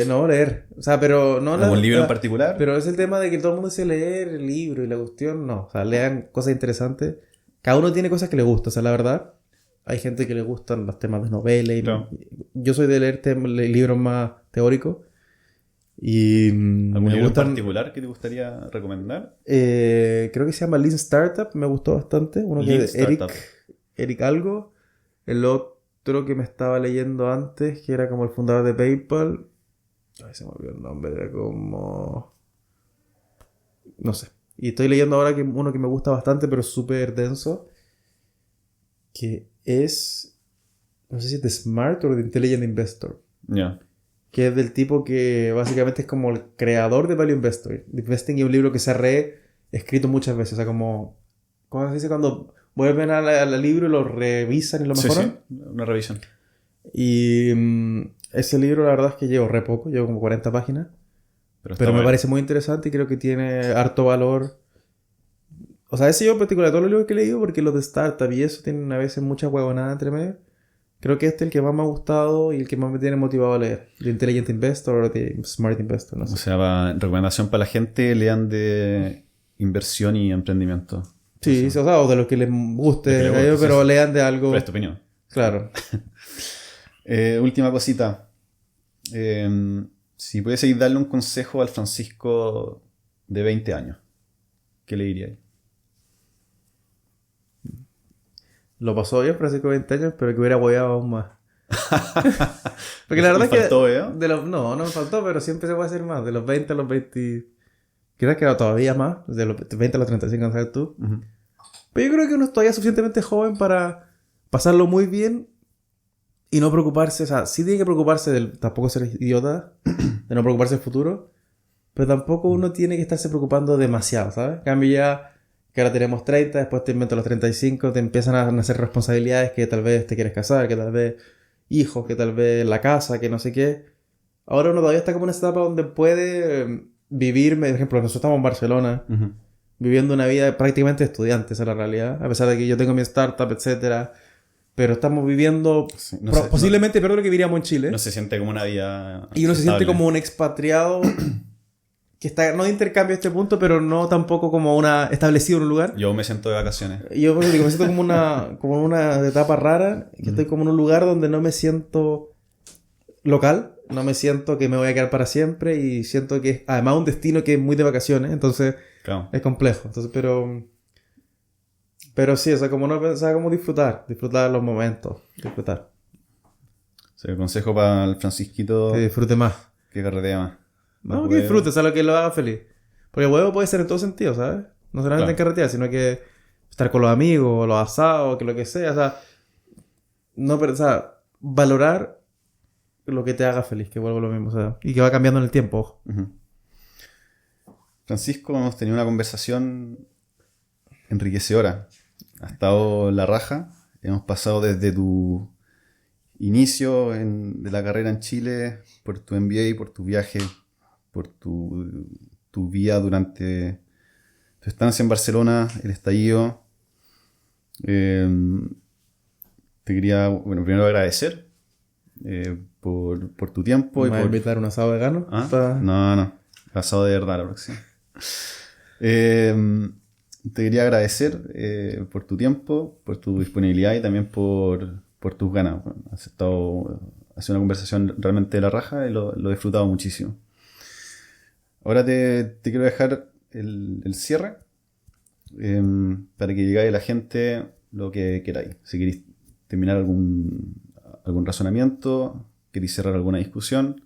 No, leer. O sea, pero no ¿Algún libro en particular? Pero es el tema de que todo el mundo dice leer el libro y la cuestión, no. O sea, lean cosas interesantes. Cada uno tiene cosas que le gustan, o sea, la verdad. Hay gente que le gustan los temas de novela y Claro. yo soy de leer libros más teóricos. Y ¿Algún me libro en gustan, particular que te gustaría recomendar? creo que se llama Lean Startup, me gustó bastante. Uno que Lean es de Startup. Eric algo. El otro que me estaba leyendo antes, que era como el fundador de PayPal. Ay, se me olvidó el nombre, era como... No sé. Y estoy leyendo ahora uno que me gusta bastante, pero es súper denso. Que es... No sé si es de Smart o de Intelligent Investor. Ya. Que es del tipo que básicamente es como el creador de Value Investing y un libro que se ha reescrito muchas veces. O sea, como... ¿Cómo se dice? Cuando vuelven al libro y lo revisan y lo mejoran. Sí, una revisión. Y ese libro la verdad es que llevo re poco. Llevo como 40 páginas. Pero Pero me bueno. parece muy interesante y creo que tiene harto valor. O sea, ese yo en particular, todos los libros que he leído, porque los de startup y eso tienen a veces mucha huevonada entre medio. Creo que este es el que más me ha gustado y el que más me tiene motivado a leer. De Intelligent Investor o de Smart Investor, no sé. O sea, recomendación para la gente, lean de inversión y emprendimiento. Sí, o sea, o de los que les guste, De que les guste, sí, pero sí. lean de algo. Pero es tu opinión. Claro. Última cosita. Si pudieseis darle un consejo al Francisco de 20 años, ¿qué le diríais? Lo pasó bien, Francisco, 20 años, pero que hubiera hueveado aún más. Porque la verdad es que... faltó, ¿eh? No me faltó, pero siempre se puede hacer más. De los 20 a los 20... Quizás que todavía más. De los 20 a los 35, ¿sabes tú? Uh-huh. Pero yo creo que uno es todavía suficientemente joven para pasarlo muy bien y no preocuparse. O sea, sí tiene que preocuparse de tampoco ser idiota, de no preocuparse del futuro, pero tampoco uno tiene que estarse preocupando demasiado, ¿sabes? En cambio ya que ahora tenemos 30, después te inventas los 35, te empiezan a nacer responsabilidades que tal vez te quieres casar, que tal vez hijos, que tal vez la casa, que no sé qué. Ahora uno todavía está como en esa etapa donde puede vivir, por ejemplo, nosotros estamos en Barcelona, Uh-huh. viviendo una vida prácticamente de estudiante, esa es la realidad, a pesar de que yo tengo mi startup, etcétera, pero estamos viviendo Sí, no posiblemente peor de lo que viviríamos en Chile. No se siente como una vida Y uno se siente estable. como un expatriado que está no de intercambio a este punto, pero no tampoco como una establecido en un lugar. Yo me siento de vacaciones. Yo me siento como una etapa rara, que estoy como en un lugar donde no me siento local, no me siento que me voy a quedar para siempre y siento que es además un destino que es muy de vacaciones, entonces Claro. es complejo. Entonces, pero sí, o sea, como no pensaba como disfrutar los momentos, disfrutar, O sea, el consejo para el Francisquito que disfrute más. que carretea más. No, Más que huevo. disfrute, o sea, lo que lo haga feliz. Porque el huevo puede ser en todo sentido, ¿sabes? No solamente Claro. en carretera, sino que estar con los amigos, los asados, que lo que sea, o sea, no, pero, o sea, valorar lo que te haga feliz, que vuelvo a lo mismo, o sea, y que va cambiando en el tiempo, ojo. Uh-huh. Francisco, hemos tenido una conversación enriquecedora. Ha estado la raja. Hemos pasado desde tu inicio de la carrera en Chile, por tu MBA, por tu viaje, por tu vida durante tu estancia en Barcelona, el estallido. Te quería, bueno, primero agradecer por tu tiempo. ¿Me vas a invitar a un asado vegano? ¿Ah? No. Asado de verdad la próxima. Te quería agradecer por tu tiempo, por tu disponibilidad y también por tus ganas. Bueno, ha sido una conversación realmente de la raja y lo he disfrutado muchísimo. Ahora te quiero dejar el cierre para que llegue a la gente lo que queráis. Si queréis terminar algún razonamiento, queréis cerrar alguna discusión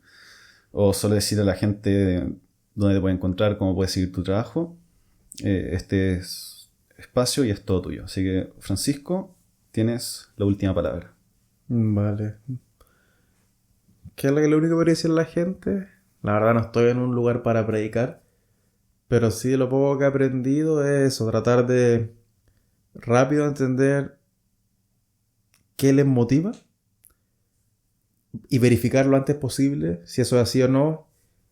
o solo decir a la gente dónde te puede encontrar, cómo puedes seguir tu trabajo. Este es espacio y es todo tuyo. Así que, Francisco, tienes la última palabra. Vale. ¿Qué es lo único que podría decir a la gente? La verdad no estoy en un lugar para predicar, pero sí lo poco que he aprendido es eso, tratar de rápido entender qué les motiva y verificar lo antes posible si eso es así o no.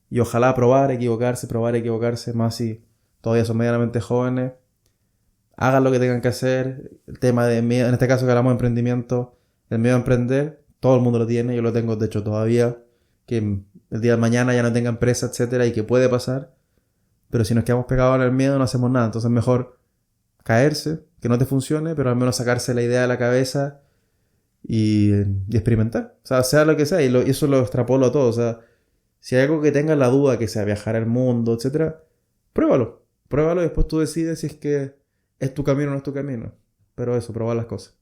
Y ojalá probar, equivocarse, más si todavía son medianamente jóvenes. Hagan lo que tengan que hacer. El tema de miedo, en este caso que hablamos de emprendimiento, el miedo a emprender, todo el mundo lo tiene, yo lo tengo de hecho todavía, que el día de mañana ya no tenga empresa, etcétera, y que puede pasar. Pero si nos quedamos pegados en el miedo no hacemos nada. Entonces mejor caerse, que no te funcione, pero al menos sacarse la idea de la cabeza y experimentar. O sea lo que sea, y eso lo extrapolo a todo. O sea, si hay algo que tengas la duda, que sea viajar al mundo, etcétera, pruébalo. Pruébalo y después tú decides si es que es tu camino o no es tu camino. Pero eso, probar las cosas.